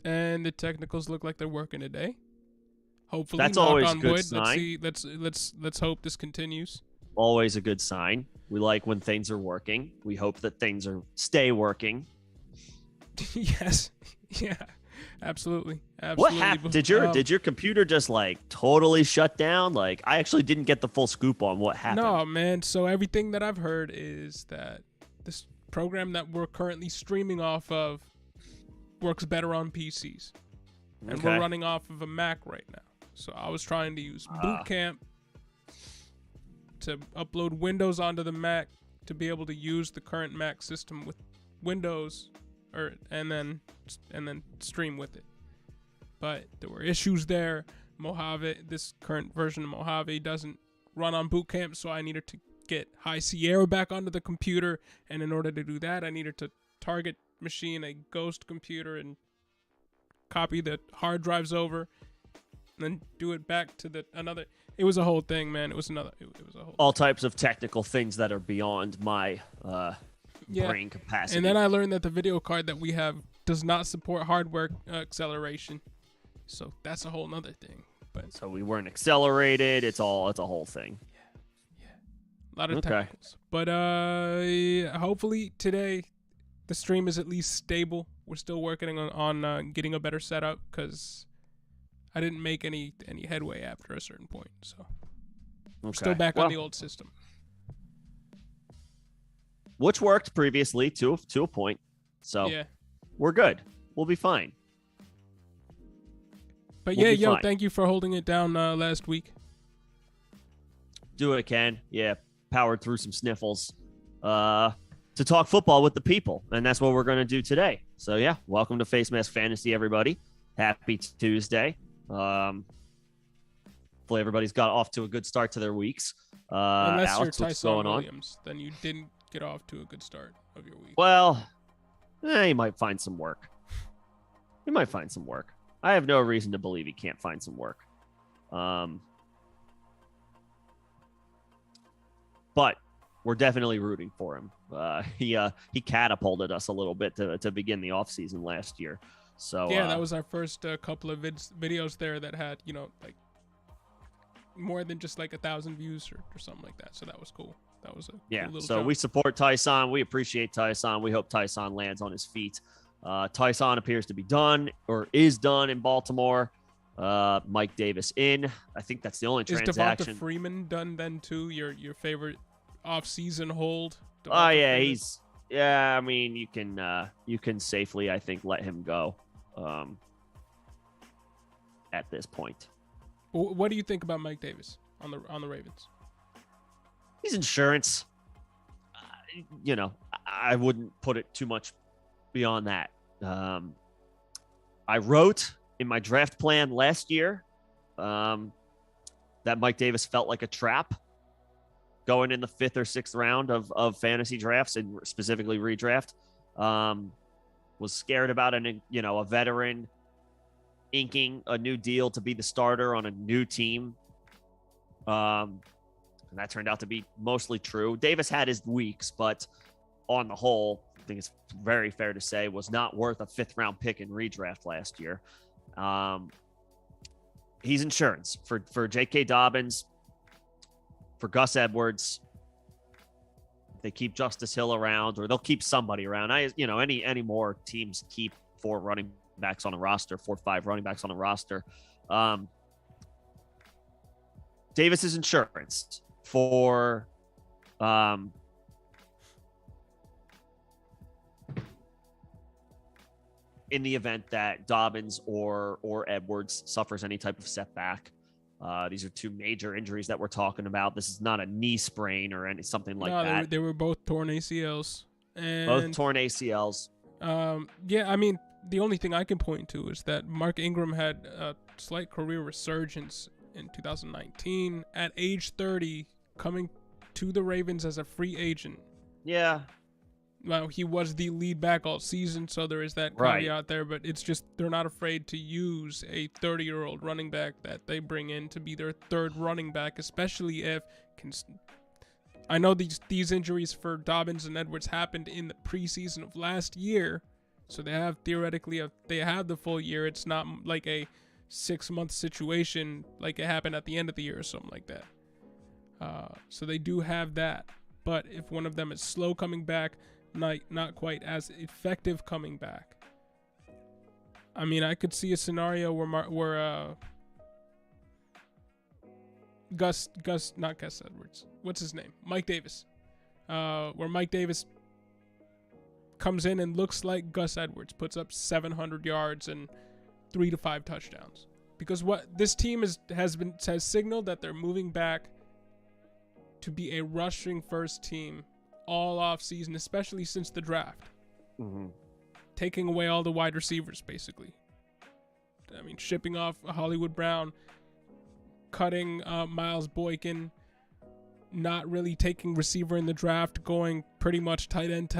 And the technicals look like they're working today. Hopefully, that's knock always on a good wood. sign. Let's hope this continues. Always a good sign. We like when things are working. We hope that things stay working. Yes. Yeah. Absolutely. What happened? Did your computer just like totally shut down? Like, I actually didn't get the full scoop on what happened. No, man. So everything that I've heard is that this program that we're currently streaming off of works better on PCs. And we're running off of a Mac right now. So I was trying to use Boot Camp to upload Windows onto the Mac to be able to use the current Mac system with Windows and then stream with it. But there were issues there. Mojave, this current version of Mojave doesn't run on Boot Camp, so I needed to get High Sierra back onto the computer, and in order to do that, I needed to target machine a ghost computer and copy the hard drives over and then do it back to another. It was a whole thing, man. It was a whole all types of technical things that are beyond my brain capacity. And then I learned that the video card that we have does not support hardware acceleration, so that's a whole nother thing. But so we weren't accelerated. It's a whole thing. Yeah. A lot of technicals. But hopefully today the stream is at least stable. We're still working on getting a better setup because I didn't make any headway after a certain point. So we're still back on the old system, which worked previously to a point. So we're good. We'll be fine. But thank you for holding it down last week. Do what I can. Yeah, powered through some sniffles. To talk football with the people, and that's what we're going to do today. So yeah, welcome to Face Mask Fantasy, everybody. Happy Tuesday. Hopefully everybody's got off to a good start to their weeks. Unless Alex, you're what's going Williams, then you didn't get off to a good start of your week. Well, you might find some work. I have no reason to believe he can't find some work. But we're definitely rooting for him. He catapulted us a little bit to begin the offseason last year. So that was our first couple of videos there that had, like more than just like 1,000 views or something like that. So that was cool. That was a cool little jump. We support Tyson. We appreciate Tyson. We hope Tyson lands on his feet. Tyson appears to be done or is done in Baltimore. Mike Davis in. I think that's the only transaction. Is Devonta Freeman done then too? Your favorite off-season hold? Oh yeah, Freeman? I mean, you can safely, I think, let him go at this point. What do you think about Mike Davis on the Ravens? He's insurance. I wouldn't put it too much beyond that. I wrote in my draft plan last year that Mike Davis felt like a trap going in the 5th or 6th round of fantasy drafts, and specifically redraft. Was scared about a veteran inking a new deal to be the starter on a new team. And that turned out to be mostly true. Davis had his weeks, but on the whole, I think it's very fair to say, was not worth a 5th round pick in redraft last year. He's insurance for J.K. Dobbins, for Gus Edwards. If they keep Justice Hill around, or they'll keep somebody around. Any more teams keep 4 running backs on a roster, 4 or 5 running backs on a roster. Davis's insurance for in the event that Dobbins or Edwards suffers any type of setback. These are two major injuries that we're talking about. This is not a knee sprain or something like that. They were both torn ACLs. And, both torn ACLs. Yeah, I mean, the only thing I can point to is that Mark Ingram had a slight career resurgence in 2019 at age 30, coming to the Ravens as a free agent. Yeah. Well, he was the lead back all season, so there is that caveat there, but it's just they're not afraid to use a 30-year-old running back that they bring in to be their third running back, especially if I know these injuries for Dobbins and Edwards happened in the preseason of last year, so they have theoretically they have the full year. It's not like a 6-month situation like it happened at the end of the year or something like that. So they do have that, but if one of them is slow coming back, not quite as effective coming back. I mean, I could see a scenario where not Gus Edwards. What's his name? Mike Davis. Where Mike Davis comes in and looks like Gus Edwards, puts up 700 yards and 3 to 5 touchdowns. Because what this team has signaled that they're moving back to be a rushing first team all off season, especially since the draft. Mm-hmm. Taking away all the wide receivers, basically. I mean, shipping off Hollywood Brown, cutting Miles Boykin, not really taking receiver in the draft, going pretty much tight end.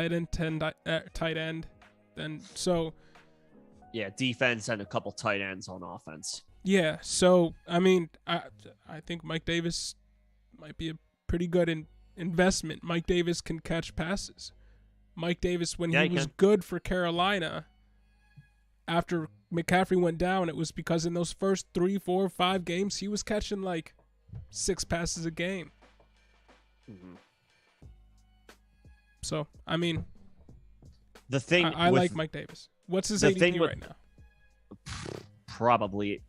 Then so, yeah, defense and a couple tight ends on offense. Yeah, so I mean, I think Mike Davis might be a pretty good investment. Mike Davis can catch passes. Mike Davis, when he was good for Carolina, after McCaffrey went down, it was because in those first 3, 4, 5 games, he was catching like 6 passes a game. Mm-hmm. So, I mean, the thing I like Mike Davis. What's his ADP right now? Probably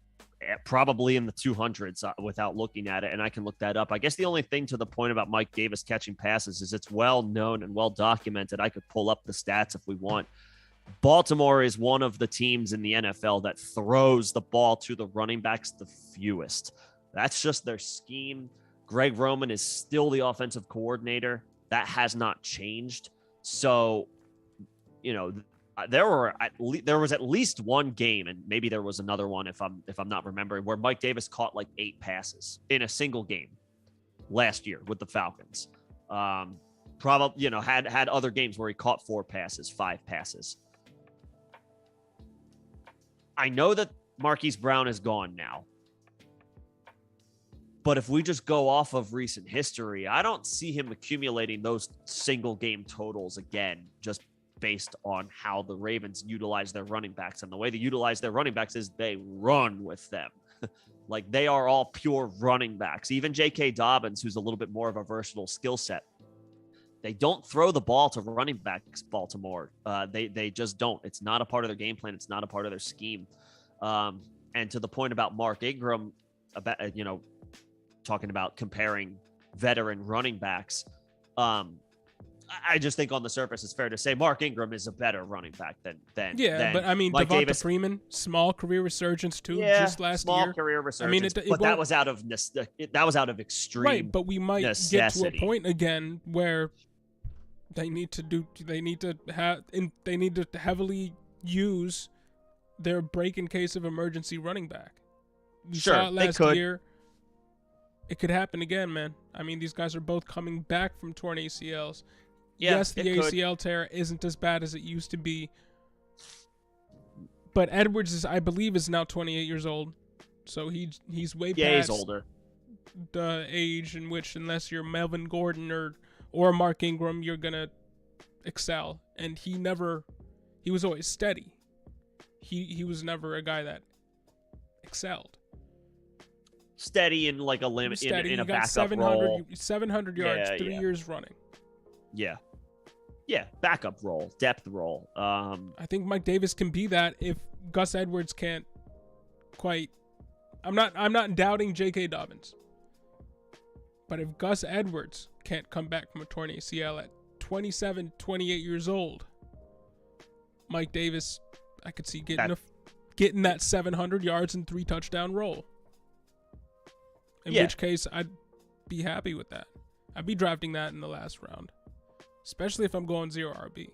in the 200s without looking at it, and I can look that up. I guess the only thing to the point about Mike Davis catching passes is it's well known and well documented. I could pull up the stats if we want. Baltimore is one of the teams in the NFL that throws the ball to the running backs the fewest. That's just their scheme. Greg Roman is still the offensive coordinator. That has not changed. So, you know, there was at least one game, and maybe there was another one if I'm not remembering, where Mike Davis caught like 8 passes in a single game last year with the Falcons. Probably, you know, had other games where he caught 4 passes, 5 passes. I know that Marquise Brown is gone now, but if we just go off of recent history, I don't see him accumulating those single game totals again, just based on how the Ravens utilize their running backs. And the way they utilize their running backs is they run with them. Like, they are all pure running backs. Even J.K. Dobbins, who's a little bit more of a versatile skill set, they don't throw the ball to running backs, Baltimore. They just don't. It's not a part of their game plan. It's not a part of their scheme. And to the point about Mark Ingram, about, you know, talking about comparing veteran running backs, I just think on the surface, it's fair to say Mark Ingram is a better running back than but I mean, Mike Devonta Davis. Freeman, small career resurgence too, Yeah, just last small year. career resurgence. I mean, but that was out of extreme right. But we might necessity. get to a point again where they need to heavily use their break in case of emergency running back. We saw it last year. It could happen again, man. I mean, these guys are both coming back from torn ACLs. Yeah, yes, the ACL tear isn't as bad as it used to be. But Edwards I believe is now 28 years old. So he's way past he's older. The age in which, unless you're Melvin Gordon or Mark Ingram, you're going to excel. And he was always steady. He was never a guy that excelled. Steady in like a limit in a backup role. 700 yards, 3 years running. Yeah, backup role, depth role. I think Mike Davis can be that if Gus Edwards can't quite I'm not doubting J.K. Dobbins. But if Gus Edwards can't come back from a torn ACL at 27, 28 years old, Mike Davis, I could see getting that 700 yards and 3 touchdown roll. In which case, I'd be happy with that. I'd be drafting that in the last round, especially if I'm going 0 RB.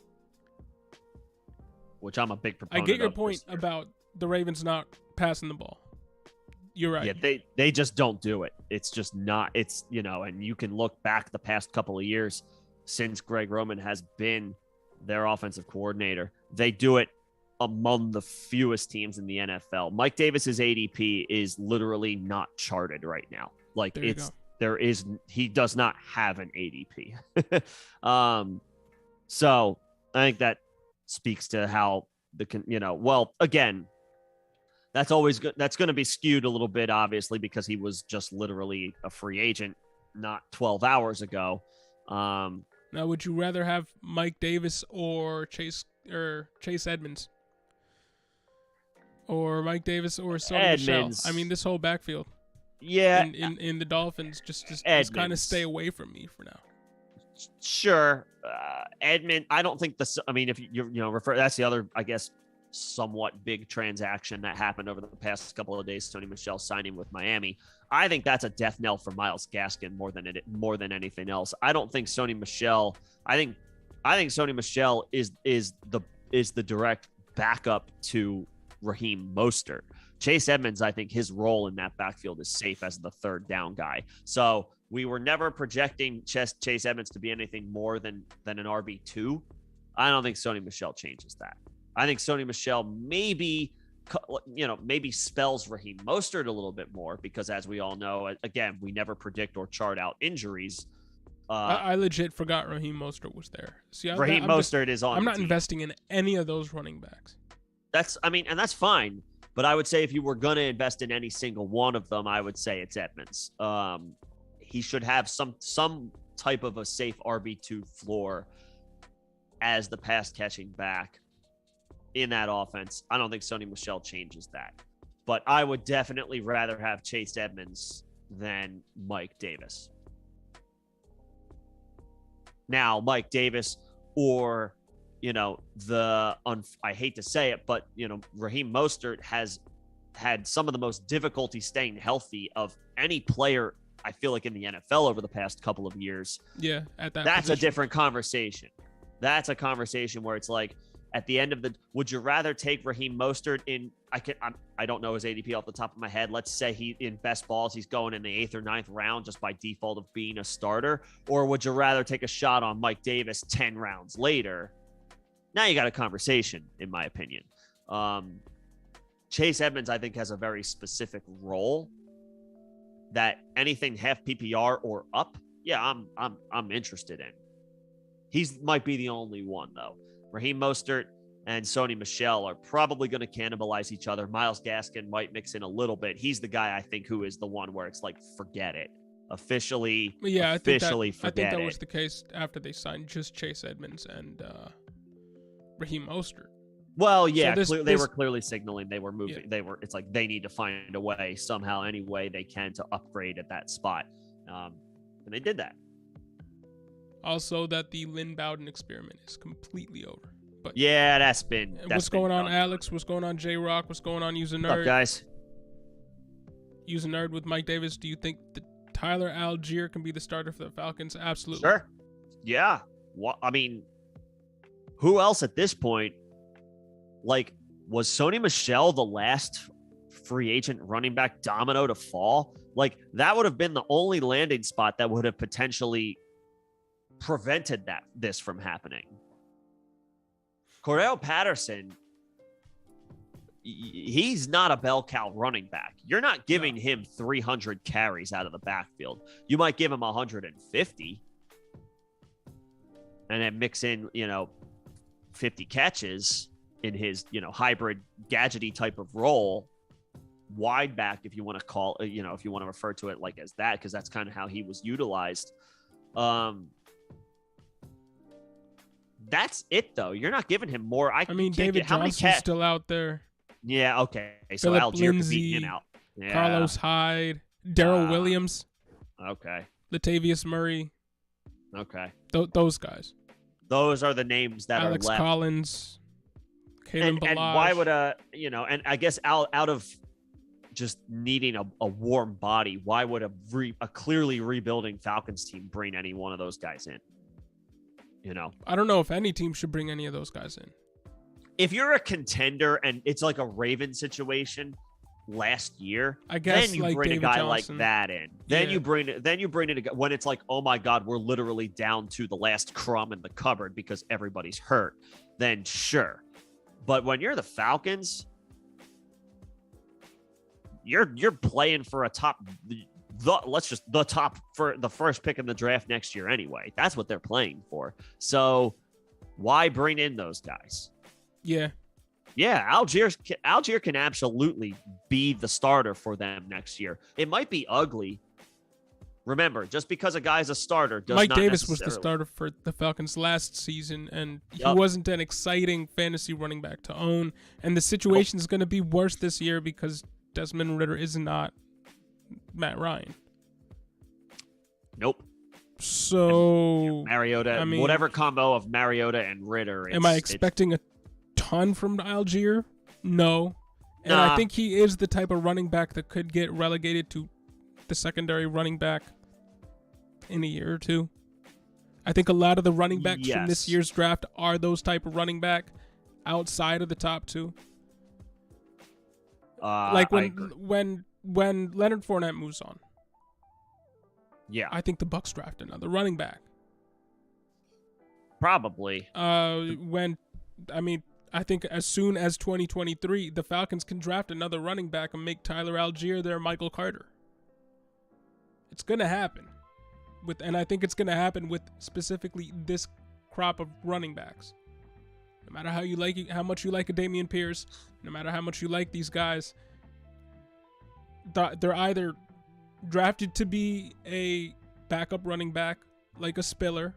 Which I'm a big proponent of. I get your point about the Ravens not passing the ball. You're right. Yeah, they just don't do it. It's just not. It's, and you can look back the past couple of years since Greg Roman has been their offensive coordinator. They do it among the fewest teams in the NFL. Mike Davis's ADP is literally not charted right now. Like he does not have an ADP. So I think that speaks to how again, that's always good. That's going to be skewed a little bit, obviously, because he was just literally a free agent not 12 hours ago. Now, would you rather have Mike Davis or Chase Edmonds? Or Mike Davis or Sony Michel? I mean, this whole backfield. Yeah. In the Dolphins, just kind of stay away from me for now. Sure. Edmund, I don't think if you refer, that's the other, I guess, somewhat big transaction that happened over the past couple of days. Sony Michel signing with Miami. I think that's a death knell for Myles Gaskin more than anything else. I don't think Sony Michel. I think Sony Michel is the direct backup to Raheem Mostert. Chase Edmonds, I think his role in that backfield is safe as the third down guy. So we were never projecting Chase Edmonds to be anything more than an RB2. I don't think Sony Michel changes that. I think Sony Michel maybe spells Raheem Mostert a little bit more because, as we all know, again, we never predict or chart out injuries. I legit forgot Raheem Mostert was there. See, Raheem Mostert is on. I'm not investing in any of those running backs. And that's fine. But I would say if you were going to invest in any single one of them, I would say it's Edmonds. He should have some type of a safe RB2 floor as the pass catching back in that offense. I don't think Sony Michel changes that. But I would definitely rather have Chase Edmonds than Mike Davis. Now, Mike Davis or I hate to say it, but Raheem Mostert has had some of the most difficulty staying healthy of any player, I feel like, in the NFL over the past couple of years. Yeah, that's a different conversation. That's a conversation where it's like, at the end of would you rather take Raheem Mostert in? I don't know his ADP off the top of my head. Let's say in best balls he's going in the 8th or 9th round just by default of being a starter, or would you rather take a shot on Mike Davis 10 rounds later? Now you got a conversation, in my opinion. Chase Edmonds, I think, has a very specific role that anything half PPR or up, yeah, I'm interested in. He might be the only one, though. Raheem Mostert and Sony Michel are probably going to cannibalize each other. Myles Gaskin might mix in a little bit. He's the guy, I think, who is the one where it's like, forget it. Officially forget it. I think that was the case after they signed just Chase Edmonds and Raheem Mostert. Well, yeah, they were clearly signaling they were moving. Yeah. It's like they need to find a way somehow, any way they can to upgrade at that spot. And they did that. Also, that the Lynn Bowden experiment is completely over. But yeah, that's been. What's going on, Alex? What's going on, J Rock? What's going on, User Nerd? What's up, guys? User Nerd with Mike Davis. Do you think that Tyler Algier can be the starter for the Falcons? Absolutely. Sure. Yeah. Well, I mean, who else at this point? Like, was Sony Michel the last free agent running back domino to fall? Like, that would have been the only landing spot that would have potentially prevented this from happening. Cordell Patterson, he's not a bell cow running back. You're not giving him 300 carries out of the backfield. You might give him 150 and then mix in, 50 catches in his, hybrid gadgety type of role. Wide back, if you want to call, if you want to refer to it like as that, because that's kind of how he was utilized. That's it, though. You're not giving him more. David Johnson's still out there. Yeah, okay. So Algier could beat him out. Yeah. Carlos Hyde, Darrell Williams. Okay. Latavius Murray. Okay. Those guys. Those are the names that Alex are left. Collins. Kalen Balazs. And why would and I guess out of just needing a warm body, why would a clearly rebuilding Falcons team bring any one of those guys in? I don't know if any team should bring any of those guys in. If you're a contender and it's like a Raven situation last year, I guess then you like bring David a guy Johnson. like that in. Then you bring in a guy when it's like, oh my God, we're literally down to the last crumb in the cupboard because everybody's hurt. Then sure. But when you're the Falcons, you're playing for the top for the first pick in the draft next year anyway. That's what they're playing for. So why bring in those guys? Yeah. Yeah, Algier can absolutely be the starter for them next year. It might be ugly. Remember, just because a guy's a starter does Mike not Davis was the necessarily- starter for the Falcons last season, and he Yup. wasn't an exciting fantasy running back to own. And the situation is going to be worse this year because Desmond Ridder is not Matt Ryan. Nope. So, Mariota, I mean, whatever combo of Mariota and Ridder. am I expecting a ton from Algier? No. And I think he is the type of running back that could get relegated to the secondary running back in a year or two. I think a lot of the running backs from this year's draft are those type of running back outside of the top two. Like when Leonard Fournette moves on. Yeah. I think the Bucs draft another running back. Probably. I think as soon as 2023, the Falcons can draft another running back and make Tyler Algier their Michael Carter. It's going to happen. And I think it's going to happen with specifically this crop of running backs. No matter how much you like a Dameon Pierce, no matter how much you like these guys, they're either drafted to be a backup running back like a Spiller,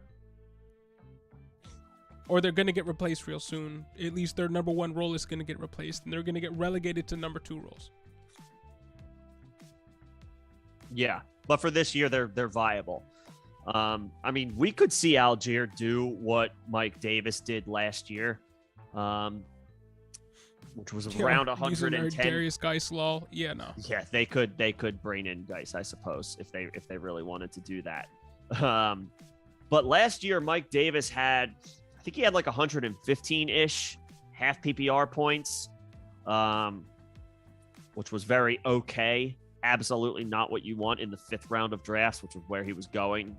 or they're going to get replaced real soon. At least their number one role is going to get replaced, and they're going to get relegated to number two roles. Yeah, but for this year, they're viable. We could see Algier do what Mike Davis did last year, which was around 110. Darius Geis law. Yeah, no. Yeah, they could bring in Geis, I suppose, if they really wanted to do that. But last year, Mike Davis had like 115-ish half PPR points, which was very okay. Absolutely not what you want in the 5th round of drafts, which was where he was going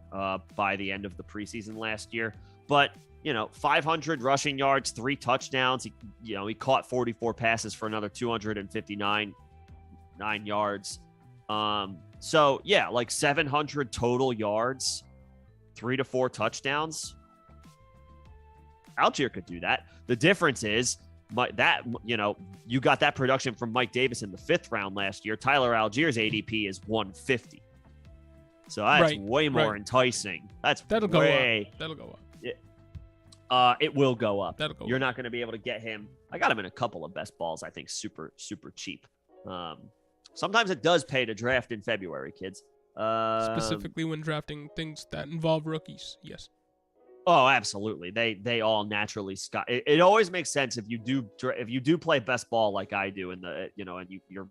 by the end of the preseason last year. But 500 rushing yards, 3 touchdowns. He caught 44 passes for another 259 yards. So yeah, like 700 total yards, 3 to 4 touchdowns. Algier could do that. The difference is you got that production from Mike Davis in the 5th round last year. Tyler Algier's ADP is 150. So that's way more enticing. That'll go up. It will go up. You're up. Not going to be able to get him. I got him in a couple of best balls, I think, super, super cheap. Sometimes it does pay to draft in February, kids. Specifically when drafting things that involve rookies, yes. Oh, absolutely. They all naturally it always makes sense if you do play best ball like I do, and you're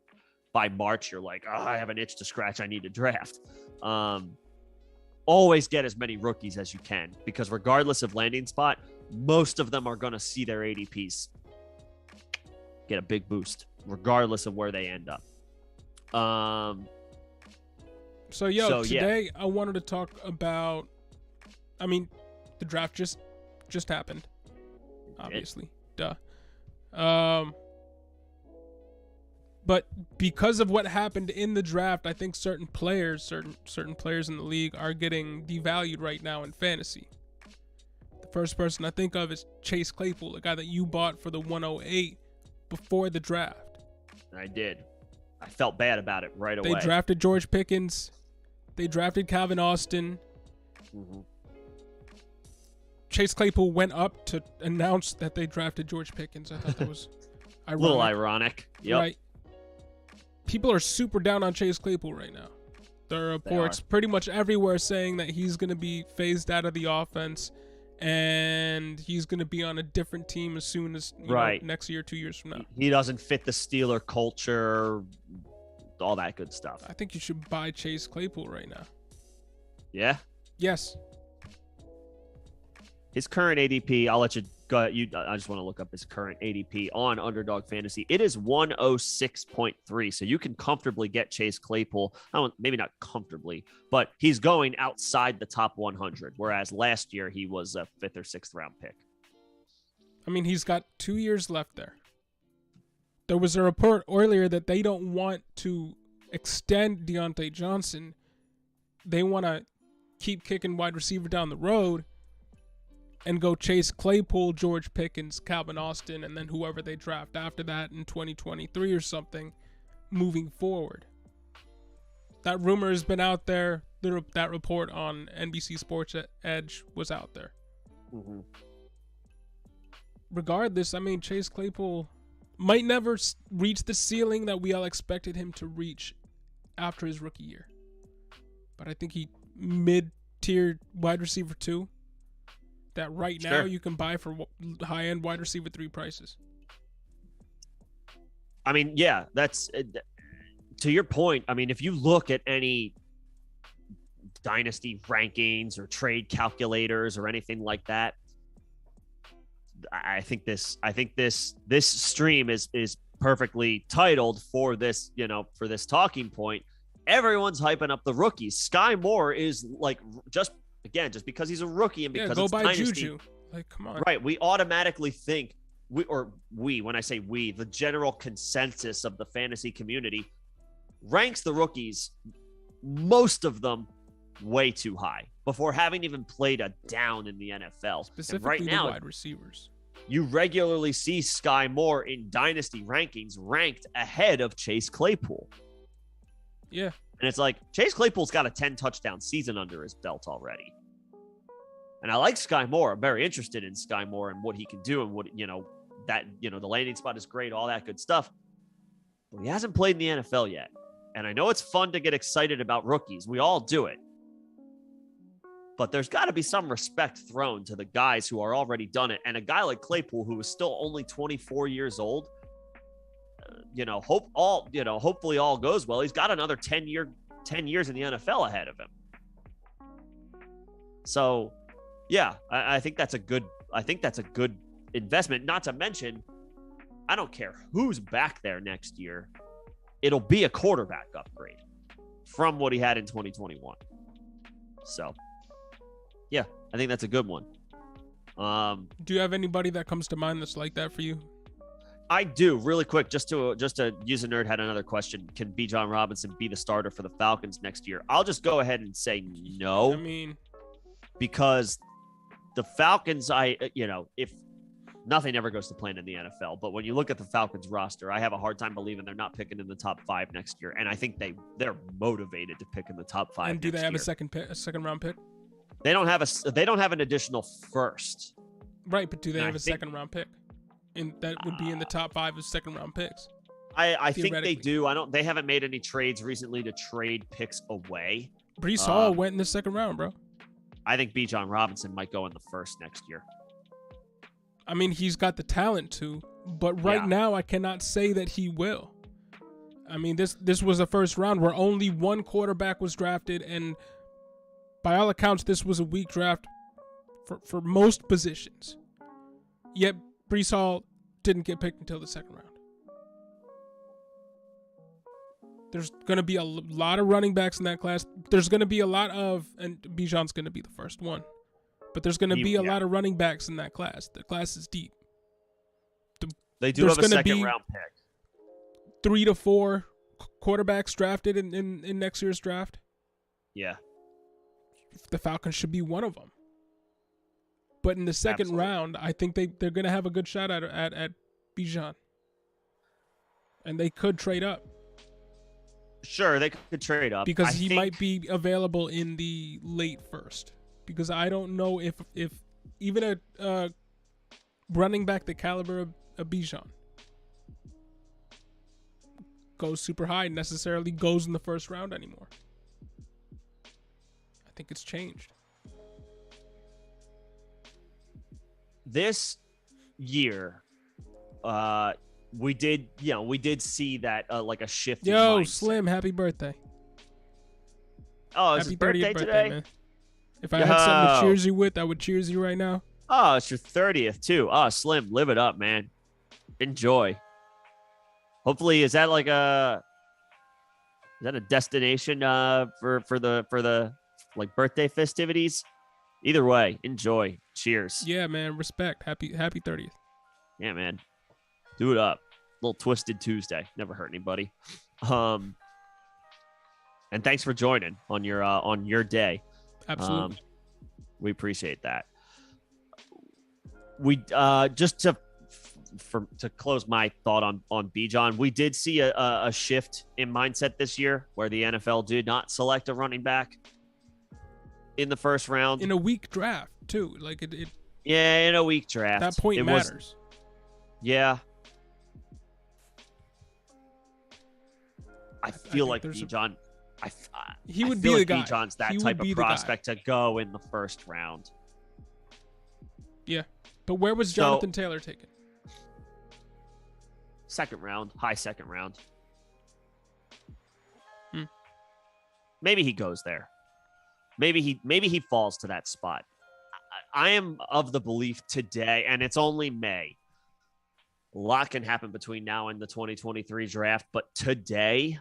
by March you're like, oh, I have an itch to scratch. I need to draft. Always get as many rookies as you can, because regardless of landing spot, most of them are going to see their ADPs get a big boost, regardless of where they end up. Today I wanted to talk about. The draft just happened, obviously. Duh. But because of what happened in the draft, I think certain players in the league are getting devalued right now in fantasy. The first person I think of is Chase Claypool, the guy that you bought for the 108 before the draft. I did. I felt bad about it right away. They drafted George Pickens. They drafted Calvin Austin. Mm-hmm. Chase Claypool went up to announce that they drafted George Pickens. I thought that was ironic. A little ironic. Yep. Right. people are super down on Chase Claypool right now. There are reports pretty much everywhere saying that he's going to be phased out of the offense and he's going to be on a different team as soon as next year, 2 years from now. He doesn't fit the Steeler culture, all that good stuff. I think you should buy Chase Claypool right now. Yeah? Yes. His current ADP, I'll let you go. I just want to look up his current ADP on Underdog Fantasy. It is 106.3, so you can comfortably get Chase Claypool. Maybe not comfortably, but he's going outside the top 100, whereas last year he was a 5th or 6th round pick. I mean, he's got 2 years left there. There was a report earlier that they don't want to extend Deontay Johnson. They want to keep kicking wide receiver down the road and go Chase Claypool, George Pickens, Calvin Austin, and then whoever they draft after that in 2023 or something moving forward. That rumor has been out there. That report on NBC Sports Edge was out there. Mm-hmm. Regardless, I mean, Chase Claypool might never reach the ceiling that we all expected him to reach after his rookie year. But I think he mid-tier wide receiver 2 that right now you can buy for high-end wide receiver 3 prices. I mean, yeah, that's to your point. I mean, if you look at any dynasty rankings or trade calculators or anything like that, I think this stream is perfectly titled for this, for this talking point. Everyone's hyping up the rookies. Sky Moore is like just because he's a rookie and because go buy dynasty, Juju. Like, come on. Right. We automatically think when I say we, the general consensus of the fantasy community ranks the rookies, most of them way too high before having even played a down in the NFL. Specifically right now, the wide receivers. You regularly see Sky Moore in dynasty rankings ranked ahead of Chase Claypool. Yeah. And it's like, Chase Claypool's got a 10-touchdown season under his belt already. And I like Sky Moore. I'm very interested in Sky Moore and what he can do and what, the landing spot is great, all that good stuff. But he hasn't played in the NFL yet. And I know it's fun to get excited about rookies. We all do it. But there's got to be some respect thrown to the guys who are already done it. And a guy like Claypool, who is still only 24 years old, hopefully all goes well. He's got another 10 years in the NFL ahead of him. So, yeah, I think that's a good investment. Not to mention, I don't care who's back there next year. It'll be a quarterback upgrade from what he had in 2021. So, yeah, I think that's a good one. Do you have anybody that comes to mind that's like that for you? I do. Really quick, just to use a nerd had another question. Can Bijan Robinson be the starter for the Falcons next year? I'll just go ahead and say no. Because the Falcons, if nothing ever goes to plan in the NFL, but when you look at the Falcons roster, I have a hard time believing they're not picking in the top 5 next year. And I think they're motivated to pick in the top 5. And do they have a second round pick? They don't have an additional first. Right, but do they have a second round pick? And that would be in the top 5 of second round picks. I think they do. They haven't made any trades recently to trade picks away. Breece Hall went in the second round, bro. I think Bijan Robinson might go in the first next year. I mean, he's got the talent to, but right now I cannot say that he will. I mean, this was a first round where only one quarterback was drafted, and by all accounts, this was a weak draft for most positions. Yet Breece Hall didn't get picked until the second round. There's going to be a lot of running backs in that class. There's going to be a lot of, and Bijan's going to be the first one, but there's going to be a lot of running backs in that class. The class is deep. They do have a second round pick. 3 to 4 quarterbacks drafted in next year's draft. Yeah. The Falcons should be one of them. But in the second round, I think they're going to have a good shot at Bijan. And they could trade up. Sure, they could trade up. Because he might be available in the late first. Because I don't know if even a running back the caliber of Bijan goes super high necessarily goes in the first round anymore. I think it's changed. This year, we did see that like a shift. Yo, in mindset. Slim, happy birthday! Oh, it's happy his birthday today, man. If I had something to cheers you with, I would cheers you right now. Oh, it's your 30th too. Oh, Slim, live it up, man. Enjoy. Hopefully, is that a destination for the like birthday festivities? Either way, enjoy. Cheers. Yeah, man. Respect. Happy 30th. Yeah, man. Do it up. Little twisted Tuesday. Never hurt anybody. And thanks for joining on your day. Absolutely. We appreciate that. We just to close my thought on Bijan, we did see a shift in mindset this year where the NFL did not select a running back in the first round. In a weak draft, too. Like it in a weak draft. That point matters. Yeah. I feel like Bijan. He would be the guy. Bijan's that type of prospect to go in the first round. Yeah. But where was Jonathan Taylor taken? Second round, high second round. Maybe he goes there. Maybe he falls to that spot. I am of the belief today, and it's only May. A lot can happen between now and the 2023 draft, but today,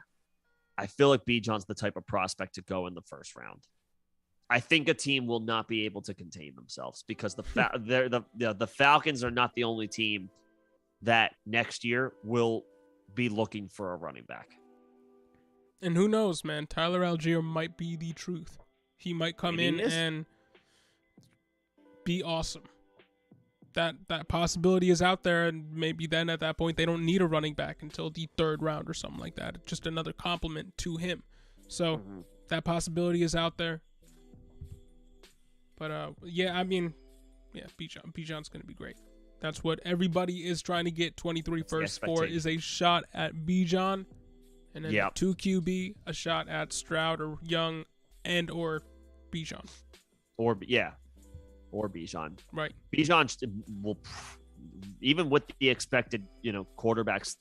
I feel like Bijan's the type of prospect to go in the first round. I think a team will not be able to contain themselves because the Falcons are not the only team that next year will be looking for a running back. And who knows, man? Tyler Algier might be the truth. He might come in and be awesome. That possibility is out there, and maybe then at that point they don't need a running back until the third round or something like that. It's just another compliment to him. So that possibility is out there. But Bijan's going to be great. That's what everybody is trying to get 23 first for, is a shot at Bijan, and then 2 QB, a shot at Stroud or Young and or Bijan. Or Bijan. Right. Bijan will, even with the expected, quarterbacks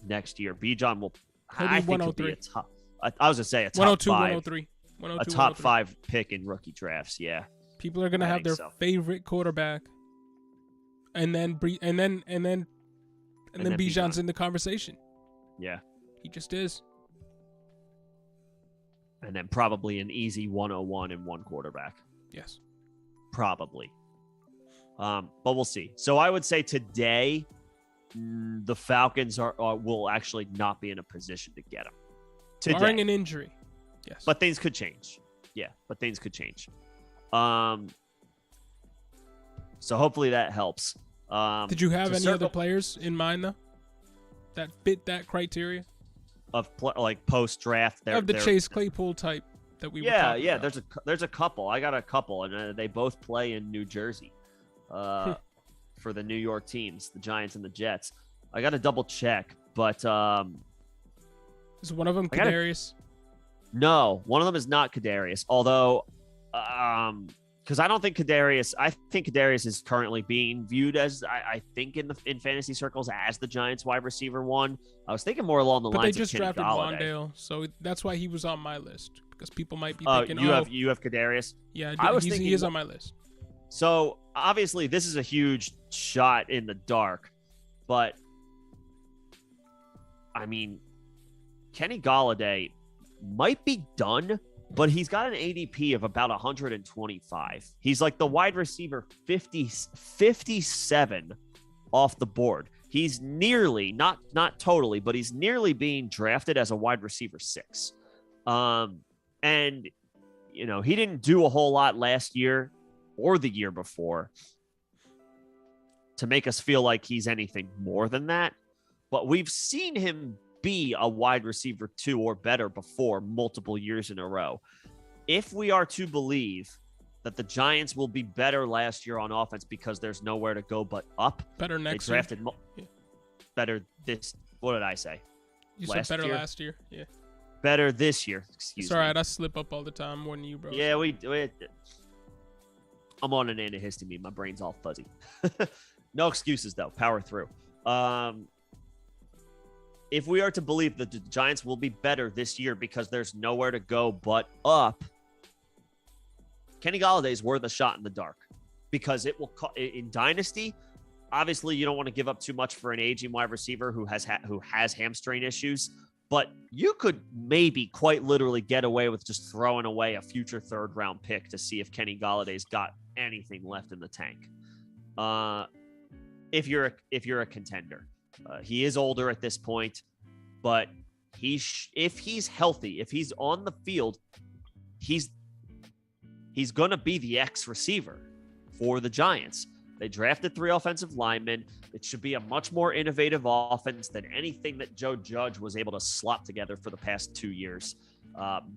next year, Bijan will, I think he'll be a top, I was going to say a top 102, 5. 103. A top 5 pick in rookie drafts, yeah. People are going to have their favorite quarterback. And then Bijan's in the conversation. Yeah. He just is. And then probably an easy 101 and one quarterback. Yes. Probably. But we'll see. So I would say today, the Falcons will actually not be in a position to get him. Today. Barring an injury. Yes. But things could change. Yeah, but things could change. So hopefully that helps. Did you have any other players in mind, though, that fit that criteria? Of post draft, of the Chase Claypool type that we were talking about. There's a couple. I got a couple, and they both play in New Jersey, for the New York teams, the Giants and the Jets. I got to double check, but is one of them Kadarius? No, one of them is not Kadarius. Although, because I don't think Kadarius. I think Kadarius is currently being viewed as, I think in fantasy circles, as the Giants wide receiver one. I was thinking more along the lines of Kenny Golladay. But they just drafted Wandale, so that's why he was on my list, because people might be thinking, you have Kadarius. Yeah, he is on my list. So obviously, this is a huge shot in the dark, but I mean, Kenny Golladay might be done, but he's got an ADP of about 125. He's like the wide receiver 57 off the board. He's nearly, not totally, but he's nearly being drafted as a wide receiver 6. And, he didn't do a whole lot last year or the year before to make us feel like he's anything more than that. But we've seen him be a wide receiver 2 or better before multiple years in a row. If we are to believe that the Giants will be better last year on offense because there's nowhere to go but up. Better next year. Better this. What did I say? You said better last year. Yeah. Better this year. Excuse me. It's all right. I slip up all the time more than you, bro. Yeah, I'm on an antihistamine. My brain's all fuzzy. No excuses, though. Power through. If we are to believe that the Giants will be better this year because there's nowhere to go but up, Kenny Galladay's worth a shot in the dark because it will in Dynasty. Obviously, you don't want to give up too much for an aging wide receiver who has hamstring issues, but you could maybe quite literally get away with just throwing away a future third-round pick to see if Kenny Galladay's got anything left in the tank. If you're a contender, he is older at this point, but if he's healthy, if he's on the field, he's going to be the X receiver for the Giants. They drafted 3 offensive linemen. It should be a much more innovative offense than anything that Joe Judge was able to slop together for the past 2 years.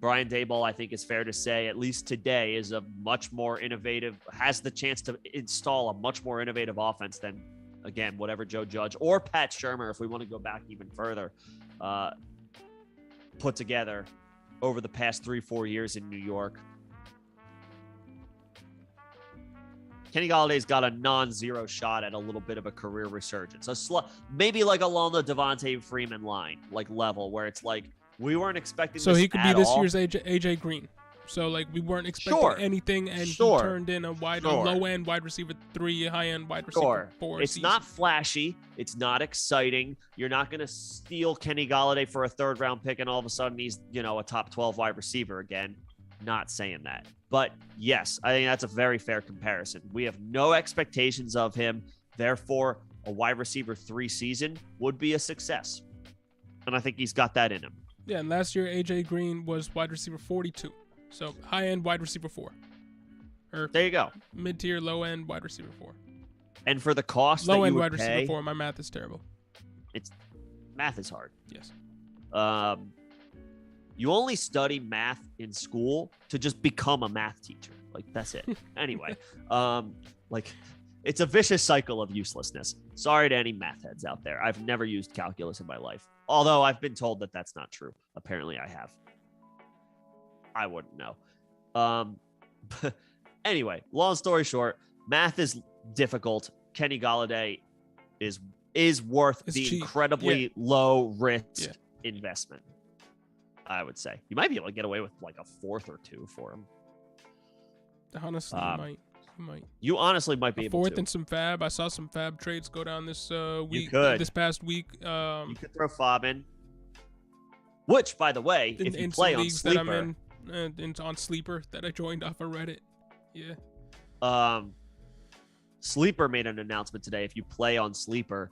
Brian Daboll, I think it's fair to say, at least today, is a much more innovative, has the chance to install a much more innovative offense than, again, whatever Joe Judge or Pat Shurmur, if we want to go back even further, put together over the past 3-4 years in New York. Kenny Galladay's got a non-zero shot at a little bit of a career resurgence. Maybe like along the Devontae Freeman line, like level, where it's like we weren't expecting so this he could be at this all. year's AJ Green. So like we weren't expecting anything, and he turned in a low-end wide receiver 3, high-end wide receiver 4. It's not flashy. It's not exciting. You're not going to steal Kenny Galladay for a third-round pick, and all of a sudden he's a top 12 wide receiver again. Not saying that. But yes, I think that's a very fair comparison. We have no expectations of him. Therefore, a wide receiver 3 season would be a success. And I think he's got that in him. Yeah, and last year, AJ Green was wide receiver 42. So high-end wide receiver 4. Or there you go. Mid-tier, low-end wide receiver 4. And for the cost low-end wide receiver 4, my math is terrible. Math is hard. Yes. You only study math in school to just become a math teacher. Like, that's it. Anyway, it's a vicious cycle of uselessness. Sorry to any math heads out there. I've never used calculus in my life. Although I've been told that that's not true. Apparently I have. I wouldn't know. But anyway, long story short, math is difficult. Kenny Galladay is worth the cheap. Incredibly low risk investment. I would say you might be able to get away with like a 4th or 2 for him. Honestly, you might. You honestly might be able to. 4th and some fab. I saw some fab trades go down this week. You could. This past week. You could throw fob in. Which, by the way, if you play on Sleeper, that I'm in, on Sleeper that I joined off of Reddit. Yeah. Sleeper made an announcement today. If you play on Sleeper,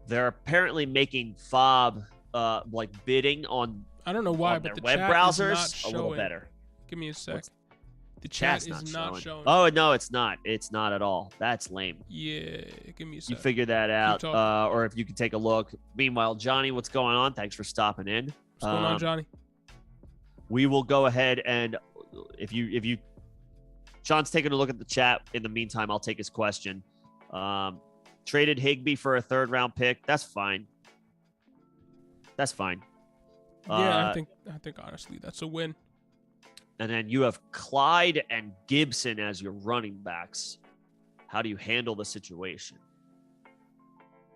they're apparently making fob like bidding on. I don't know why, but their the web chat browsers is not showing. a little better. Give me a sec. The chat is not showing. Oh no, it's not. It's not at all. That's lame. Yeah, give me a sec. You figure that out, or if you can take a look. Meanwhile, Johnny, what's going on? Thanks for stopping in. What's going on, Johnny? We will go ahead and if you, Sean's taking a look at the chat. In the meantime, I'll take his question. Traded Higbee for a 3rd-round pick. That's fine. That's fine. Yeah, I think honestly that's a win. And then you have Clyde and Gibson as your running backs. How do you handle the situation?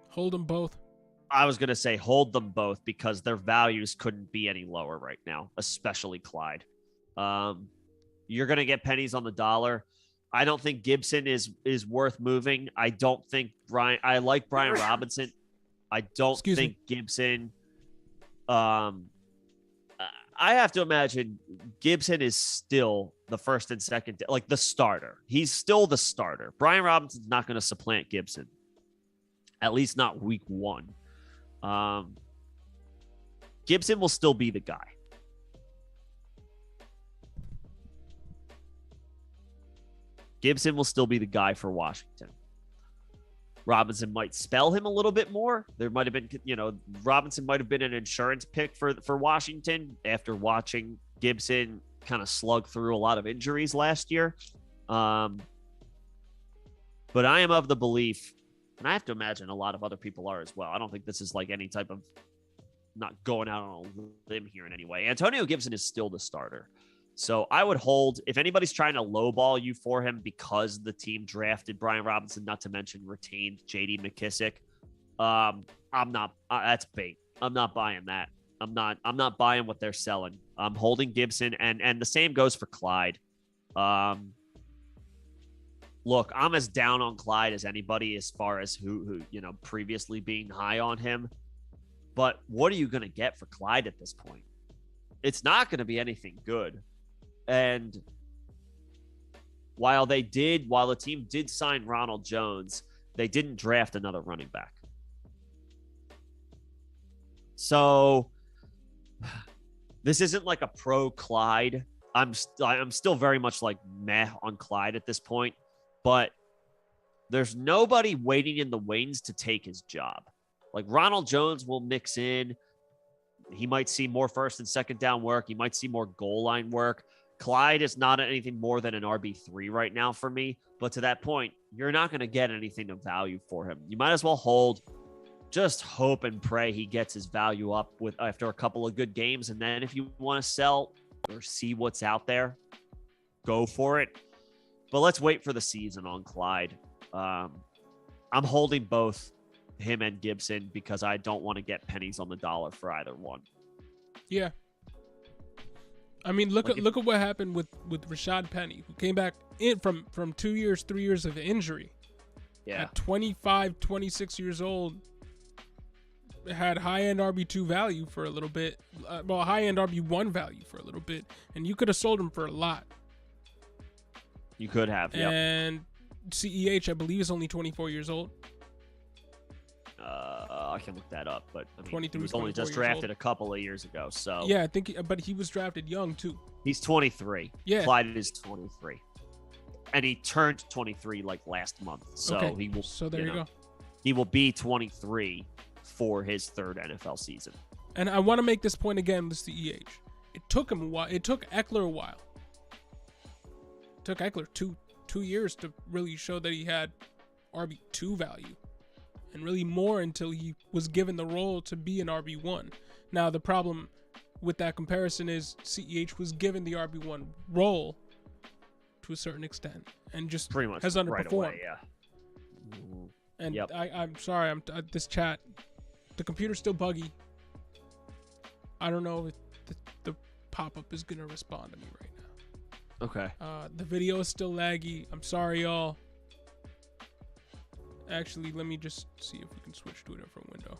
Hold them both. I was going to say hold them both because their values couldn't be any lower right now, especially Clyde. You're going to get pennies on the dollar. I don't think Gibson is worth moving. I don't think I like Brian Robinson. I don't think Gibson. I have to imagine Gibson is still the first and second, like the starter. He's still the starter. Brian Robinson's not going to supplant Gibson, at least not week 1. Gibson will still be the guy. Gibson will still be the guy for Washington. Robinson might spell him a little bit more. There might have been, Robinson might have been an insurance pick for Washington after watching Gibson kind of slug through a lot of injuries last year. But I am of the belief, and I have to imagine a lot of other people are as well. I don't think this is like any type of not going out on a limb here in any way. Antonio Gibson is still the starter. So I would hold, if anybody's trying to lowball you for him because the team drafted Brian Robinson, not to mention retained J.D. McKissick, I'm not. That's bait. I'm not buying that. I'm not buying what they're selling. I'm holding Gibson, and the same goes for Clyde. Look, I'm as down on Clyde as anybody as far as who previously being high on him. But what are you going to get for Clyde at this point? It's not going to be anything good. And while the team did sign Ronald Jones, they didn't draft another running back. So this isn't like a pro Clyde. I'm still very much like meh on Clyde at this point, but there's nobody waiting in the wings to take his job. Like Ronald Jones will mix in. He might see more first and second down work. He might see more goal line work. Clyde is not anything more than an RB3 right now for me. But to that point, you're not going to get anything of value for him. You might as well hold. Just hope and pray he gets his value up after a couple of good games. And then if you want to sell or see what's out there, go for it. But let's wait for the season on Clyde. I'm holding both him and Gibson because I don't want to get pennies on the dollar for either one. Yeah. I mean, look at what happened with Rashad Penny, who came back in from 3 years of injury. Yeah. At 25, 26 years old, had high-end RB2 value for a little bit. High-end RB1 value for a little bit. And you could have sold him for a lot. You could have, yeah. And CEH, I believe, is only 24 years old. I can look that up, but I mean, he 23, was only just drafted a couple of years ago. So yeah, I think, but he was drafted young too. He's 23. Yeah, Clyde is 23, and he turned 23 like last month. So okay. he will. So there you go. He will be 23 for his third NFL season. And I want to make this point again with CEH. It took him a while. It took Eckler a while. It took Eckler two years to really show that he had RB2 value. And really more until he was given the role to be an RB1. Now, the problem with that comparison is CEH was given the RB1 role to a certain extent and just pretty much has underperformed. Right away, yeah. And yep. I'm sorry, this chat, the computer's still buggy. I don't know if the pop-up is going to respond to me right now. Okay. The video is still laggy. I'm sorry, y'all. Actually, let me just see if we can switch to a different window.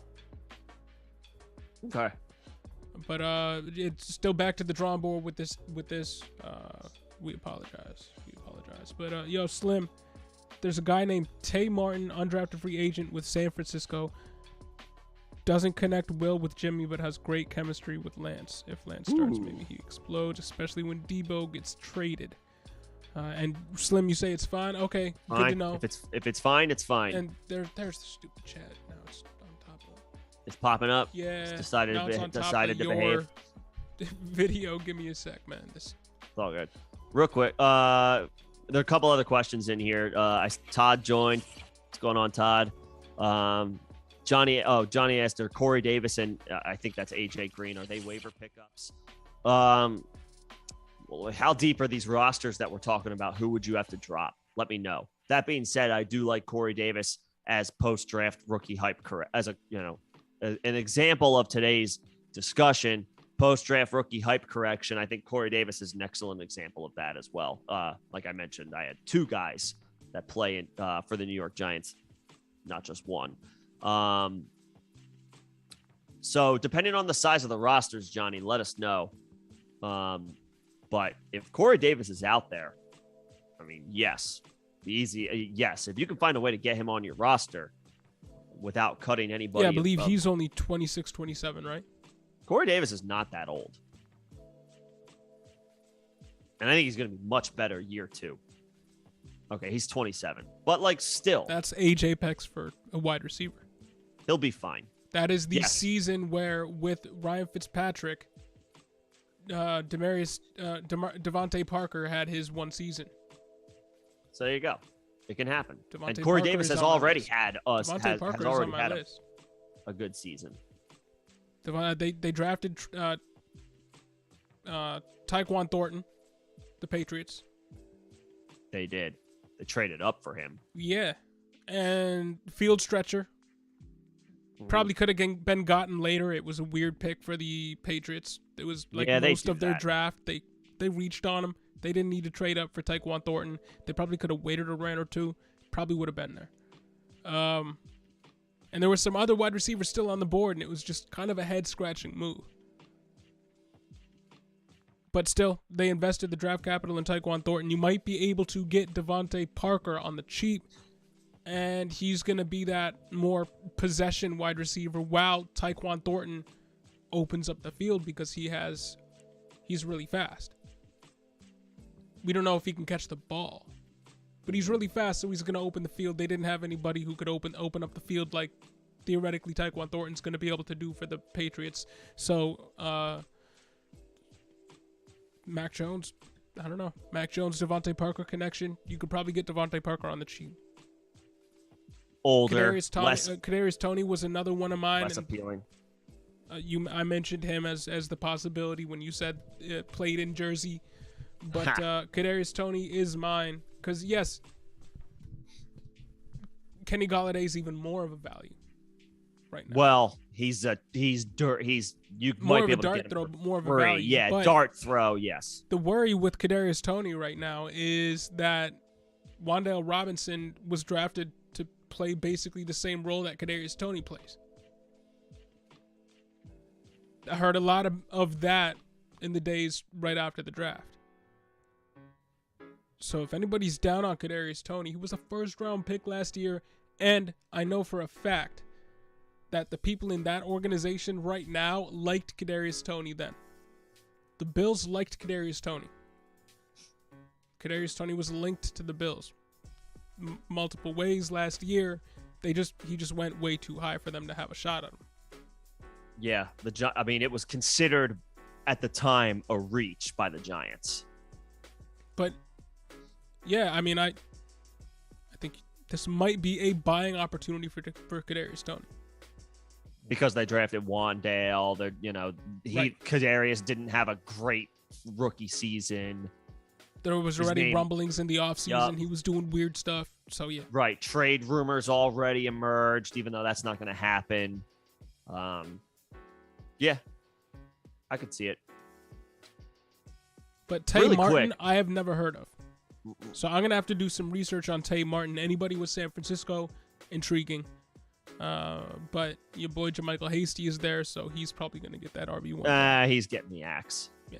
Okay. But it's still back to the drawing board with this. We apologize. But yo, Slim, there's a guy named Tay Martin, undrafted free agent with San Francisco. Doesn't connect well with Jimmy, but has great chemistry with Lance. If Lance starts, maybe he explodes, especially when Debo gets traded. And Slim, you say it's fine. Okay, fine. Good to know. If it's fine, it's fine. And there's the stupid chat now. It's on top of. It's popping up. Yeah. It's decided to behave. Video. Give me a sec, man. It's all good. Real quick. There are a couple other questions in here. Todd joined. What's going on, Todd? Johnny asked, Corey Davis and I think that's AJ Green. Are they waiver pickups? How deep are these rosters that we're talking about? Who would you have to drop? Let me know. That being said, I do like Corey Davis as post-draft rookie hype as an example of today's discussion. Post-draft rookie hype correction. I think Corey Davis is an excellent example of that as well. Like I mentioned, I had two guys that play for the New York Giants, not just one. So depending on the size of the rosters, Johnny, let us know. But if Corey Davis is out there, I mean, yes. If you can find a way to get him on your roster without cutting anybody. Yeah, I believe he's only 26, 27, right? Corey Davis is not that old. And I think he's going to be much better year two. Okay, he's 27. But, still. That's age apex for a wide receiver. He'll be fine. That is the season where, with Ryan Fitzpatrick, Devontae Parker had his one season. So there you go. It can happen. And Corey Parker Davis has already had a good season. They drafted Tyquan Thornton, the Patriots. They did. They traded up for him. Yeah, and field stretcher. Probably could have been gotten later. It was a weird pick for the Patriots. It was like most of their draft. They reached on him. They didn't need to trade up for Tyquan Thornton. They probably could have waited a round or two. Probably would have been there. And there were some other wide receivers still on the board, and it was just kind of a head-scratching move. But still, they invested the draft capital in Tyquan Thornton. You might be able to get Devontae Parker on the cheap, and he's going to be that more possession wide receiver while Tyquan Thornton opens up the field because he's really fast. We don't know if he can catch the ball, but he's really fast, so he's going to open the field. They didn't have anybody who could open up the field like theoretically Tyquan Thornton's going to be able to do for the Patriots. So, Mac Jones, I don't know. Mac Jones, Devontae Parker connection. You could probably get Devontae Parker on the cheap. Older, Kadarius Toney was another one of mine. Less appealing. I mentioned him as the possibility when you said played in Jersey, but Kadarius Toney is mine because yes, Kenny Galladay is even more of a value right now. Well, he's you more might of be a able dart to get throw, him more of a free. value. Yeah, but dart throw. Yes. The worry with Kadarius Toney right now is that Wan'Dale Robinson was drafted to play basically the same role that Kadarius Toney plays. I heard a lot of that in the days right after the draft. So if anybody's down on Kadarius Toney, he was a first-round pick last year, and I know for a fact that the people in that organization right now liked Kadarius Toney then. The Bills liked Kadarius Toney. Kadarius Toney was linked to the Bills multiple ways last year. He just went way too high for them to have a shot at him. Yeah, it was considered at the time a reach by the Giants. But yeah, I mean, I think this might be a buying opportunity for Kadarius Toney. Because they drafted Wan'Dale, Right. Kadarius didn't have a great rookie season. There was already rumblings in the offseason. Yep. He was doing weird stuff. So, yeah. Right. Trade rumors already emerged, even though that's not going to happen. Yeah. I could see it. But Tay Really Martin, quick. I have never heard of. So I'm going to have to do some research on Tay Martin. Anybody with San Francisco, intriguing. But your boy JaMychal Hasty is there, so he's probably going to get that RB1. He's getting the axe. Yeah.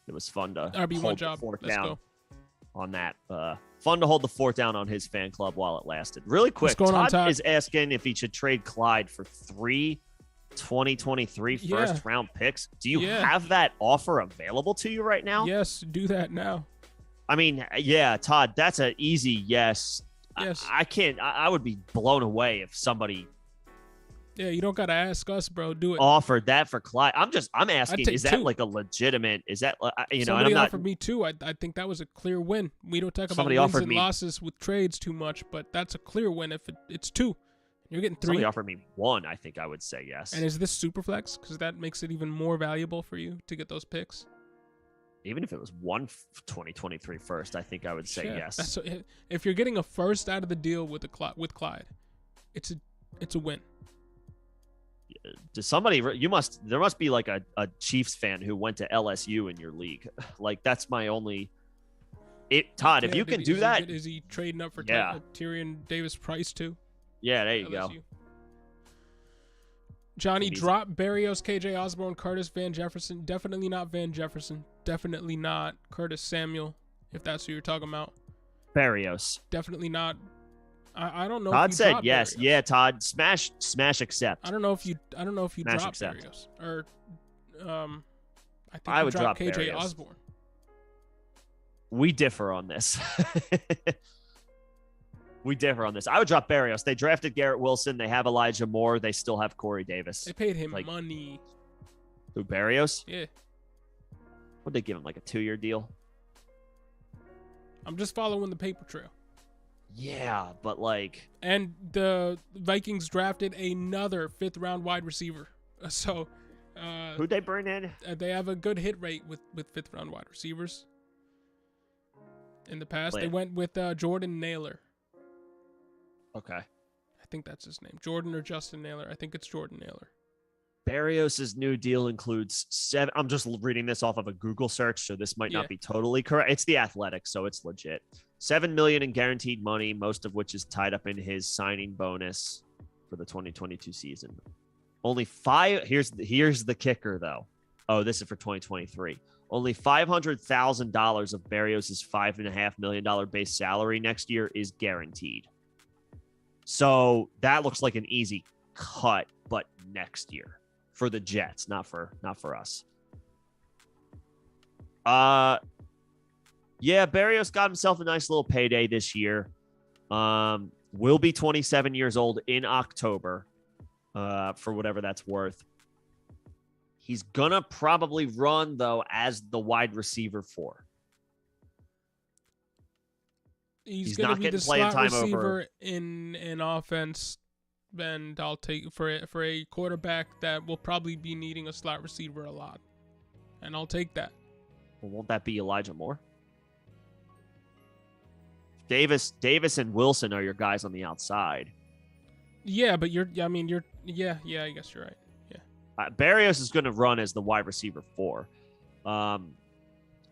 It was fun to RB1 hold job. the fort Let's down go. on that. Fun to hold the fort down on his fan club while it lasted. Really quick, What's going on, Todd Todd? is asking if he should trade Clyde for 3 2023 first-round picks. Do you have that offer available to you right now? Yes, do that now. I mean, yeah, Todd, that's an easy yes. Yes. I can't. I would be blown away if somebody Yeah, you don't got to ask us, bro. Do it. offered that for Clyde. I'm asking, take is that 2. like a legitimate? Is that and Somebody I'm not. offered me 2. I think that was a clear win. We don't talk about Somebody wins offered and me- losses with trades too much, but that's a clear win if it's 2. You're getting 3. Somebody offered me 1. I think I would say yes. And is this Superflex? Because that makes it even more valuable for you to get those picks. Even if it was 1 2023 first, I think I would say yes. If you're getting a first out of the deal with Clyde, it's a win. Does somebody? There must be like a Chiefs fan who went to LSU in your league. Like that's my only. Todd, if you can do that, is he trading up for Tyrion Davis Price too? Yeah, there you go. Johnny, drop Berrios, KJ Osborne, Curtis Van Jefferson. Definitely not Van Jefferson. Definitely not Curtis Samuel, if that's who you're talking about. Barrios. Definitely not. I don't know. Todd if you said drop yes. Berrios. Yeah, Todd, smash, accept. I don't know if you Smash drop accept. Berrios or I think I you would drop KJ Berrios. Osborne. We differ on this. We differ on this. I would drop Barrios. They drafted Garrett Wilson. They have Elijah Moore. They still have Corey Davis. They paid him money. Who, Barrios? Yeah. Would they give him like a 2-year deal? I'm just following the paper trail. Yeah, but like. And the Vikings drafted another 5th round wide receiver So, who'd they bring in? They have a good hit rate with fifth round wide receivers. In the past, they went with Jordan Naylor. Okay. I think that's his name. Jordan or Justin Naylor. I think it's Jordan Naylor. Berrios' new deal includes 7. I'm just reading this off of a Google search, so this might not be totally correct. It's the Athletic, so it's legit. $7 million in guaranteed money, most of which is tied up in his signing bonus for the 2022 season. Only 5. Here's the kicker, though. Oh, this is for 2023. Only $500,000 of Berrios' $5.5 million base salary next year is guaranteed. So that looks like an easy cut, but next year for the Jets, not for us. Yeah, Berrios got himself a nice little payday this year. Will be 27 years old in October, for whatever that's worth. He's gonna probably run, though, as the wide receiver 4. He's going to be the slot receiver in an offense, and I'll take for a quarterback that will probably be needing a slot receiver a lot, and I'll take that. Well, won't that be Elijah Moore? Davis and Wilson are your guys on the outside. Yeah, but I guess you're right. Yeah. Berrios is going to run as the wide receiver 4.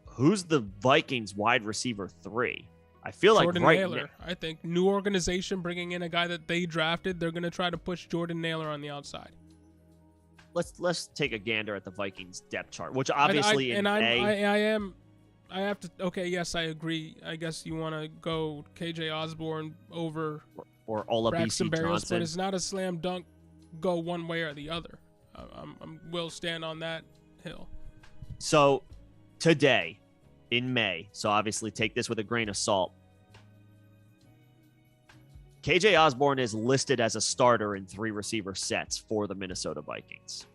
Who's the Vikings wide receiver 3? I feel Jordan like Naylor. I think new organization bringing in a guy that they drafted. They're going to try to push Jordan Naylor on the outside. Let's take a gander at the Vikings depth chart, which obviously I have to. Okay, yes, I agree. I guess you want to go KJ Osborne over or Olabisi Johnson, but it's not a slam dunk. Go one way or the other. I will stand on that hill. So today, in May, so obviously take this with a grain of salt. KJ Osborne is listed as a starter in 3 receiver sets for the Minnesota Vikings.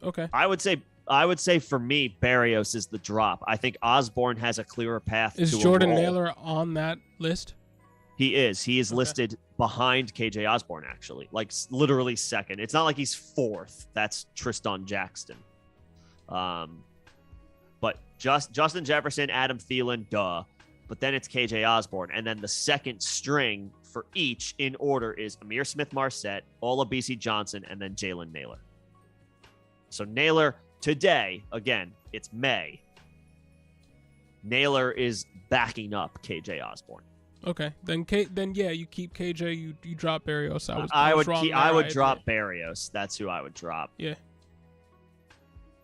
Okay. I would say for me, Berrios is the drop. I think Osborne has a clearer path. Is Jordan Naylor on that list? He is. He is listed behind KJ Osborne, actually, like literally second. It's not like he's 4th. That's Tristan Jackson. But Justin Jefferson, Adam Thielen, duh. But then it's KJ Osborne. And then the second string for each in order is Amir Smith-Marset, Olabisi Johnson, and then Jalen Naylor. So Naylor today, again, it's May. Naylor is backing up KJ Osborne. Okay, then you keep KJ, you drop Berrios. I would drop Berrios. That's who I would drop. Yeah.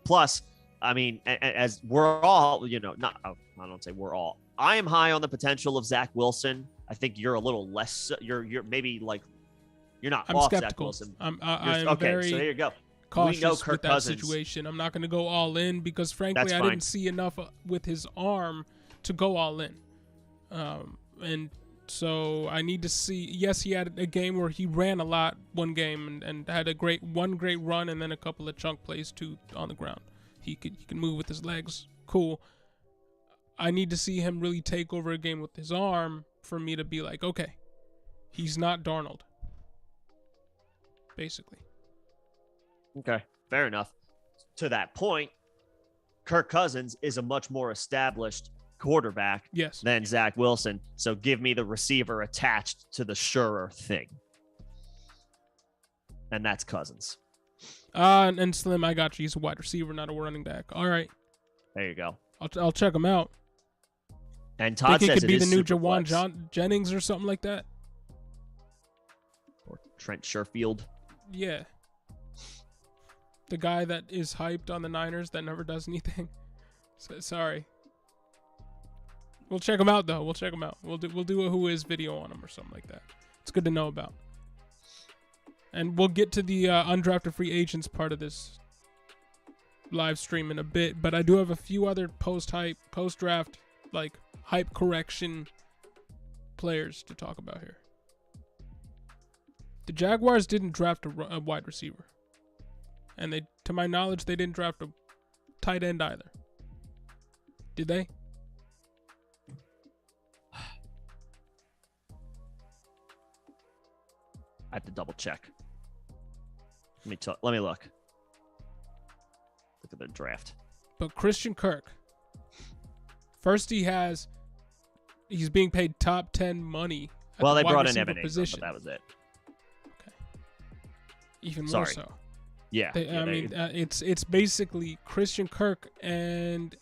Plus, I mean, as we're all, I don't say we're all. I am high on the potential of Zach Wilson. I think you're a little less. You're maybe like you're not. I'm off skeptical. Zach Wilson. I'm okay. Very so there you go. cautious with that situation. I'm not going to go all in because, frankly, I didn't see enough with his arm to go all in. And so I need to see. Yes, he had a game where he ran a lot one game and had one great run and then a couple of chunk plays too on the ground. He can move with his legs. Cool. I need to see him really take over a game with his arm for me to be like, okay, he's not Darnold. Basically. Okay, fair enough. To that point, Kirk Cousins is a much more established quarterback than Zach Wilson. So give me the receiver attached to the surer thing. And that's Cousins. And Slim, I got you. He's a wide receiver, not a running back. All right. There you go. I'll check him out. And Todd says he could be the new Jawan Jennings or something like that. Or Trent Sherfield. Yeah. The guy that is hyped on the Niners that never does anything. Sorry. We'll check him out though. We'll check him out. We'll do a who is video on him or something like that. It's good to know about. And we'll get to the undrafted free agents part of this live stream in a bit, but I do have a few other post-draft like hype correction players to talk about here. The Jaguars didn't draft a wide receiver. And they, to my knowledge, they didn't draft a tight end either. Did they? I have to double check. Let me look. Look at the draft. But Christian Kirk, first he's being paid top 10 money. Well, they brought in Evan Ingram, but that was it. Okay. Even more Sorry. so. Yeah. It's basically Christian Kirk and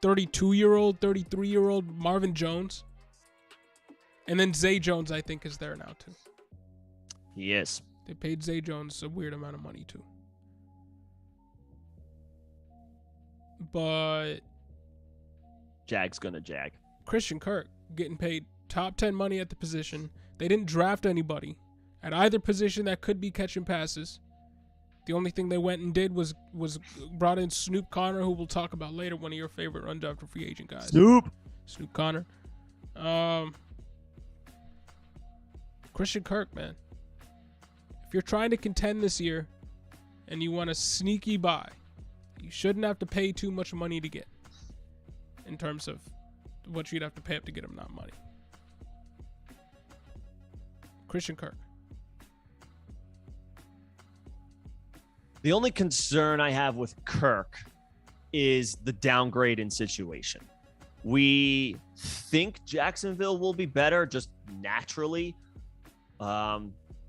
32-year-old, 33-year-old Marvin Jones. And then Zay Jones, I think, is there now, too. He is. They paid Zay Jones a weird amount of money, too. But Jag's gonna jag. Christian Kirk getting paid top 10 money at the position. They didn't draft anybody at either position that could be catching passes. The only thing they went and did was brought in Snoop Connor, who we'll talk about later, one of your favorite undrafted free agent guys. Snoop Connor. Christian Kirk, man. If you're trying to contend this year and you want a sneaky buy, you shouldn't have to pay too much money to get in terms of what you'd have to pay up to get him, not money. Christian Kirk. The only concern I have with Kirk is the downgrade in situation. We think Jacksonville will be better just naturally.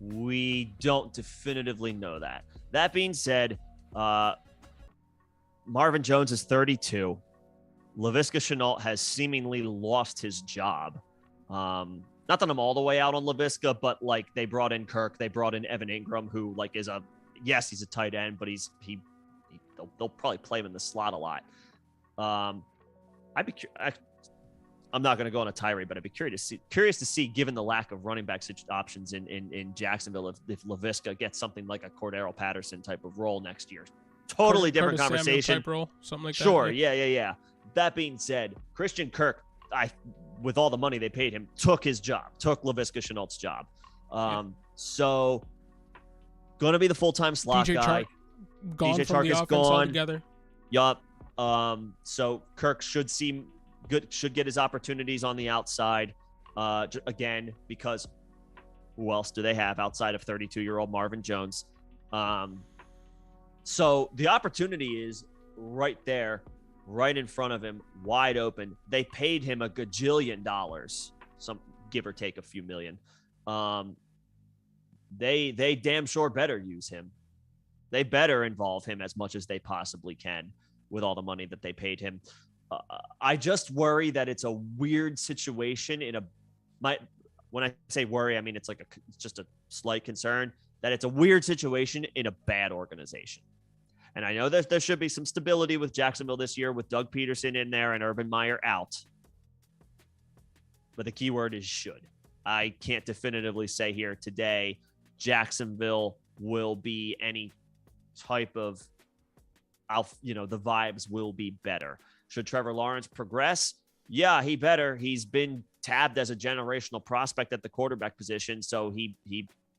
We don't definitively know that. That being said, Marvin Jones is 32. Laviska Shenault has seemingly lost his job. Not that I'm all the way out on Laviska, but like they brought in Kirk, they brought in Evan Ingram, who like is he's a tight end, but they'll probably play him in the slot a lot. I'm not going to go on a tirade, but I'd be curious to see, given the lack of running back options in Jacksonville, if Laviska gets something like a Cordero Patterson type of role next year. Totally different conversation. Type role, something like sure, that. Yeah. That being said, Christian Kirk, with all the money they paid him, took Laviska Shenault's job. So going to be the full-time slot guy. Gone DJ from Chark the is offense gone. altogether. Yup. So Kirk should seem good, should get his opportunities on the outside again, because who else do they have outside of 32-year-old Marvin Jones? So the opportunity is right there, right in front of him, wide open. They paid him a gajillion dollars, some give or take a few million. They damn sure better use him. They better involve him as much as they possibly can with all the money that they paid him. I just worry that it's a weird situation when I say worry, I mean, it's just a slight concern that it's a weird situation in a bad organization. And I know that there should be some stability with Jacksonville this year with Doug Peterson in there and Urban Meyer out. But the key word is should. I can't definitively say here today Jacksonville will be any type of, the vibes will be better. Should Trevor Lawrence progress? Yeah, he better. He's been tabbed as a generational prospect at the quarterback position. So he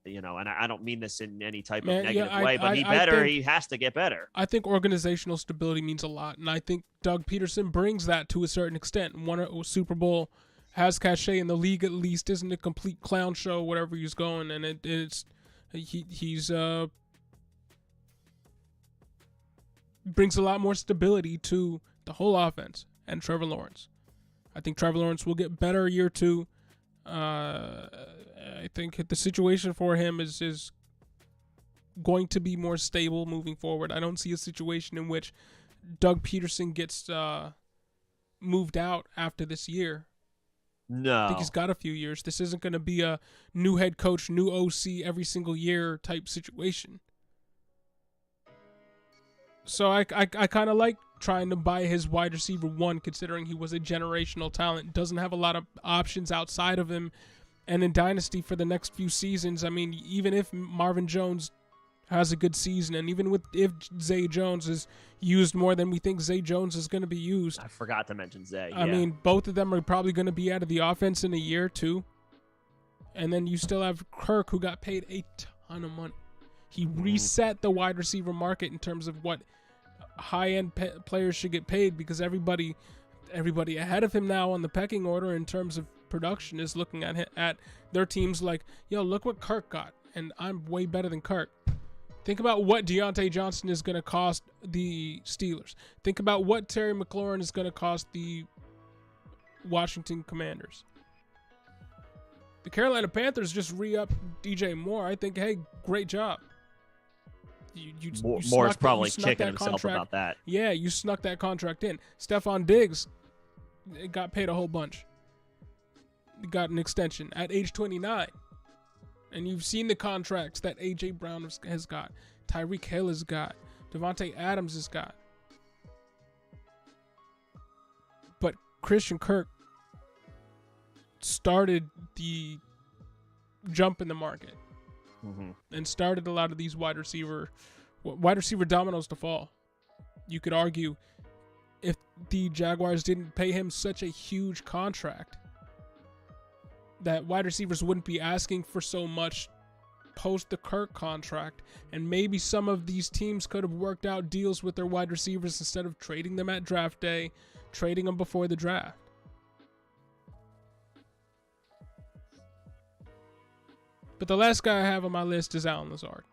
and I don't mean this in any type of negative way, but he has to get better. I think organizational stability means a lot. And I think Doug Peterson brings that to a certain extent. Won a Super Bowl, has cachet in the league at least, isn't a complete clown show wherever he's going. And he's brings a lot more stability to the whole offense and Trevor Lawrence. I think Trevor Lawrence will get better year two. I think the situation for him is going to be more stable moving forward. I don't see a situation in which Doug Peterson gets moved out after this year. No. I think he's got a few years. This isn't going to be a new head coach, new OC every single year type situation. So I kind of like trying to buy his wide receiver one, considering he was a generational talent. Doesn't have a lot of options outside of him. And in Dynasty for the next few seasons, I mean, even if Marvin Jones has a good season, and even if Zay Jones is used more than we think Zay Jones is going to be used. I forgot to mention Zay. I mean, both of them are probably going to be out of the offense in a year, too. And then you still have Kirk, who got paid a ton of money. He reset the wide receiver market in terms of what high-end players should get paid, because everybody ahead of him now on the pecking order in terms of production is looking at their teams like, yo, look what Kirk got, and I'm way better than Kirk. Think about what Deontay Johnson is going to cost the Steelers. Think about what Terry McLaurin is going to cost the Washington Commanders. The Carolina Panthers just re-up DJ Moore. I think, hey, great job. Moore's probably kicking himself about that. Yeah, you snuck that contract in. Stephon Diggs got paid a whole bunch. He got an extension at age 29. And you've seen the contracts that A.J. Brown has got. Tyreek Hill has got. Devontae Adams has got. But Christian Kirk started the jump in the market. And started a lot of these wide receiver dominoes to fall. You could argue if the Jaguars didn't pay him such a huge contract, that wide receivers wouldn't be asking for so much post the Kirk contract, and maybe some of these teams could have worked out deals with their wide receivers instead of trading them at draft day, trading them before the draft. But the last guy I have on my list is Allen Lazard.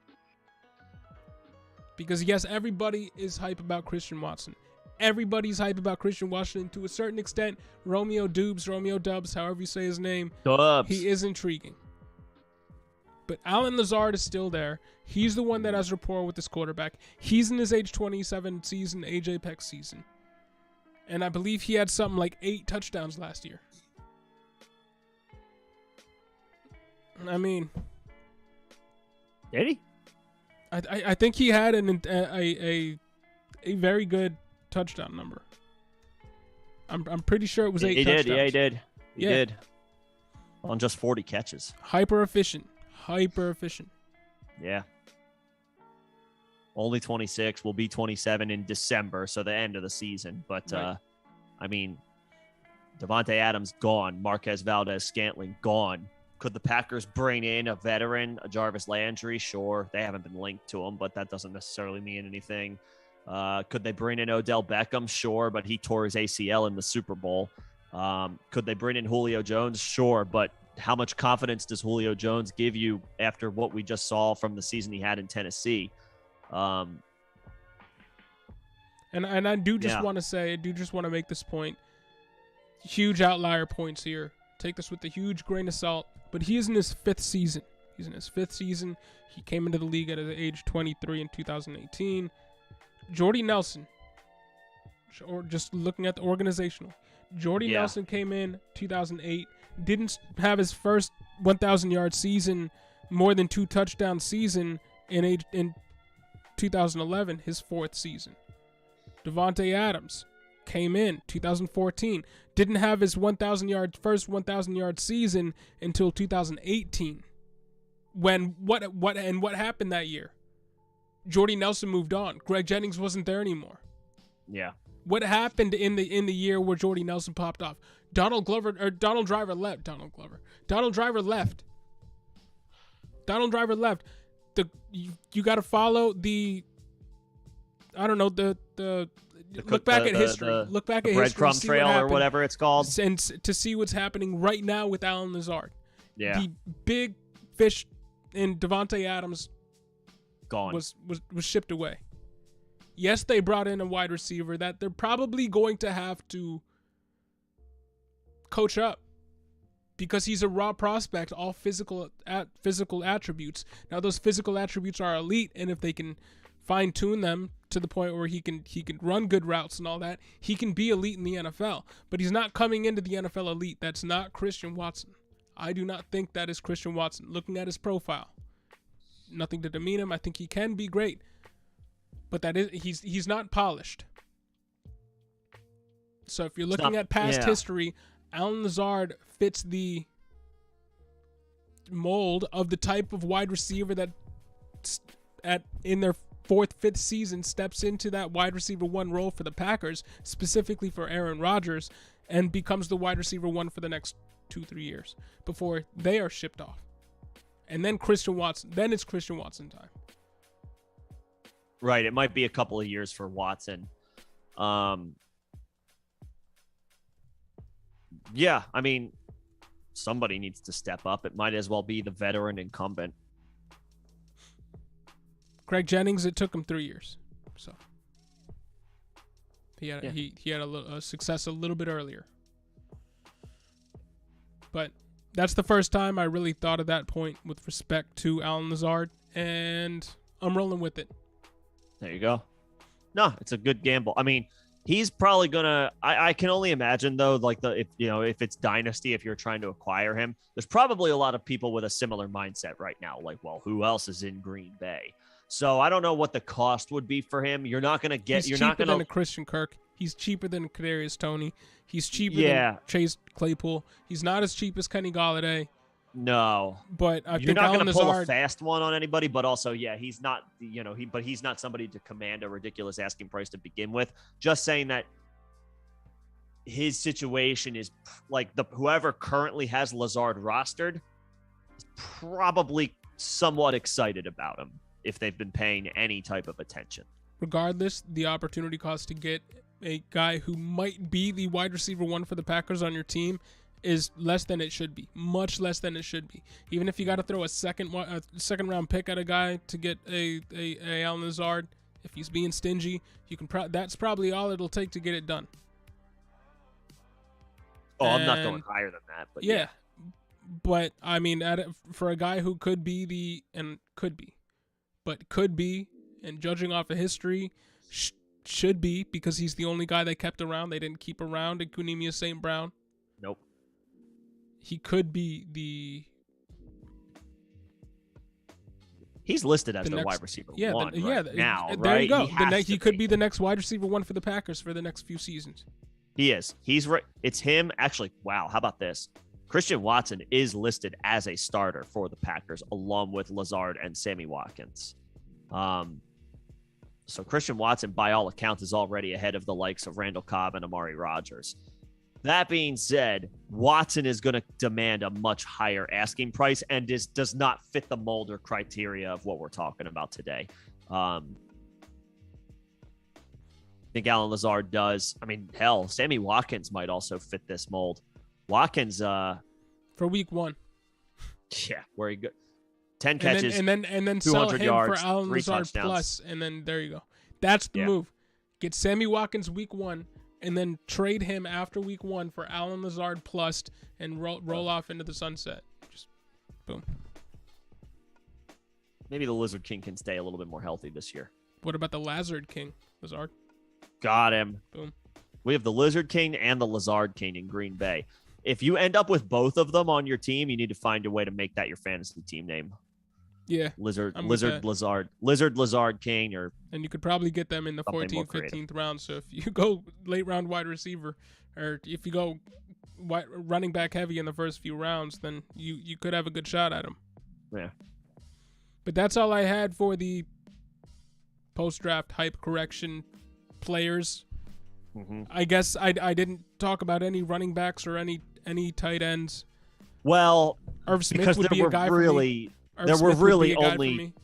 Because yes, everybody is hype about Christian Watson. Everybody's hype about Christian Watson to a certain extent. Romeo Dubs, however you say his name. Dubs. He is intriguing. But Allen Lazard is still there. He's the one that has rapport with this quarterback. He's in his age 27 season, age apex season. And I believe he had something like 8 touchdowns last year. I mean, did he? I think he had a very good touchdown number. I'm pretty sure it was 8 touchdowns. Yeah, he did. He did. On just 40 catches. Hyper efficient. Yeah. Only 26. Will be 27 in December, so the end of the season. But right. I mean, Devontae Adams gone. Marquez Valdez-Scantling gone. Could the Packers bring in a veteran, a Jarvis Landry? Sure. They haven't been linked to him, but that doesn't necessarily mean anything. Could they bring in Odell Beckham? Sure, but he tore his ACL in the Super Bowl. Could they bring in Julio Jones? Sure, but how much confidence does Julio Jones give you after what we just saw from the season he had in Tennessee? And I do just want to say, I do just want to make this point. Huge outlier points here. Take this with a huge grain of salt. But he is in his 5th season. He came into the league at age 23 in 2018. Jordy Nelson, or just looking at the organizational, Jordy Nelson came in 2008, didn't have his first 1,000-yard season, more than 2 touchdown season in 2011, his 4th season. Devontae Adams came in 2014, didn't have his first 1,000-yard season until 2018. What happened that year? Jordy Nelson moved on. Greg Jennings wasn't there anymore. Yeah. What happened in the year where Jordy Nelson popped off? Donald Driver left. You got to follow the. I don't know the look back at history. Look back at history. Breadcrumb trail or whatever it's called, and to see what's happening right now with Allen Lazard. Yeah. The big fish in Devontae Adams gone. Was shipped away. Yes, they brought in a wide receiver that they're probably going to have to coach up because he's a raw prospect, all physical attributes. Now those physical attributes are elite, and if they can fine tune them to the point where he can run good routes and all that, he can be elite in the NFL. But he's not coming into the NFL elite. That's not Christian Watson. I do not think that is Christian Watson. Looking at his profile, nothing to demean him. I think he can be great, but he's not polished. So if you're looking at past history, Allen Lazard fits the mold of the type of wide receiver that in their 4th, 5th season steps into that wide receiver 1 role for the Packers, specifically for Aaron Rodgers, and becomes the wide receiver 1 for the next 2-3 years before they are shipped off. And then it's Christian Watson time. Right. It might be a couple of years for Watson. Yeah, I mean, somebody needs to step up. It might as well be the veteran incumbent. Greg Jennings, it took him 3 years. So he had a success a little bit earlier. But that's the first time I really thought of that point with respect to Allen Lazard, and I'm rolling with it. There you go. No, it's a good gamble. I mean, he's probably gonna. I can only imagine though, like if it's dynasty, if you're trying to acquire him, there's probably a lot of people with a similar mindset right now. Like, well, who else is in Green Bay? So I don't know what the cost would be for him. You're not gonna get. He's cheaper than a Christian Kirk. He's cheaper than Kadarius Toney. He's cheaper than Chase Claypool. He's not as cheap as Kenny Golladay. No, but I you're think not Allen going to pull Lazard, a fast one on anybody. But also, he's not. But he's not somebody to command a ridiculous asking price to begin with. Just saying that his situation is like whoever currently has Lazard rostered is probably somewhat excited about him if they've been paying any type of attention. Regardless, the opportunity cost to get a guy who might be the wide receiver one for the Packers on your team is less than it should be, much less than it should be. Even if you got to throw a second round pick at a guy to get a Allen Lazard, if he's being stingy, you can. That's probably all it'll take to get it done. Oh, I'm not going higher than that, but yeah. But I mean, for a guy who could be, and judging off of history, should be, because he's the only guy they kept around. They didn't keep around Equanimeous St. Brown. Nope. He could be He's listed as the wide receiver one now, there right? You go. He could be the next wide receiver one for the Packers for the next few seasons. He is. He's right. It's him. Actually, wow. How about this? Christian Watson is listed as a starter for the Packers, along with Lazard and Sammy Watkins. So Christian Watson, by all accounts, is already ahead of the likes of Randall Cobb and Amari Rodgers. That being said, Watson is going to demand a much higher asking price and does not fit the mold or criteria of what we're talking about today. I think Allen Lazard does. I mean, hell, Sammy Watkins might also fit this mold. Watkins, for week one. Yeah, where he go 10 catches, and then sell him yards, for Allen Lazard touchdowns. Plus, and then there you go. That's the move. Get Sammy Watkins week one, and then trade him after week one for Allen Lazard plus, and roll off into the sunset. Just boom. Maybe the Lizard King can stay a little bit more healthy this year. What about the Lazard King? Lazard. Got him. Boom. We have the Lizard King and the Lazard King in Green Bay. If you end up with both of them on your team, you need to find a way to make that your fantasy team name. Yeah. Lazard, King, and you could probably get them in the 14th, 15th round. So if you go late round wide receiver, or if you go running back heavy in the first few rounds, then you could have a good shot at them. Yeah. But that's all I had for the post-draft hype correction players. Mm-hmm. I guess I didn't talk about any running backs or any tight ends. Well, Irv Smith because would be a guy for me. There were really only.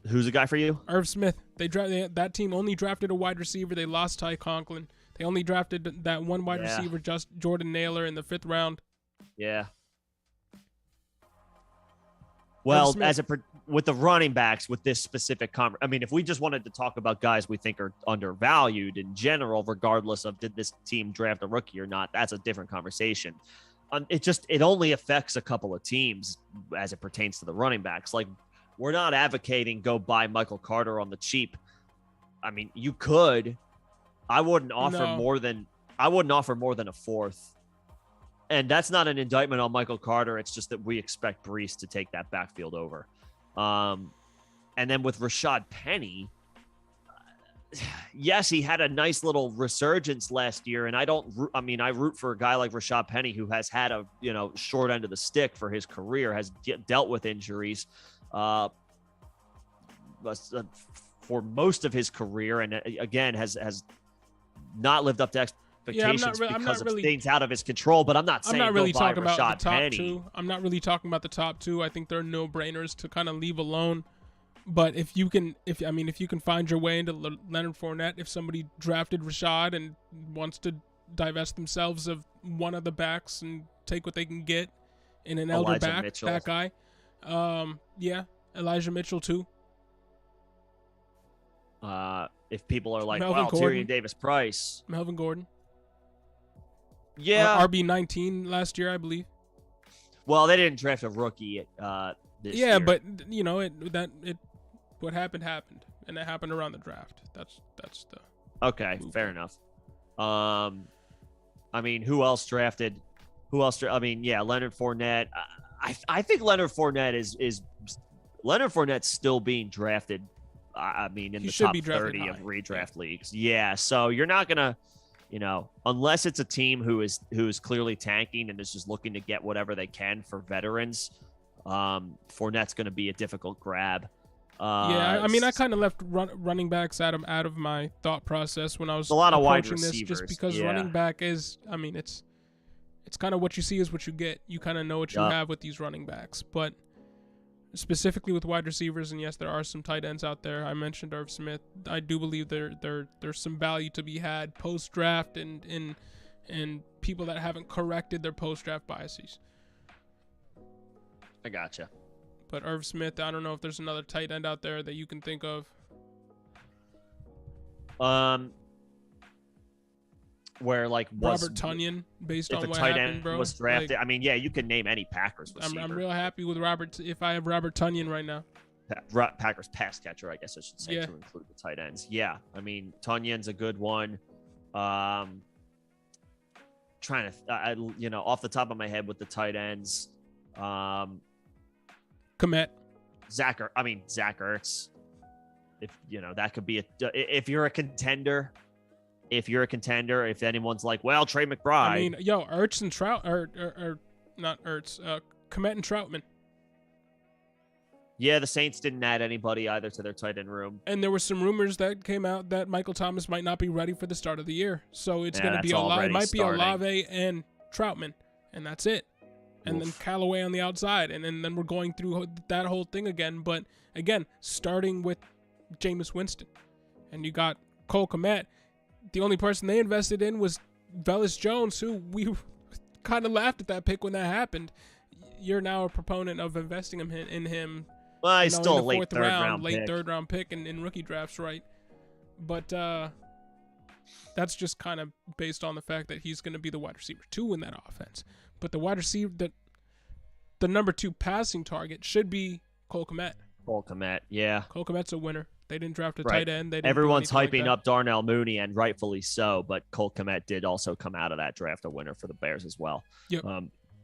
Who's a guy for you? Irv Smith. That team only drafted a wide receiver. They lost Ty Conklin. They only drafted that one wide receiver, just Jordan Naylor, in the 5th round. Yeah. Well, with the running backs, with this specific I mean, if we just wanted to talk about guys we think are undervalued in general, regardless of did this team draft a rookie or not, that's a different conversation. It only affects a couple of teams as it pertains to the running backs. Like, we're not advocating go buy Michael Carter on the cheap. I mean, you could. I wouldn't offer more than a 4th. And that's not an indictment on Michael Carter. It's just that we expect Breece to take that backfield over. And then with Rashad Penny, yes, he had a nice little resurgence last year, and I root for a guy like Rashad Penny who has had a short end of the stick for his career, has dealt with injuries for most of his career, and again has not lived up to expectations because of things out of his control. But I'm not really talking about the top two. I'm not really talking about the top two. I think they're no-brainers to kind of leave alone. But if you can find your way into Leonard Fournette, if somebody drafted Rashad and wants to divest themselves of one of the backs and take what they can get in an elder back, that guy, Elijah Mitchell too. If people are like, Melvin well, Gordon. Tyrion Davis-Price. Melvin Gordon. Yeah. RB19 last year, I believe. Well, they didn't draft a rookie this year. Yeah, but what happened, and it happened around the draft. That's the okay, fair enough. I mean, who else drafted? I mean, yeah, Leonard Fournette. I think Leonard Fournette is Leonard Fournette's still being drafted. I mean, in the top 30 of redraft leagues. Yeah, so you're not gonna, unless it's a team who is clearly tanking and is just looking to get whatever they can for veterans. Fournette's going to be a difficult grab. Yeah, I mean, I kind of left running backs out of my thought process when I was a lot of wide approaching this, just because running back is, I mean, it's kind of what you see is what you get. You kind of know what you have with these running backs, but specifically with wide receivers, and yes, there are some tight ends out there. I mentioned Irv Smith. I do believe there's some value to be had post draft and people that haven't corrected their post draft biases. I gotcha. But Irv Smith, I don't know if there's another tight end out there that you can think of. Where like Robert Tonyan, based on what happened, bro. Was drafted. Like, I mean, yeah, you can name any Packers receiver. I'm real happy with Robert. If I have Robert Tonyan right now, Packers pass catcher, I guess I should say, to include the tight ends. Yeah, I mean, Tonyan's a good one. Trying to, off the top of my head with the tight ends, Komet. Zach Ertz. If that could be if you're a contender. If anyone's like, well, Trey McBride. I mean, Ertz and Trout, or not Ertz, Komet and Troutman. Yeah, the Saints didn't add anybody either to their tight end room. And there were some rumors that came out that Michael Thomas might not be ready for the start of the year. So it's going to be it might be Olave and Troutman, and that's it. And then Callaway on the outside, and then we're going through that whole thing again. But again, starting with Jameis Winston, and you got Cole Kmet. The only person they invested in was Velus Jones, who we kind of laughed at that pick when that happened. You're now a proponent of investing in him. Well, he's still a late third round pick in rookie drafts, right? But that's just kind of based on the fact that he's going to be the wide receiver 2 in that offense. But the wide receiver, the number 2 passing target should be Cole Kmet. Cole Kmet, yeah. Cole Kmet's a winner. They didn't draft a tight end. Everyone's hyping up Darnell Mooney, and rightfully so, but Cole Kmet did also come out of that draft a winner for the Bears as well. Yep.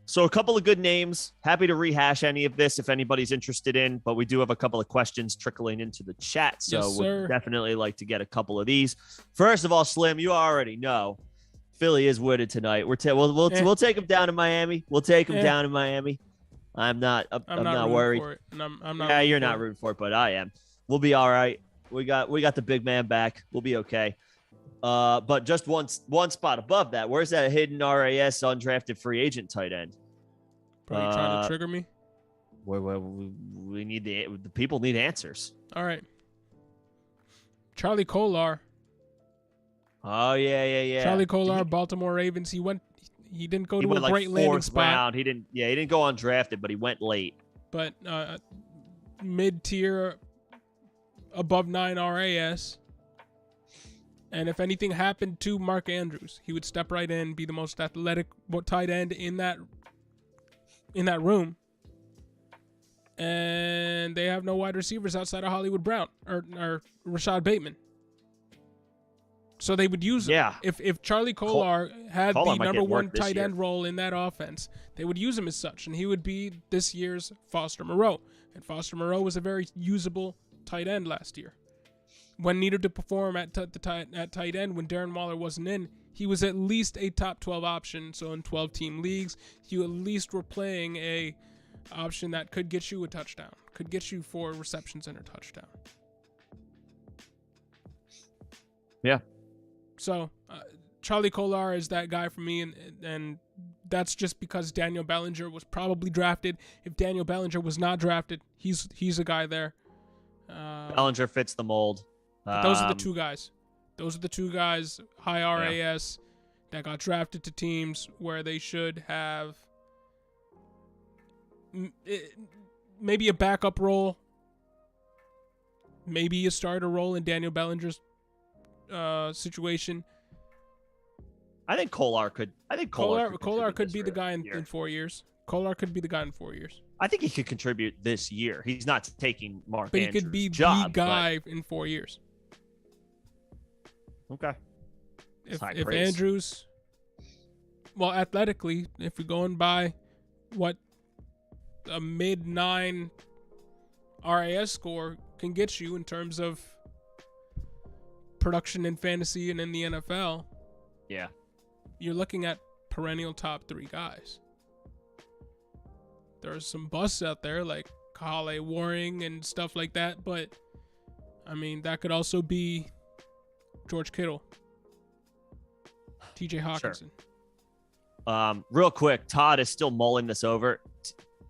So a couple of good names. Happy to rehash any of this if anybody's interested in, but we do have a couple of questions trickling into the chat, so we'd definitely like to get a couple of these. First of all, Slim, you already know Philly is wooded tonight. We'll take them down to Miami. We'll take them down to Miami. I'm not worried. For it, and I'm not. Yeah, you're not rooting for it, but I am. We'll be all right. We got the big man back. We'll be okay. But just one spot above that, where's that hidden RAS undrafted free agent tight end? Probably trying to trigger me. We need the people need answers. All right. Charlie Kolar. Oh yeah. Charlie Kolar, Baltimore Ravens. He didn't go to a great landing spot. Round. He didn't go undrafted, but he went late. But mid-tier, above 9 RAS. And if anything happened to Mark Andrews, he would step right in, be the most athletic tight end in that room. And they have no wide receivers outside of Hollywood Brown or Rashad Bateman. So they would use him. If Charlie Kolar had the number 1 tight end role in that offense, they would use him as such, and he would be this year's Foster Moreau. And Foster Moreau was a very usable tight end last year. When needed to perform at tight end, when Darren Waller wasn't in, he was at least a top 12 option. So in 12-team leagues, you at least were playing a option that could get you a touchdown, could get you 4 receptions and a touchdown. Yeah. So Charlie Kolar is that guy for me, and that's just because Daniel Bellinger was probably drafted. If Daniel Bellinger was not drafted, he's a guy there. Bellinger fits the mold. Those are the two guys. Those are the two guys, high RAS, that got drafted to teams where they should have maybe a backup role, maybe a starter role in Daniel Bellinger's situation. I think Kolar could. Kolar could be the guy in 4 years. Kolar could be the guy in 4 years. I think he could contribute this year. He's not taking Mark Andrews' job. But he could be the guy in 4 years. Okay. If Andrews, well, athletically, if you're going by what a mid-9 RAS score can get you in terms of production in fantasy and in the NFL, yeah, you're looking at perennial top 3 guys. There's some busts out there like Kahale Warring and stuff like that, but I mean, that could also be George Kittle, TJ Hawkinson. Sure. Real quick, Todd is still mulling this over.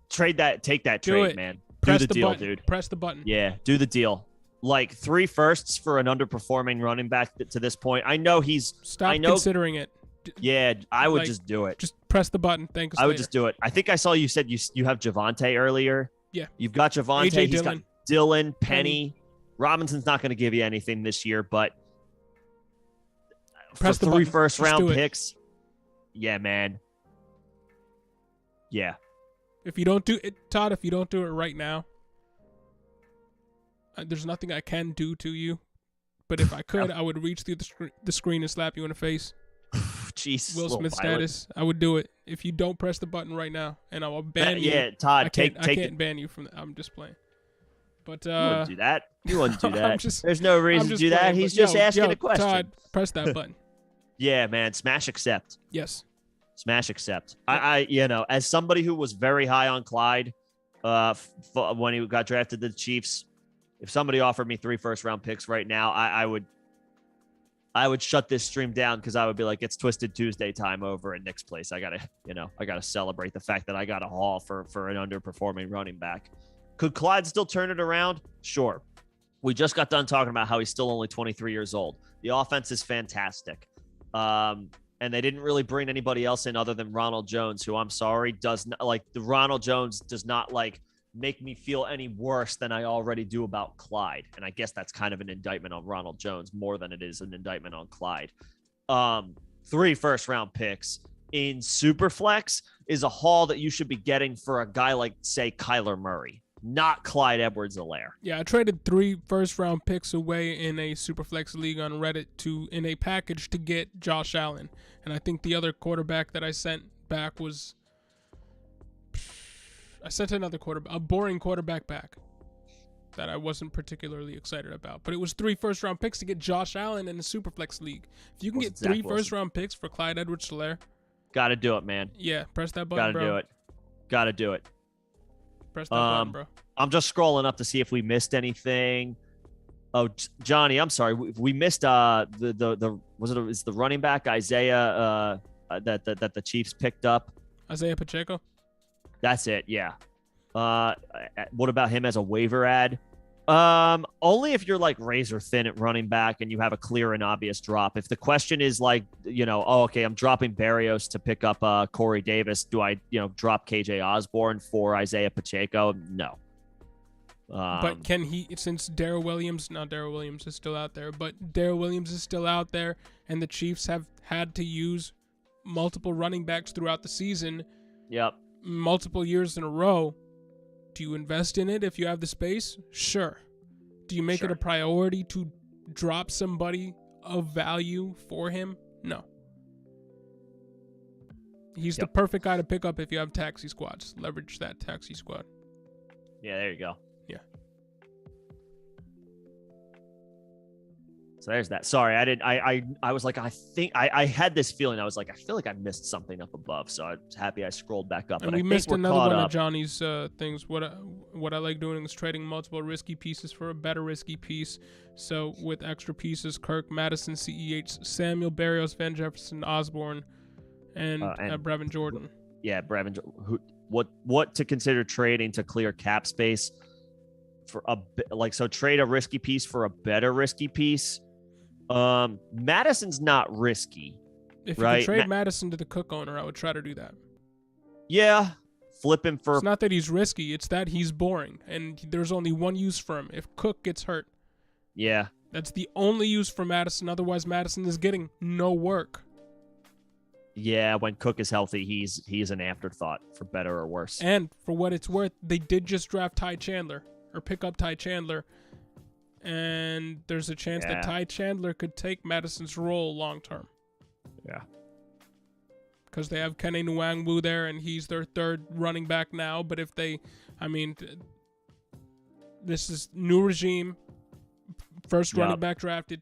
Take that trade, man. Press do the deal, button. dude. Press the button. Yeah, do the deal. Like 3 firsts for an underperforming running back to this point. I know he's. Stop considering it. Yeah, I would just do it. Just press the button. Thanks. I would just do it. I think I saw you said you have Javonte earlier. Yeah. You've got Javonte. AJ He's Dillon. got Dillon, Penny. Robinson's not going to give you anything this year, but press for the 3 button. first-round picks, yeah, man. Yeah. If you don't do it, Todd, if you don't do it right now, there's nothing I can do to you. But if I could, I would reach through the screen and slap you in the face. Jeez, Will Smith status. I would do it if you don't press the button right now, and I will ban you. Yeah, Todd, I can't ban you from that. I'm just playing. But you wouldn't do that. You wouldn't do that. There's no reason to do playing, that. He's just asking a question. Todd, press that button. Yeah, man. Smash accept. Yes. Smash accept. I as somebody who was very high on Clyde, when he got drafted to the Chiefs, if somebody offered me 3 first-round picks right now, I would shut this stream down because I would be like, it's Twisted Tuesday time over at Nick's place. I gotta celebrate the fact that I got a haul for an underperforming running back. Could Clyde still turn it around? Sure. We just got done talking about how he's still only 23 years old. The offense is fantastic. And they didn't really bring anybody else in other than Ronald Jones, who I'm sorry does not the Ronald Jones does not make me feel any worse than I already do about Clyde. And I guess that's kind of an indictment on Ronald Jones more than it is an indictment on Clyde. 3 first-round picks in Superflex is a haul that you should be getting for a guy like, say, Kyler Murray, not Clyde Edwards-Helaire. Yeah, I traded 3 first-round picks away in a Superflex league on Reddit in a package to get Josh Allen. And I think the other quarterback that I sent back was... I sent a boring quarterback back that I wasn't particularly excited about. But it was 3 first-round picks to get Josh Allen in a Superflex league. If you can get 3 first-round picks for Clyde Edwards-Helaire... Gotta do it, man. Yeah, press that button, bro. Gotta do it. Press that button, bro. I'm just scrolling up to see if we missed anything. Oh, Johnny, I'm sorry. We missed is the running back Isaiah that the Chiefs picked up? Isaiah Pacheco? That's it, yeah. What about him as a waiver ad? Only if you're like razor thin at running back and you have a clear and obvious drop. If the question is like, okay, I'm dropping Barrios to pick up Corey Davis. Do I, drop KJ Osborne for Isaiah Pacheco? No. But can he, since Darrell Williams is still out there, but Darrell Williams is still out there and the Chiefs have had to use multiple running backs throughout the season. Yep. Multiple years in a row. Do you invest in it if you have the space? Sure. Do you make it a priority to drop somebody of value for him? No. He's the perfect guy to pick up if you have taxi squads. Leverage that taxi squad. Yeah, there you go. Yeah. So there's that. Sorry, I was like, I had this feeling. I was like, I feel like I missed something up above. So I was happy I scrolled back up. And we missed another one of Johnny's things. What I like doing is trading multiple risky pieces for a better risky piece. So with extra pieces, Kirk, Madison, CEH, Samuel, Barrios, Van Jefferson, Osborne, and Brevin Jordan. Yeah, Brevin. What to consider trading to clear cap space for trade a risky piece for a better risky piece. Madison's not risky. If you could trade Madison to the Cook owner, I would try to do that. Yeah, flip him for. It's not that he's risky; it's that he's boring, and there's only one use for him. If Cook gets hurt, Yeah. That's the only use for Madison. Otherwise, Madison is getting no work. Yeah, when Cook is healthy, he's an afterthought, for better or worse. And for what it's worth, they did just draft Ty Chandler, or pick up Ty Chandler. And there's a chance that Ty Chandler could take Madison's role long term. Yeah. Because they have Kene Nwangwu there, and he's their third running back now. But if they, this is new regime, first running back drafted,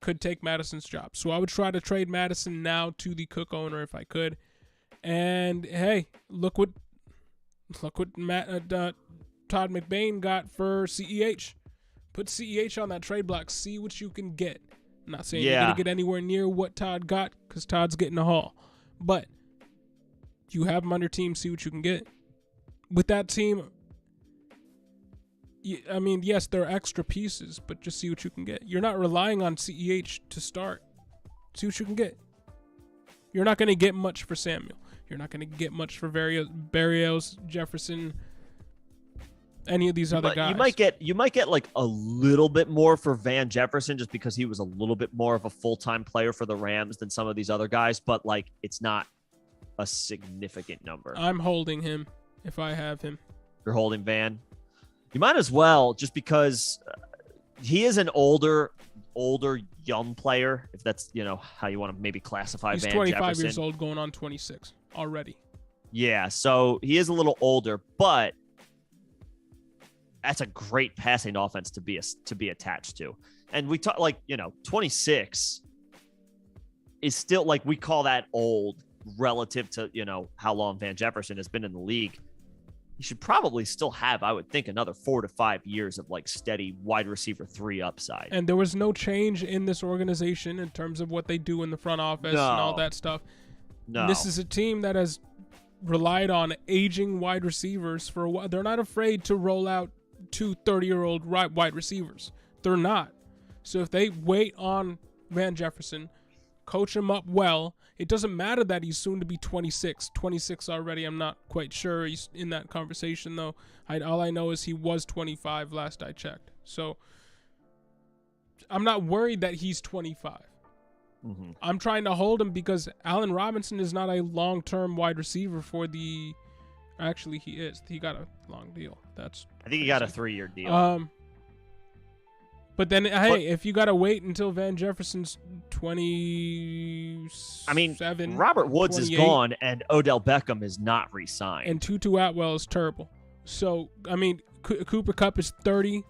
could take Madison's job. So I would try to trade Madison now to the Cook owner if I could. And hey, look what Todd McBain got for CEH. Put CEH on that trade block. See what you can get. I'm not saying you're going to get anywhere near what Todd got, because Todd's getting a haul. But you have him on your team. See what you can get. With that team, yes, there are extra pieces, but just see what you can get. You're not relying on CEH to start. See what you can get. You're not going to get much for Samuel. You're not going to get much for Barrios, Jefferson, any of these other guys. You might get like a little bit more for Van Jefferson, just because he was a little bit more of a full-time player for the Rams than some of these other guys, but like it's not a significant number. I'm holding him if I have him. You're holding Van? You might as well, just because he is an older young player, if that's, how you want to maybe classify Van Jefferson. He's 25 years old going on 26 already. Yeah, so he is a little older, but that's a great passing offense to be attached to. And we talk 26 is still, like, we call that old relative to, how long Van Jefferson has been in the league. You should probably still have, I would think, another 4 to 5 years of like steady wide receiver 3 upside. And there was no change in this organization in terms of what they do in the front office and all that stuff. No. This is a team that has relied on aging wide receivers for a while. They're not afraid to roll out 2 30-year-old wide receivers. They're not. So if they wait on Van Jefferson, coach him up well, it doesn't matter that he's soon to be 26 already. I'm not quite sure he's in that conversation, though. All I know is he was 25 last I checked. So I'm not worried that he's 25. Mm-hmm. I'm trying to hold him because Allen Robinson is not a long-term wide receiver for the... Actually, he is. He got a long deal. I think he got a 3-year deal. But then, if you got to wait until Van Jefferson's 27... Robert Woods is gone, and Odell Beckham is not re-signed. And Tutu Atwell is terrible. So, Cooper Kupp is 30.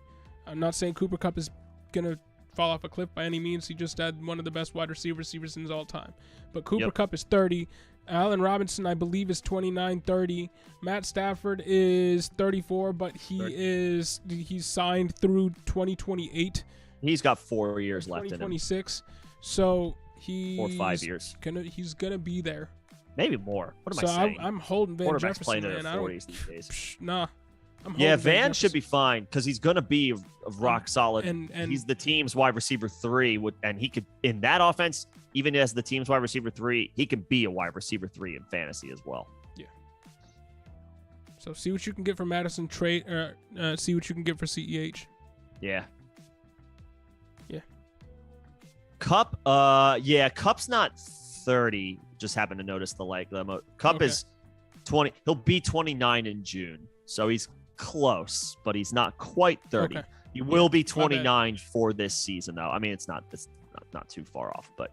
I'm not saying Cooper Kupp is going to fall off a cliff by any means. He just had one of the best wide receivers of all time. But Cooper Kupp is 30. Allen Robinson, I believe, is 29, 30. Matt Stafford is 34, but he's signed through 2028. He's got 4 years left in him. 2026. So he's 4 or 5 years. He's gonna be there. Maybe more. What am I saying? I'm holding Van Jefferson, playing man. in their 40s these days. Nah. Van should be fine because he's going to be rock solid. And he's the team's wide receiver 3, and he could, in that offense, even as the team's wide receiver 3, he can be a wide receiver 3 in fantasy as well. Yeah. So see what you can get for Madison. See what you can get for CEH. Yeah. Yeah. Kupp, Kupp's not 30. Just happened to notice the leg. Kupp is 20. He'll be 29 in June, so he's close, but he's not quite 30. Okay. He will be 29 for this season, though. It's not too far off, but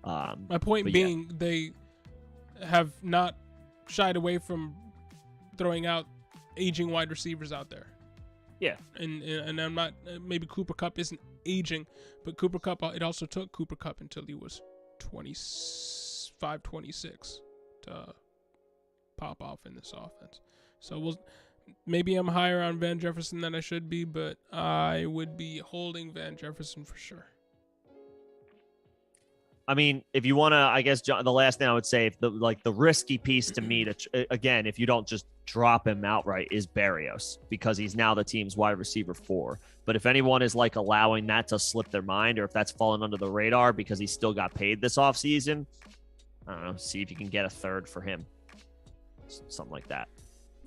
my point being, they have not shied away from throwing out aging wide receivers out there. Yeah, and I'm not, maybe Cooper Kupp isn't aging, but Cooper Kupp, it also took Cooper Kupp until he was 25, 26 to pop off in this offense. So maybe I'm higher on Van Jefferson than I should be, but I would be holding Van Jefferson for sure. If you want to, I guess, John, the last thing I would say, the risky piece to me, again, if you don't just drop him outright, is Barrios, because he's now the team's wide receiver 4. But if anyone is allowing that to slip their mind, or if that's fallen under the radar because he still got paid this offseason, I don't know, see if you can get a third for him. Something like that.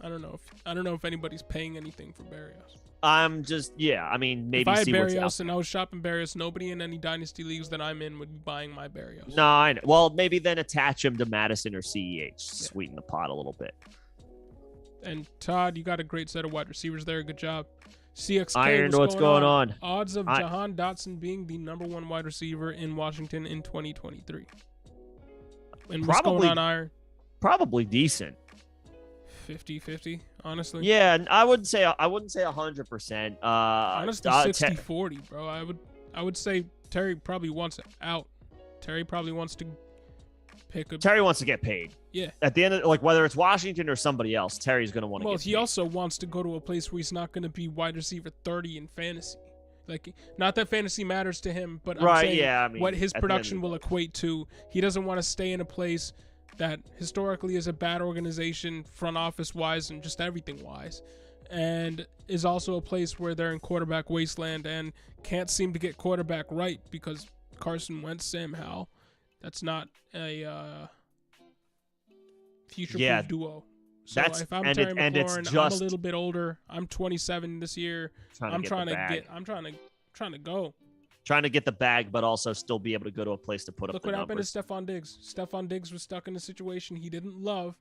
I don't know if anybody's paying anything for Barrios. I'm just, I mean, maybe if I had see what's out Barrios there. and I was shopping Barrios, nobody in any dynasty leagues that I'm in would be buying my Barrios. No, I know. Well, maybe then attach him to Madison or CEH, sweeten the pot a little bit. And Todd, you got a great set of wide receivers there. Good job. CXK, Iron, what's going on? Odds of Jahan Dotson being the number 1 wide receiver in Washington in 2023. And what's going on, Iron? Probably decent. 50-50, honestly. Yeah, I wouldn't say 100%. Honestly, 60-40, bro. I would say Terry probably wants out. Terry probably wants to Terry wants to get paid. Yeah. At the end of, like, whether it's Washington or somebody else, Terry's going to want to get paid. Well, he also wants to go to a place where he's not going to be wide receiver 30 in fantasy. Like, not that fantasy matters to him, but I'm saying what his production will equate to. He doesn't want to stay in a place that historically is a bad organization, front office wise and just everything wise, and is also a place where they're in quarterback wasteland and can't seem to get quarterback right because Carson Wentz, Sam Howell, that's not a future-proof duo. So if I'm Terry McLaurin, I'm a little bit older. I'm 27 this year. I'm trying to go. Trying to get the bag, but also still be able to go to a place to put up the numbers. Look what happened to Stephon Diggs. Stephon Diggs was stuck in a situation he didn't love.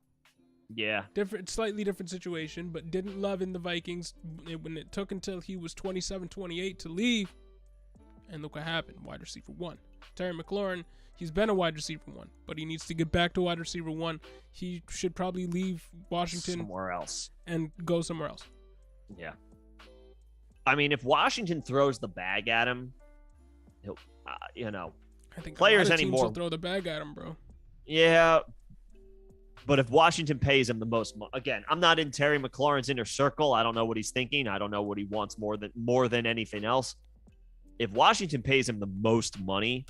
Yeah. Slightly different situation, but didn't love in the Vikings when it took until he was 27, 28 to leave. And look what happened. Wide receiver 1. Terry McLaurin, he's been a wide receiver 1, but he needs to get back to wide receiver 1. He should probably leave Washington somewhere else and go somewhere else. Yeah. I mean, if Washington throws the bag at him, he'll, I think players a lot of teams anymore will throw the bag at him, bro. Yeah. But if Washington pays him the most, again, I'm not in Terry McLaurin's inner circle. I don't know what he's thinking. I don't know what he wants more than anything else. If Washington pays him the most money,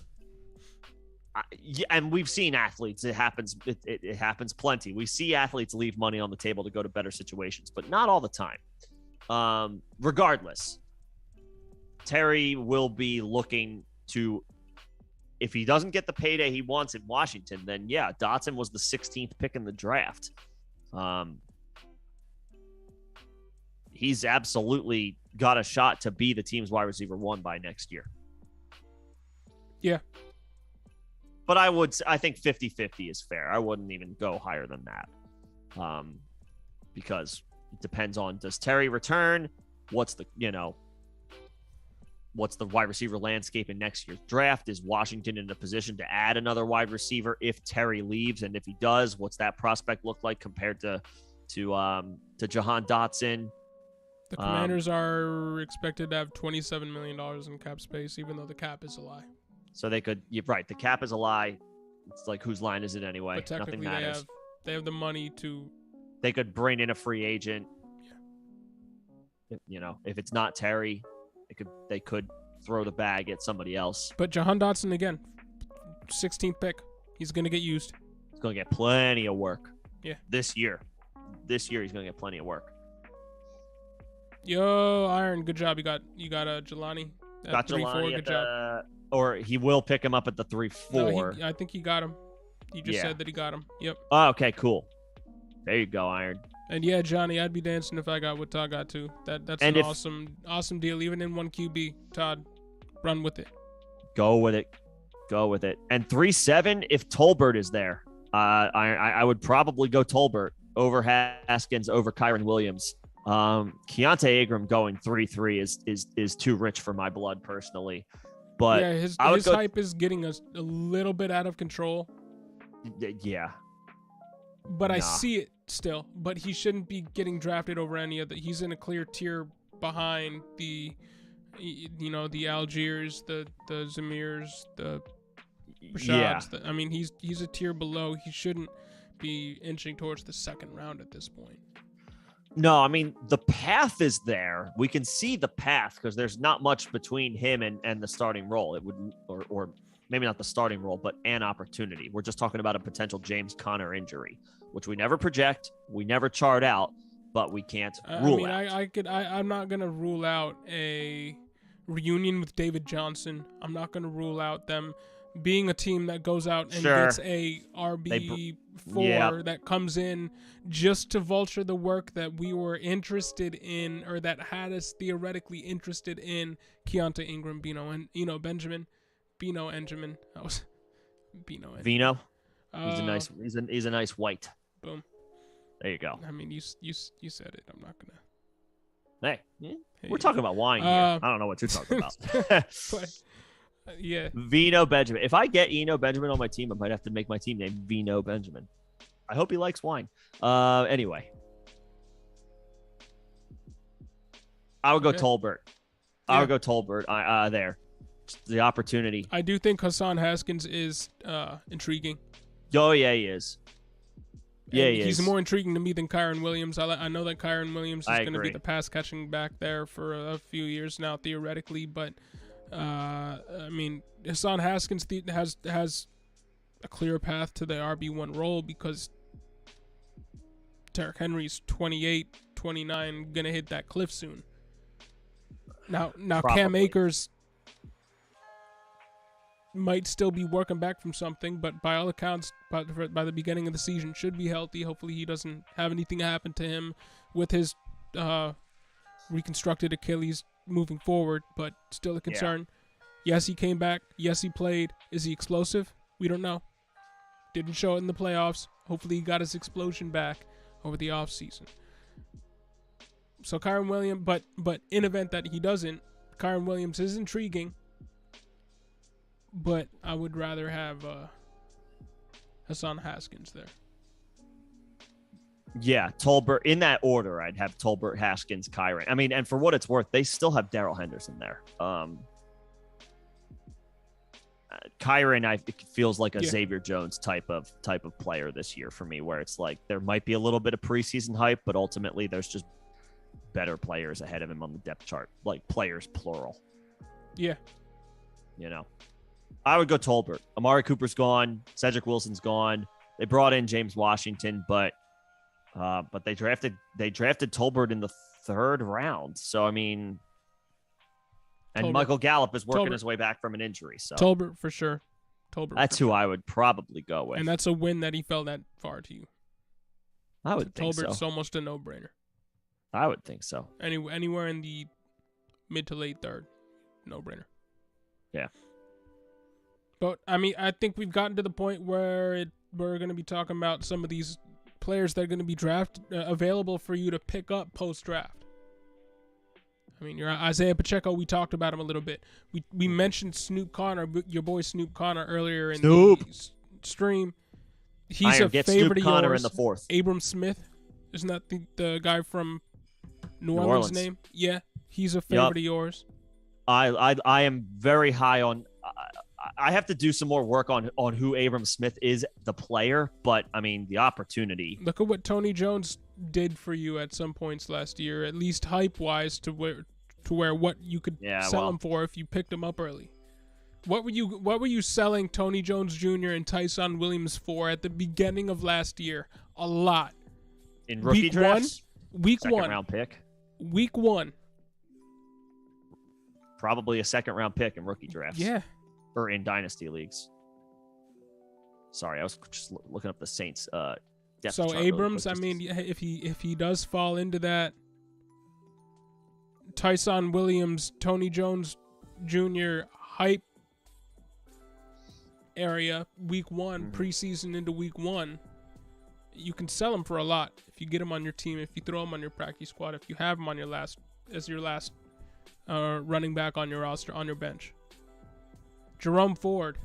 and we've seen athletes, it happens plenty. We see athletes leave money on the table to go to better situations, but not all the time. Regardless, Terry will be looking to, if he doesn't get the payday he wants in Washington, then yeah, Dotson was the 16th pick in the draft. He's absolutely got a shot to be the team's wide receiver 1 by next year. Yeah. But I think 50-50 is fair. I wouldn't even go higher than that. Because it depends on, does Terry return? What's the wide receiver landscape in next year's draft? Is Washington in a position to add another wide receiver if Terry leaves? And if he does, what's that prospect look like compared to Jahan Dotson? The Commanders are expected to have $27 million in cap space, even though the cap is a lie. So they could, you're right, the cap is a lie. It's like, whose line is it anyway? But technically, nothing matters. They have the money to. They could bring in a free agent. Yeah. If it's not Terry, they could throw the bag at somebody else. But Jahan Dotson, again, 16th pick. He's going to get used. He's going to get plenty of work. Yeah. This year he's going to get plenty of work. Yo, Iron, good job. You got Jelani. Got Jelani good job. Or he will pick him up at the 3-4. No, I think he got him. You just said that he got him. Yep. Oh, okay, cool. There you go, Iron. And yeah, Johnny, I'd be dancing if I got what Todd got too. That's an awesome deal. Even in 1 QB, Todd, run with it. Go with it. And 3-7, if Tolbert is there, I would probably go Tolbert over Haskins, over Kyron Williams. Keontae Ingram going 3-3 is too rich for my blood personally. But yeah, his hype is getting us a little bit out of control. Yeah. But I see it still. But he shouldn't be getting drafted over any of the. He's in a clear tier behind the Algiers, the Zamirs, the Rashads. Yeah. I mean, he's a tier below. He shouldn't be inching towards the second round at this point. No, I mean, the path is there. We can see the path because there's not much between him and the starting role. It would, or maybe not the starting role, but an opportunity. We're just talking about a potential James Conner injury, which we never project, we never chart out, but we can't rule out. I'm not going to rule out a reunion with David Johnson. I'm not going to rule out them being a team that goes out and gets a RB4 that comes in just to vulture the work that we were interested in, or that had us theoretically interested in Keontae Ingram, Benjamin. That was Bino. Vino. He's a nice white. Boom. There you go. I mean, you said it. I'm not gonna. Hey, we're talking about wine here. I don't know what you're talking about. But, yeah. Vino Benjamin. If I get Eno Benjamin on my team, I might have to make my team name Vino Benjamin. I hope he likes wine. Anyway. I would go Tolbert. I would go Tolbert there. The opportunity. I do think Hassan Haskins is intriguing. Oh, yeah, he is. Yeah, he's more intriguing to me than Kyron Williams. I know that Kyron Williams is going to be the pass catching back there for a few years now, theoretically. But I mean, Hassan Haskins has a clear path to the RB1 role because Derrick Henry's 28, 29, going to hit that cliff soon. Now Cam Akers might still be working back from something, but by all accounts, by the beginning of the season, should be healthy. Hopefully he doesn't have anything happen to him with his reconstructed Achilles moving forward, but still a concern. Yeah. Yes, he came back. Yes, he played. Is he explosive? We don't know. Didn't show it in the playoffs. Hopefully he got his explosion back over the offseason. So Kyron Williams, but in event that he doesn't, Kyron Williams is intriguing. But I would rather have Hassan Haskins there. Yeah, Tolbert. In that order, I'd have Tolbert, Haskins, Kyron. I mean, and for what it's worth, they still have Darrell Henderson there. Kyron, it feels like a Xavier Jones type of player this year for me, where it's like there might be a little bit of preseason hype, but ultimately there's just better players ahead of him on the depth chart, like players plural. Yeah. I would go Tolbert. Amari Cooper's gone. Cedric Wilson's gone. They brought in James Washington, but they drafted Tolbert in the 3rd round. So I mean, and Tolbert. Michael Gallup is working his way back from an injury. So Tolbert for sure. That's who I would probably go with. And that's a win that he fell that far to you. I would think so. Tolbert's almost a no-brainer. I would think so. Anywhere in the mid to late 3rd, no-brainer. Yeah. But, I mean, I think we've gotten to the point where we're going to be talking about some of these players that are going to be available for you to pick up post-draft. I mean, your Isaiah Pacheco, we talked about him a little bit. We mentioned Snoop Connor, your boy Snoop Connor, earlier in the stream. He's a favorite of Connor yours. In the 4th. Abram Smith. Isn't that the guy from New Orleans name? Yeah, he's a favorite of yours. I am very high on... I have to do some more work on who Abram Smith is, the player, but I mean the opportunity. Look at what Tony Jones did for you at some points last year, at least hype wise, to where what you could sell him for if you picked him up early. What were you selling Tony Jones Jr. and Tyson Williams for at the beginning of last year? A lot. In rookie drafts? Week 1. Second round pick. Week 1. Probably a 2nd round pick in rookie drafts. Yeah. Or in dynasty leagues. Sorry, I was just looking up the Saints. Depth so chart Abrams, really quick, I mean, if he does fall into that Tyson Williams, Tony Jones Jr. hype area, week 1, preseason into week 1, you can sell him for a lot if you get him on your team, if you throw him on your practice squad, if you have him on your last running back on your roster, on your bench. Jerome Ford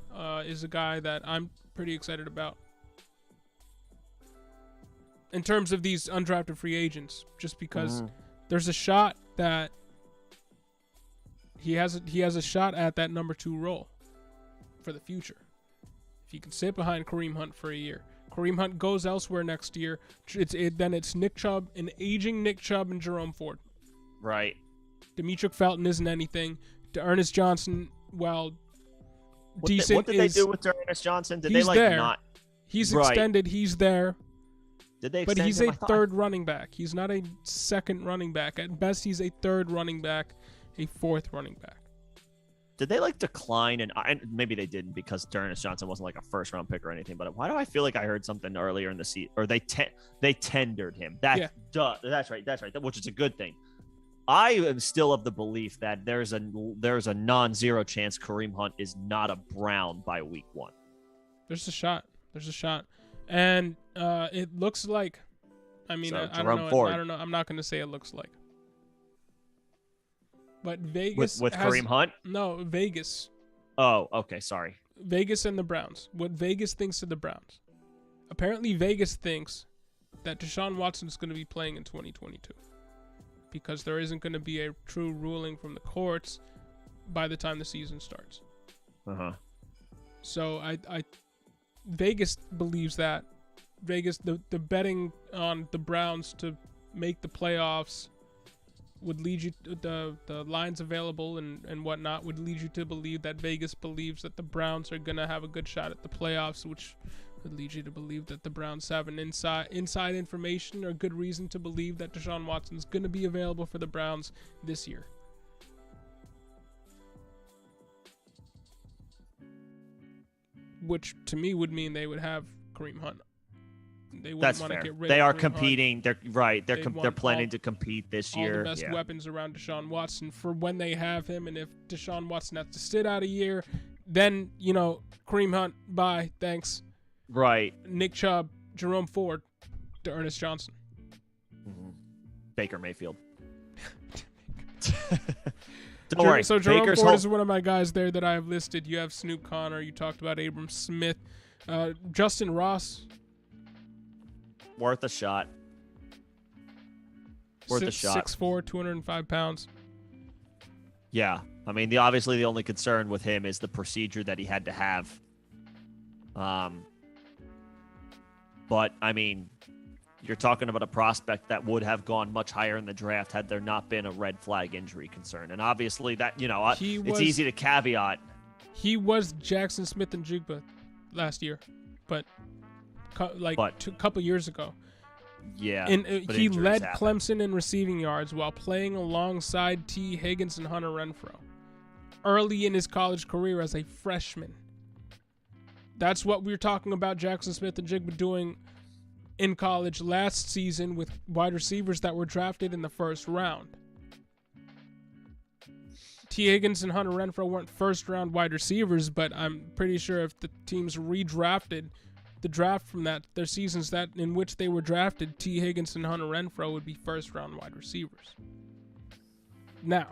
is a guy that I'm pretty excited about in terms of these undrafted free agents, just because there's a shot that he has a shot at that number 2 role for the future. If he can sit behind Kareem Hunt for a year, Kareem Hunt goes elsewhere next year. Then it's Nick Chubb, an aging Nick Chubb, and Jerome Ford. Right. Demetric Felton isn't anything. Ernest Johnson, decent. What did they do with Ernest Johnson? Did he's they there. Not? He's extended. He's there. Did they? But he's a 3rd running back. He's not a 2nd running back. At best, he's a 3rd running back, a 4th running back. did they like decline? And maybe they didn't because D'Ernest Johnson wasn't like a first round pick or anything. But why do I feel like I heard something earlier in the season, or they tendered him? That's right. Which is a good thing. I am still of the belief that there's a non-zero chance Kareem Hunt is not a Brown by week 1. There's a shot, and it looks like. I mean, I don't know. I'm not going to say it looks like. But Vegas with Kareem Hunt? No, Vegas. Oh, okay. Sorry. Vegas and the Browns. What Vegas thinks of the Browns. Apparently, Vegas thinks that Deshaun Watson is going to be playing in 2022 because there isn't going to be a true ruling from the courts by the time the season starts. So Vegas believes that. Vegas, the betting on the Browns to make the playoffs would lead you to the lines available and whatnot would lead you to believe that Vegas believes that the Browns are going to have a good shot at the playoffs, which would lead you to believe that the Browns have an inside information or good reason to believe that Deshaun Watson is going to be available for the Browns this year. Which to me would mean they would have Kareem Hunt. That's fair. They are competing. They're right. They're planning to compete this year. All the best weapons around Deshaun Watson for when they have him, and if Deshaun Watson has to sit out a year, then Kareem Hunt, bye, thanks. Right. Nick Chubb, Jerome Ford, D'Ernest Johnson, Baker Mayfield. Don't worry. So Jerome Ford is one of my guys there that I have listed. You have Snoop Connor. You talked about Abram Smith, Justin Ross. Worth a shot. 6'4", 205 pounds. Yeah. I mean, obviously the only concern with him is the procedure that he had to have. But, I mean, you're talking about a prospect that would have gone much higher in the draft had there not been a red flag injury concern. And obviously that, it's easy to caveat. He was Jackson Smith and Jigba last year, but a couple years ago. Yeah. He led Clemson in receiving yards while playing alongside T. Higgins and Hunter Renfrow early in his college career as a freshman. That's what we were talking about Jackson Smith and Jigba doing in college last season with wide receivers that were drafted in the first round. T. Higgins and Hunter Renfrow weren't first-round wide receivers, but I'm pretty sure if the teams redrafted the draft from their seasons that in which they were drafted, T. Higgins and Hunter Renfrow would be first-round wide receivers. Now,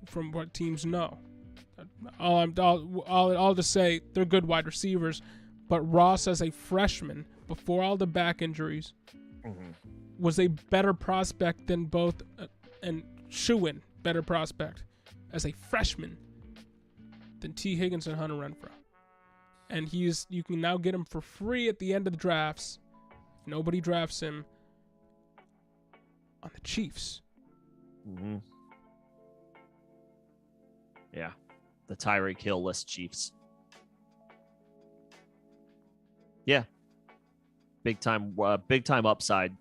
from what teams know, I'll just say they're good wide receivers, but Ross as a freshman, before all the back injuries, was a better prospect than both, and shoo-in better prospect as a freshman than T. Higgins and Hunter Renfrow. And you can now get him for free at the end of the drafts. If nobody drafts him on the Chiefs. Yeah. The Tyreek Hill-less Chiefs. Yeah. Big time upside.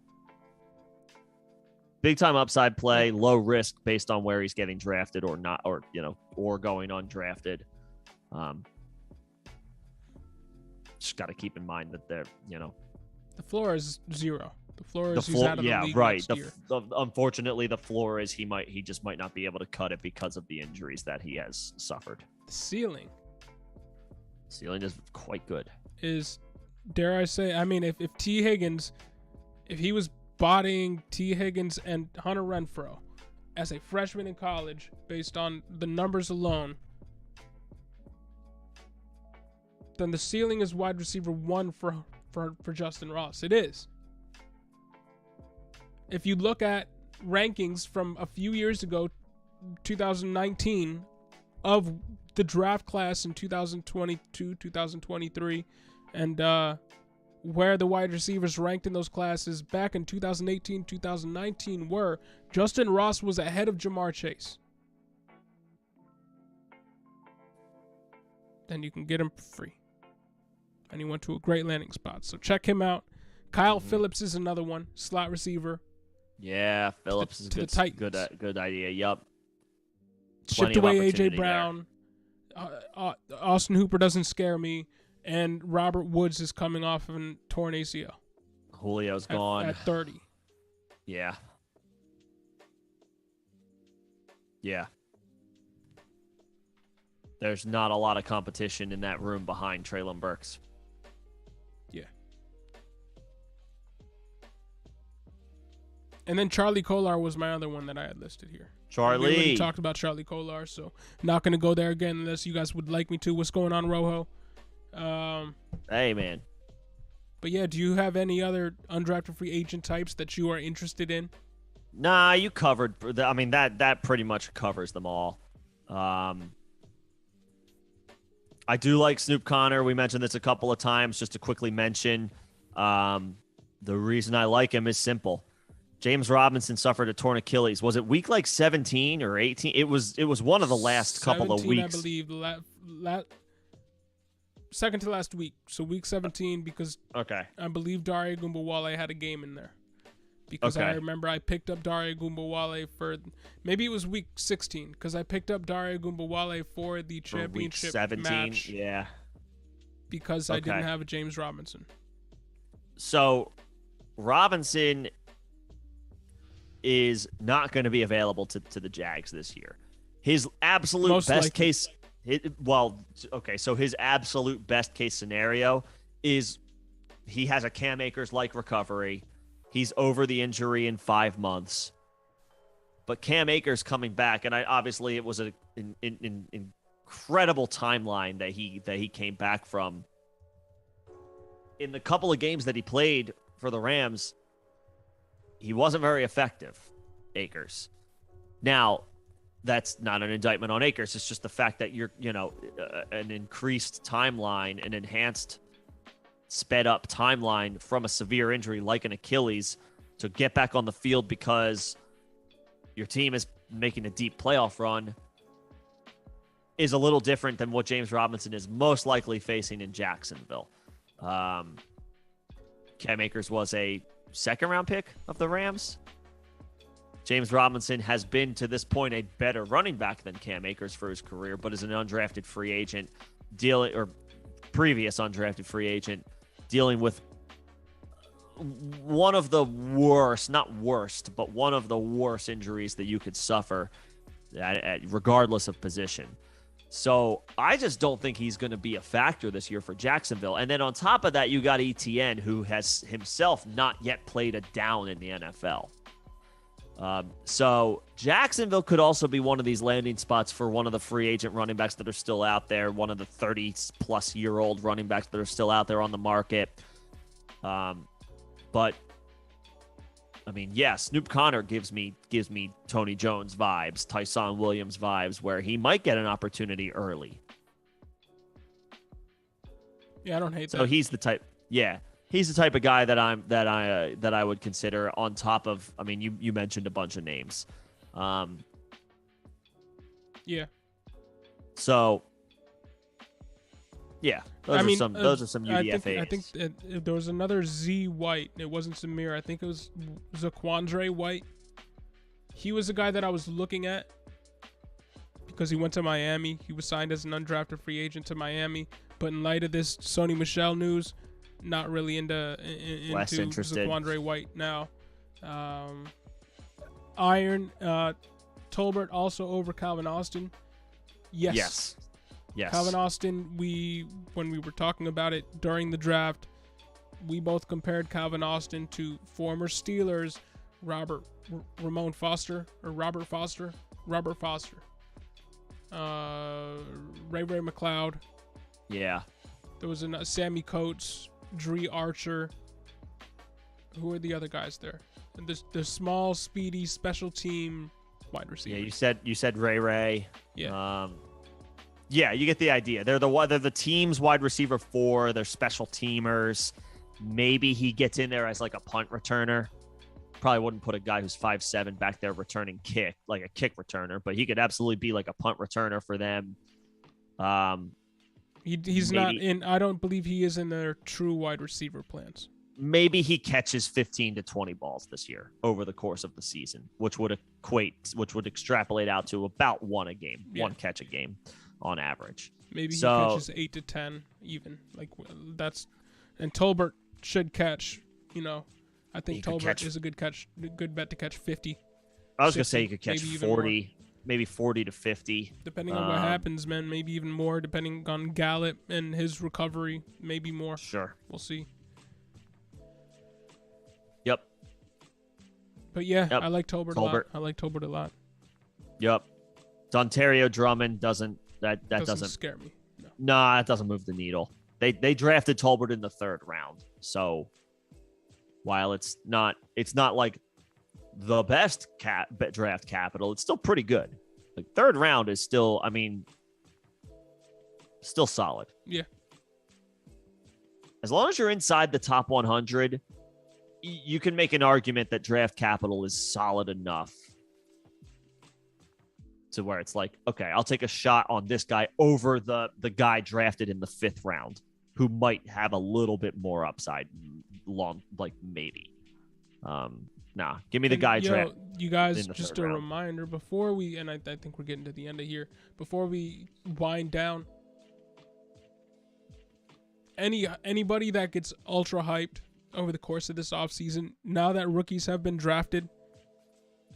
Big time upside play, low risk based on where he's getting drafted or not, or going undrafted. Just got to keep in mind that they're, the floor is zero. The floor is he's out of the league next year. Unfortunately, the floor is he just might not be able to cut it because of the injuries that he has suffered. The ceiling is quite good. Is, dare I say, I mean, if T. Higgins, if he was bodying T. Higgins and Hunter Renfrow as a freshman in college, based on the numbers alone, then the ceiling is wide receiver 1 for Justin Ross. It is. If you look at rankings from a few years ago, 2019, of the draft class in 2022, 2023, and where the wide receivers ranked in those classes back in 2018, 2019 were, Justin Ross was ahead of Jamar Chase. Then you can get him for free. And he went to a great landing spot. So check him out. Kyle Phillips is another one, slot receiver. Yeah, Phillips is a good idea. Yup. Shipped away A.J. Brown. Austin Hooper doesn't scare me, and Robert Woods is coming off of a torn ACL. Julio's gone at 30. Yeah. Yeah. There's not a lot of competition in that room behind Treylon Burks. Yeah. And then Charlie Kolar was my other one that I had listed here. Charlie. We already talked about Charlie Kolar, so not going to go there again unless you guys would like me to. What's going on, Rojo? Hey, man. But yeah, do you have any other undrafted free agent types that you are interested in? Nah, you covered. I mean, that pretty much covers them all. I do like Snoop Connor. We mentioned this a couple of times. Just to quickly mention, the reason I like him is simple. James Robinson suffered a torn Achilles. Was it week 17 or 18? It was one of the last couple of weeks. I believe. Second to last week. So week 17 because I believe Dare Ogunbowale had a game in there. Because I remember I picked up Dare Ogunbowale for maybe it was week 16 because I picked up Dare Ogunbowale for the championship week 17, match. Yeah. Because I didn't have a James Robinson. So Robinson is not going to be available to the Jags this year. His absolute Most best likely. case so his absolute best case scenario is he has a Cam Akers-like recovery. He's over the injury in 5 months. But Cam Akers coming back, and obviously it was an incredible timeline that he came back from. In the couple of games that he played for the Rams, he wasn't very effective, Akers. Now, that's not an indictment on Akers. It's just the fact that you're, an increased timeline, an enhanced, sped up timeline from a severe injury like an Achilles to get back on the field because your team is making a deep playoff run is a little different than what James Robinson is most likely facing in Jacksonville. Cam Akers was a second-round pick of the Rams. James Robinson has been, to this point, a better running back than Cam Akers for his career, but is an undrafted free agent, previous undrafted free agent, dealing with one of the worst, not worst, but one of the worst injuries that you could suffer, regardless of position. So I just don't think he's going to be a factor this year for Jacksonville. And then on top of that, you got ETN, who has himself not yet played a down in the NFL. So Jacksonville could also be one of these landing spots for one of the free agent running backs that are still out there, one of the 30-plus-year-old running backs that are still out there on the market. But I mean, yeah, Snoop Connor gives me Tony Jones vibes, Tyson Williams vibes, where he might get an opportunity early. Yeah, I don't hate that. So he's the type. Yeah, he's the type of guy that I would consider on top of. I mean, you mentioned a bunch of names. Yeah. So. Yeah, those are some UDFAs. I think there was another Z White. It wasn't Samir. I think it was Zaquandre White. He was the guy that I was looking at because he went to Miami. He was signed as an undrafted free agent to Miami. But in light of this Sony Michel news, not really into Zaquandre White now. Iron Tolbert also over Calvin Austin. Yes. Calvin Austin, when we were talking about it during the draft, we both compared Calvin Austin to former Steelers Robert Foster. Ray McLeod. Yeah. There was Sammy Coates, Dree Archer. Who are the other guys there? And the small, speedy, special team wide receiver. Yeah, you said Ray. Yeah. Yeah, you get the idea. They're the team's wide receiver 4. They're special teamers. Maybe he gets in there as like a punt returner. Probably wouldn't put a guy who's 5'7" back there returning kick, like a kick returner, but he could absolutely be like a punt returner for them. He's not in. I don't believe he is in their true wide receiver plans. Maybe he catches 15 to 20 balls this year over the course of the season, which would extrapolate out to about one catch a game. on average. Maybe he catches 8 to 10 even. Like that's, and Tolbert should catch. I think Tolbert is a good bet to catch 50. I was gonna say you could catch 40, maybe 40 to 50, depending on what happens, man. Maybe even more, depending on Gallup and his recovery. Maybe more. Sure, we'll see. Yep. But yeah, I like Tolbert a lot. I like Tolbert a lot. Yep. Ontario Drummond doesn't scare me. No. Nah, it doesn't move the needle. They drafted Tolbert in the 3rd round, so while it's not like the best draft capital, it's still pretty good. Like 3rd round is still, still solid. Yeah. As long as you're inside the top 100, you can make an argument that draft capital is solid enough to where it's like, okay, I'll take a shot on this guy over the guy drafted in the 5th round who might have a little bit more upside maybe. Give me the guy draft. You guys, just a reminder before we, and I think we're getting to the end of here, before we wind down, anybody that gets ultra hyped over the course of this offseason, now that rookies have been drafted,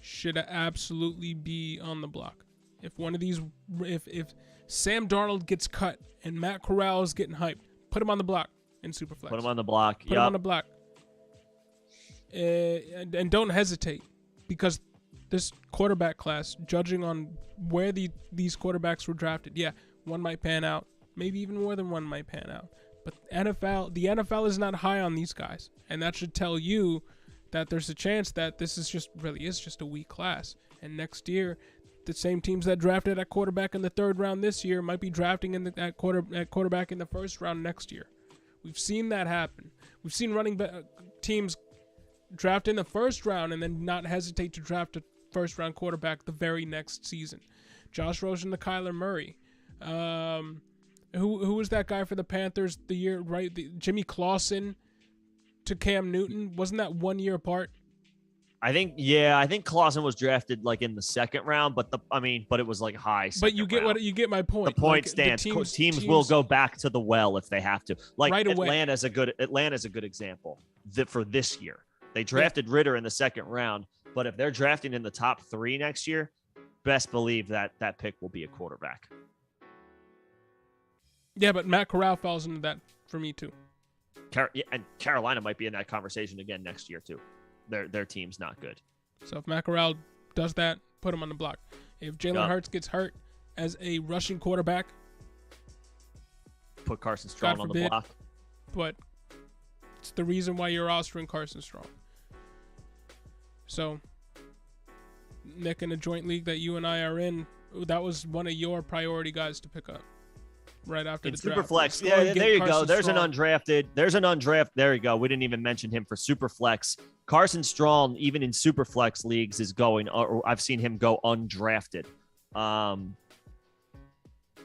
should absolutely be on the block. If one of these, if Sam Darnold gets cut and Matt Corral is getting hyped, put him on the block in Superflex. Put him on the block. Put him on the block. And don't hesitate, because this quarterback class, judging on where these quarterbacks were drafted, yeah, one might pan out, maybe even more than one might pan out. But the NFL is not high on these guys, and that should tell you that there's a chance that this is just a weak class. And next year, the same teams that drafted at quarterback in the 3rd round this year might be drafting at quarterback in the 1st round next year. We've seen that happen. We've seen teams draft in the 1st round and then not hesitate to draft a 1st round quarterback the very next season. Josh Rosen to Kyler Murray. Who was that guy for the Panthers the year, right? Jimmy Clausen to Cam Newton. Wasn't that 1 year apart? I think Clausen was drafted like in the 2nd round, but it was like high. But you get my point. The point stands. Teams will go back to the well if they have to. Like right away. Atlanta's a good example for this year. They drafted Ritter in the 2nd round, but if they're drafting in the top 3 next year, best believe that pick will be a quarterback. Yeah, but Matt Corral falls into that for me too. And Carolina might be in that conversation again next year too. Their team's not good. So if Matt Corral does that, put him on the block. If Jalen Hurts gets hurt as a rushing quarterback, put Carson Strong on the block. But it's the reason why you're rostering Carson Strong. So, Nick, in a joint league that you and I are in, that was one of your priority guys to pick up right after the draft. Superflex. Yeah, there you go. There's an undrafted. There you go. We didn't even mention him for Superflex. Carson Strong, even in Superflex leagues, is going. I've seen him go undrafted.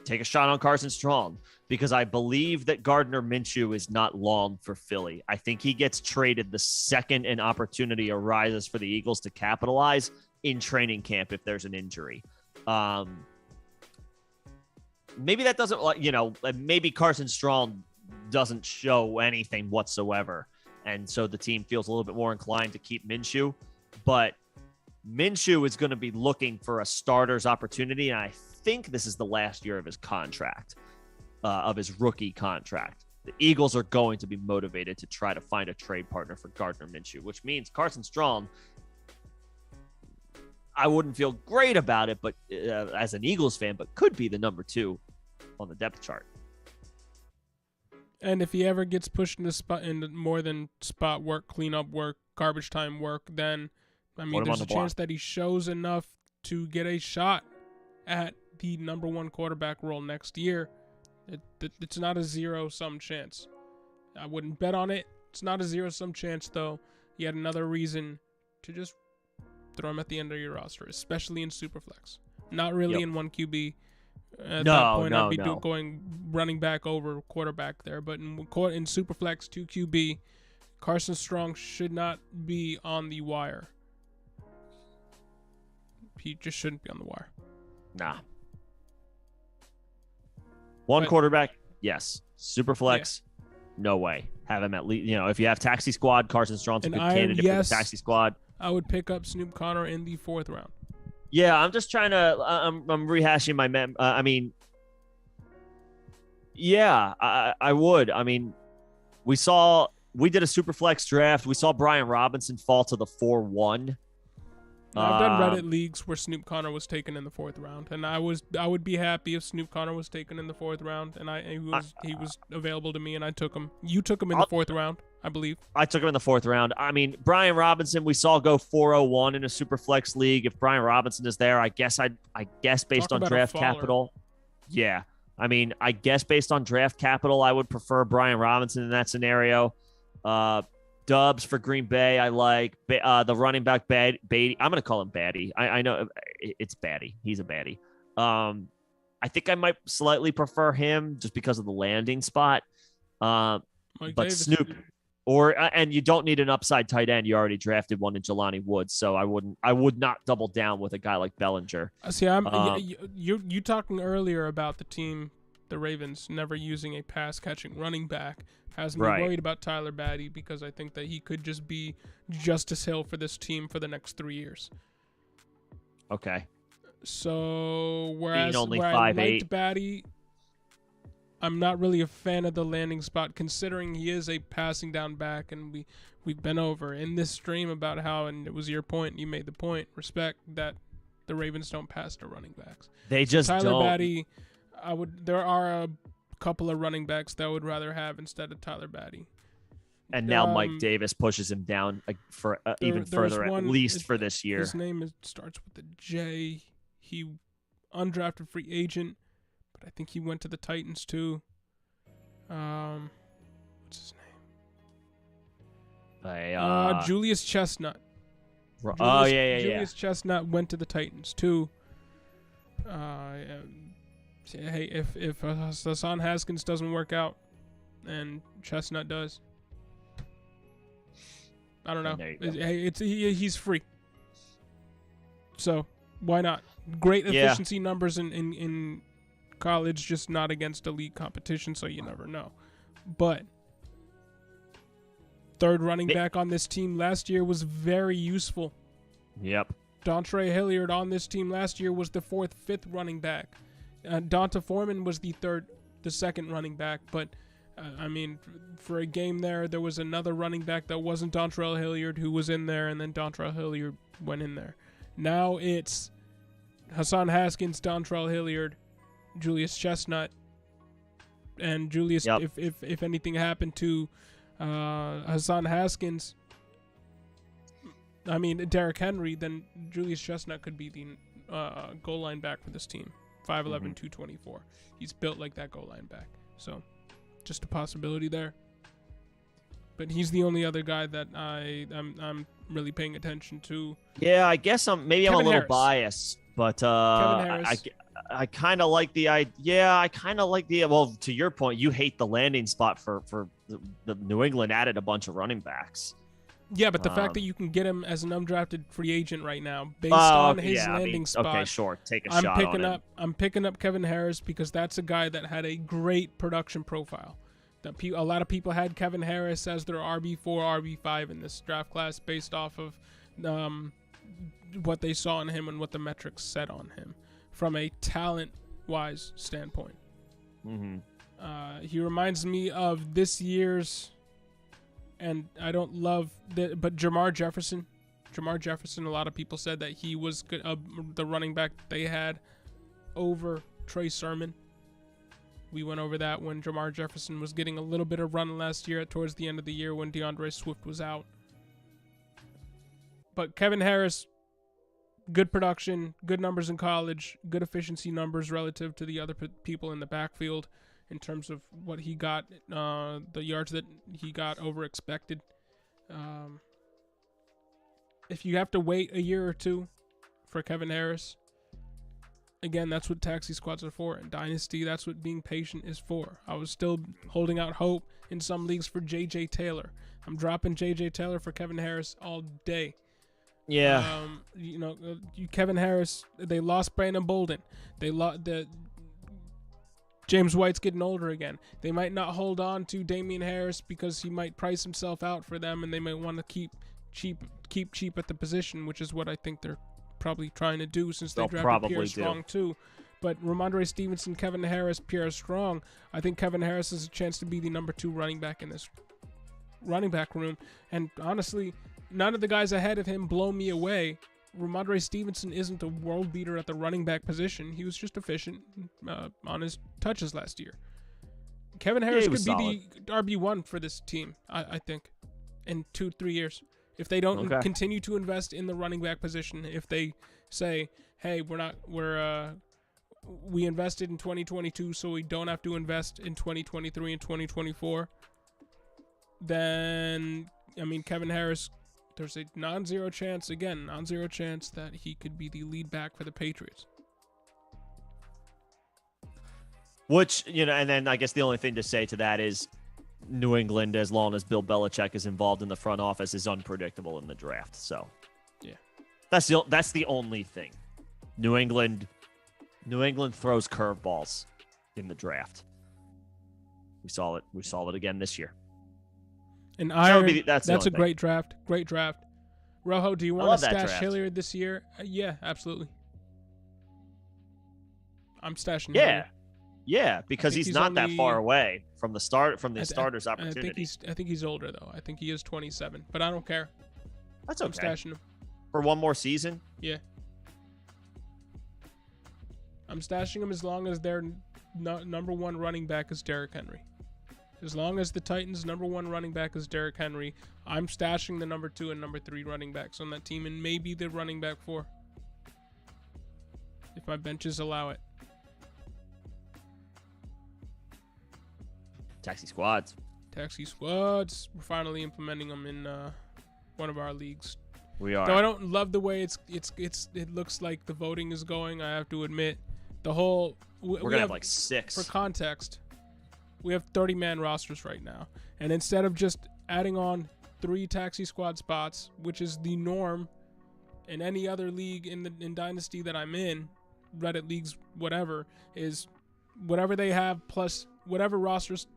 Take a shot on Carson Strong, because I believe that Gardner Minshew is not long for Philly. I think he gets traded the second an opportunity arises for the Eagles to capitalize in training camp if there's an injury. Maybe that doesn't, maybe Carson Strong doesn't show anything whatsoever, and so the team feels a little bit more inclined to keep Minshew. But Minshew is going to be looking for a starter's opportunity, and I think this is the last year of his contract, of his rookie contract. The Eagles are going to be motivated to try to find a trade partner for Gardner Minshew, which means Carson Strong, I wouldn't feel great about it, but as an Eagles fan, but could be the number 2 on the depth chart. And if he ever gets pushed into more than spot work, cleanup work, garbage time work, then there's a chance that he shows enough to get a shot at the number 1 quarterback role next year. It's not a zero-sum chance. I wouldn't bet on it. It's not a zero-sum chance, though. Yet another reason to just throw him at the end of your roster, especially in Superflex. Not really in 1 QB. At that point, I'd be going running back over quarterback there. But in Superflex, 2 QB, Carson Strong should not be on the wire. He just shouldn't be on the wire. Nah. One quarterback, yes. Super flex, no way. Have him at least, if you have taxi squad, Carson Strong's a good candidate for the taxi squad. I would pick up Snoop Connor in the 4th round. Yeah, I'm just trying to, I'm rehashing my, yeah, I would. I mean, we did a super flex draft. We saw Brian Robinson fall to the 4-1. I've done Reddit leagues where Snoop Connor was taken in the 4th round, and I would be happy if Snoop Connor was taken in the 4th round, and he was available to me, and I took him. You took him in the 4th round, I believe. I took him in the 4th round. I mean, Brian Robinson, we saw go 401 in a super flex league. If Brian Robinson is there, I guess based on draft capital, yeah. I mean, I guess based on draft capital, I would prefer Brian Robinson in that scenario. Dubs for Green Bay, I like. The running back, Beatty. I'm going to call him Batty. I know it's Batty. He's a Batty. I think I might slightly prefer him just because of the landing spot. But Davis. Snoop, and you don't need an upside tight end. You already drafted one in Jelani Woods, so I would not double down with a guy like Bellinger. See, you talking earlier about the team, the Ravens, never using a pass catching running back. Has me worried about Tyler Batty because I think that he could just be Justice Hill for this team for the next 3 years. Okay. So whereas I liked Batty, I'm not really a fan of the landing spot considering he is a passing down back, and we've been over in this stream about how, and it was your point, you made the point, respect that the Ravens don't pass to running backs. They just Tyler don't. Batty, there are a couple of running backs that I would rather have instead of Tyler Batty. And now Mike Davis pushes him down for even further, at least for this year. His name starts with a J. He undrafted free agent, but I think he went to the Titans too. What's his name? Julius Chestnut. Julius Chestnut went to the Titans too. Hey, if Hassan Haskins doesn't work out, and Chestnut does, I don't know. Hey, he's free, so why not? Great efficiency numbers in college, just not against elite competition, so you never know. But 3rd running back on this team last year was very useful. Yep. Dontre Hilliard on this team last year was the 4th, 5th running back. Donta Foreman was the 2nd running back, but I mean, for a game there was another running back that wasn't Dontrell Hilliard who was in there, and then Dontrell Hilliard went in there. Now it's Hassan Haskins, Dontrell Hilliard, Julius Chestnut, and Julius. Yep. If anything happened to Hassan Haskins, I mean Derrick Henry, then Julius Chestnut could be the goal line back for this team. 5'11", 224. He's built like that goal line back. So, just a possibility there. But he's the only other guy that I'm really paying attention to. Yeah, I guess I'm a little Harris. biased, but I kind of like the idea. Yeah, I kind of like the. Well, to your point, you hate the landing spot for the New England added a bunch of running backs. Yeah, but the fact that you can get him as an undrafted free agent right now, based on his landing spot. Okay, sure. Take a shot on him. I'm picking up Kevin Harris because that's a guy that had a great production profile. A lot of people had Kevin Harris as their RB4, RB5 in this draft class based off of what they saw in him and what the metrics said on him from a talent-wise standpoint. Mm-hmm. He reminds me of this year's... And I don't love but Jamar Jefferson. A lot of people said that he was good, the running back they had over Trey Sermon. We went over that when Jamar Jefferson was getting a little bit of run last year towards the end of the year when DeAndre Swift was out. But Kevin Harris, good production, good numbers in college, good efficiency numbers relative to the other people in the backfield. In terms of what he got, the yards that he got over expected. If you have to wait a year or two for Kevin Harris, again, that's what taxi squads are for. And Dynasty, that's what being patient is for. I was still holding out hope in some leagues for J.J. Taylor. I'm dropping J.J. Taylor for Kevin Harris all day. Yeah. Kevin Harris, they lost Brandon Bolden. James White's getting older again. They might not hold on to Damian Harris because he might price himself out for them, and they might want to keep cheap at the position, which is what I think they're probably trying to do since they drafted Pierre Strong too. But Ramondre Stevenson, Kevin Harris, Pierre Strong, I think Kevin Harris has a chance to be the number 2 running back in this running back room. And honestly, none of the guys ahead of him blow me away. Ramondre Stevenson isn't a world beater at the running back position. He was just efficient on his touches last year. Kevin Harris could be the RB1 for this team, I think, in 2-3 years. If they don't continue to invest in the running back position, if they say, hey, we invested in 2022, so we don't have to invest in 2023 and 2024, then, I mean, Kevin Harris, there's a non-zero chance that he could be the lead back for the Patriots. Which, and then I guess the only thing to say to that is New England, as long as Bill Belichick is involved in the front office, is unpredictable in the draft. So, yeah, that's the only thing. New England throws curveballs in the draft. We saw it again this year. And that's a great draft. Great draft. Rojo, do you want to stash Hilliard this year? Yeah, absolutely. I'm stashing Hilliard. Yeah, because he's not that far away from the starter's opportunity. I think he's older though. I think he is 27, but I don't care. That's okay. I'm stashing him for one more season. Yeah, I'm stashing him as long as their number 1 running back is Derrick Henry. As long as the Titans' number 1 running back is Derrick Henry, I'm stashing the number 2 and number 3 running backs on that team, and maybe the running back 4, if my benches allow it. Taxi squads. We're finally implementing them in one of our leagues. We are. Though I don't love the way it looks like the voting is going. I have to admit, we're gonna have like 6. For context, we have 30-man rosters right now, and instead of just adding on 3 taxi squad spots, which is the norm in any other league in Dynasty that I'm in, Reddit leagues, whatever, is whatever they have plus whatever rosters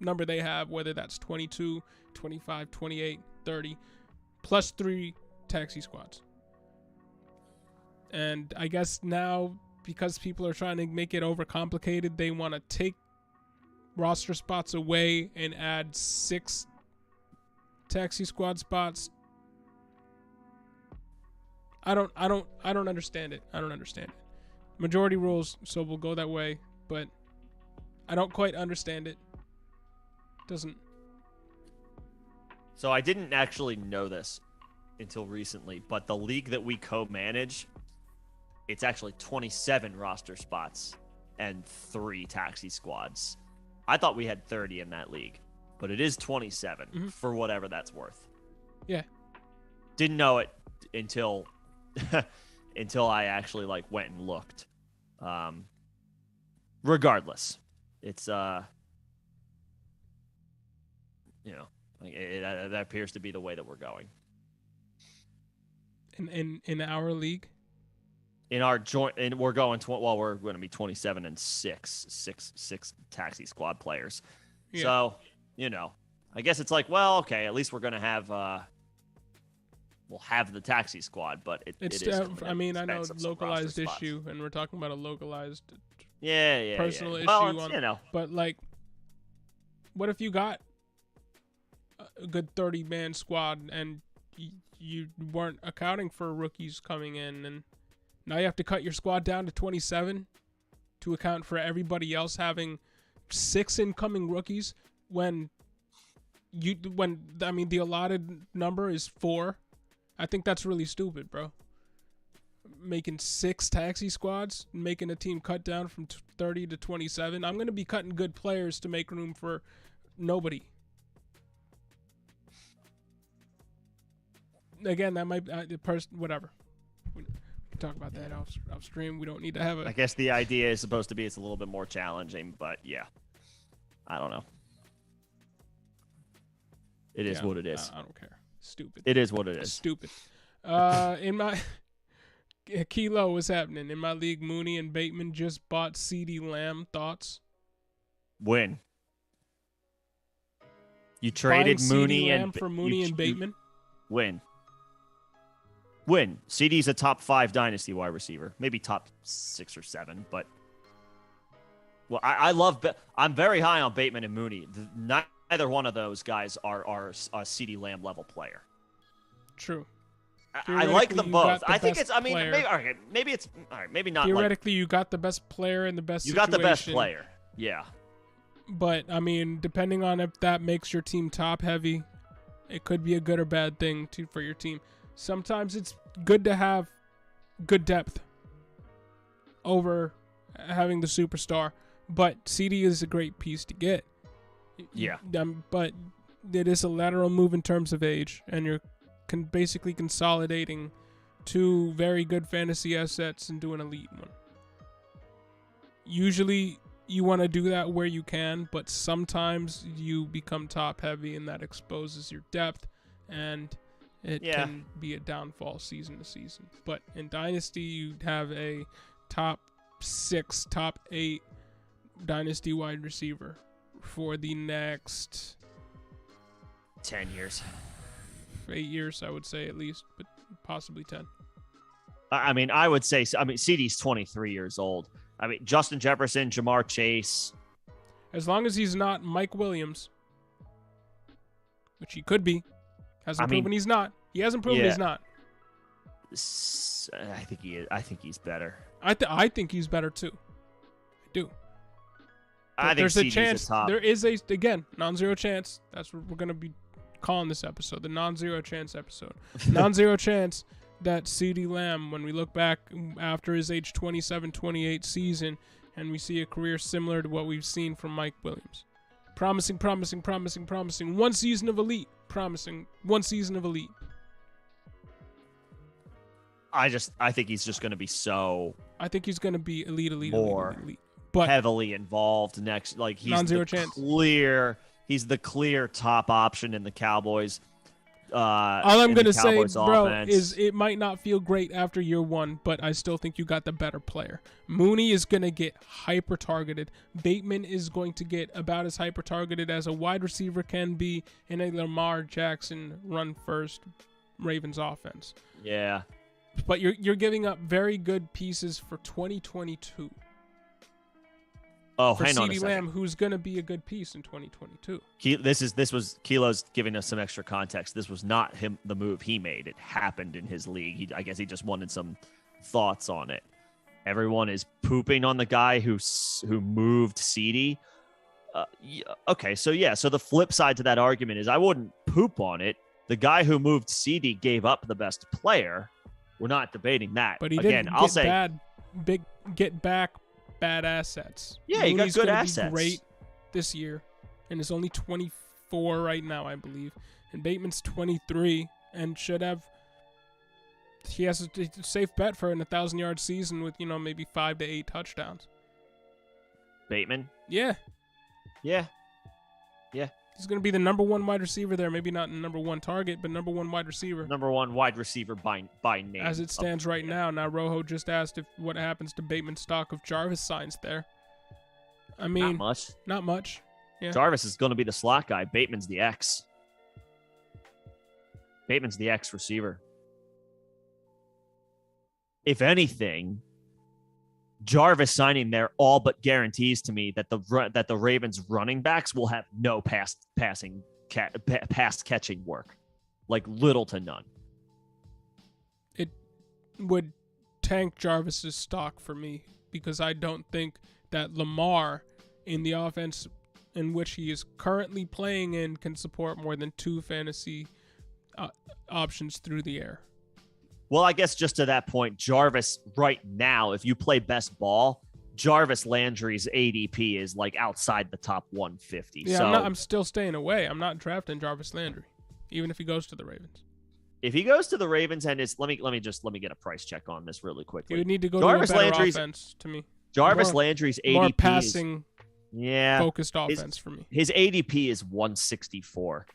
number they have, whether that's 22, 25, 28, 30, plus 3 taxi squads. And I guess now, because people are trying to make it overcomplicated, they want to take roster spots away and add 6 taxi squad spots. I don't understand it. Majority rules, so we'll go that way, but I don't quite understand it. So I didn't actually know this until recently, but the league that we co-manage, it's actually 27 roster spots and 3 taxi squads. I thought we had 30 in that league, but it is 27 for whatever that's worth. Yeah. Didn't know it until I actually went and looked. Regardless, it's that appears to be the way that we're going. In our league, in our joint, and we're going we're going to be 27 and 6 taxi squad players. Yeah. So I guess it's okay, at least we're going to have we'll have the taxi squad, but it is. I know localized issue, and we're talking about a localized personal issue. Well, but what if you got a good 30-man squad and you weren't accounting for rookies coming in, and now you have to cut your squad down to 27 to account for everybody else having 6 incoming rookies when the allotted number is 4. I think that's really stupid, bro. Making 6 taxi squads, making a team cut down from 30 to 27. I'm going to be cutting good players to make room for nobody. Again, that might whatever. We can talk about that off stream. We don't need to have it. I guess the idea is supposed to be it's a little bit more challenging, but yeah, I don't know. It is what it is. I don't care. Stupid. It is what it is. Stupid. Kilo, what's happening? In my league, Mooney and Bateman just bought CeeDee Lamb. Thoughts? Win. You traded Buying Mooney CeeDee Lamb and for Mooney and Bateman? Win. CeeDee's a top 5 dynasty wide receiver. Maybe top 6 or 7, but... Well, I love... I'm very high on Bateman and Mooney. Neither one of those guys are a CeeDee Lamb level player. True. I like them both. I think it's... I mean, player. maybe it's... All right, maybe not. Theoretically, you got the best player in the best situation. You got the best player. Yeah. But, I mean, depending on if that makes your team top-heavy, it could be a good or bad thing for your team. Sometimes it's good to have good depth over having the superstar. But CD is a great piece to get. Yeah. But it is a lateral move in terms of age, and you're basically consolidating 2 very good fantasy assets into an elite one. Usually you want to do that where you can, but sometimes you become top heavy and that exposes your depth, and it can be a downfall season to season. But in Dynasty, you have a top 6, top 8 Dynasty wide receiver for the next 10 years. 8 years, I would say, at least, but possibly 10. I mean, I would say, CeeDee's 23 years old. I mean, Justin Jefferson, Jamar Chase. As long as he's not Mike Williams, which he could be. Hasn't proven he's not. He hasn't proven he's not. I think he is. I think he's better. I think he's better too. I do. But I think there's CeeDee's a chance. top. There is a, again, non-zero chance. That's what we're gonna be calling this episode, the non-zero chance episode. Non-zero chance that CeeDee Lamb, when we look back after his age 27, 28 season, and we see a career similar to what we've seen from Mike Williams. Promising. One season of elite. Promising. One season of elite. I think he's just going to be so. I think he's going to be elite. But heavily involved next. Like he's non-zero chance. He's the clear top option in the Cowboys. All I'm going to say, bro, offense. is it might not feel great after year 1, but I still think you got the better player. Mooney is going to get hyper-targeted. Bateman is going to get about as hyper-targeted as a wide receiver can be in a Lamar Jackson run-first Ravens offense. Yeah. But you're giving up very good pieces for 2022. Oh, for hang on a CeeDee second. Lamb, who's going to be a good piece in 2022. This was Kilo's giving us some extra context. This was not the move he made. It happened in his league. I guess he just wanted some thoughts on it. Everyone is pooping on the guy who moved CeeDee. Okay, so the flip side to that argument is I wouldn't poop on it. The guy who moved CeeDee gave up the best player. We're not debating that. But he didn't get back bad assets. Yeah, Mooney's he got good assets. Be great this year, and is only 24 right now, I believe. And Bateman's 23 and should have. He has a safe bet for an 1,000-yard season with maybe 5 to 8 touchdowns. Bateman. Yeah. He's going to be the number 1 wide receiver there. Maybe not number 1 target, but number 1 wide receiver. Number 1 wide receiver by name. As it stands right now. Now, Rojo just asked what happens to Bateman's stock if Jarvis signs there. I mean, not much. Yeah. Jarvis is going to be the slot guy. Bateman's the X. Bateman's the X receiver. If anything, Jarvis signing there all but guarantees to me that the Ravens running backs will have no pass catching work, like little to none. It would tank Jarvis's stock for me because I don't think that Lamar in the offense in which he is currently playing in can support more than 2 fantasy options through the air. Well, I guess just to that point, Jarvis right now, if you play best ball, Jarvis Landry's ADP is like outside the top 150. Yeah, so I'm still staying away. I'm not drafting Jarvis Landry, even if he goes to the Ravens. If he goes to the Ravens and let me get a price check on this really quickly. He would need to go Jarvis to a better offense to me. Jarvis Landry's ADP more passing, focused offense for me. His ADP is 164.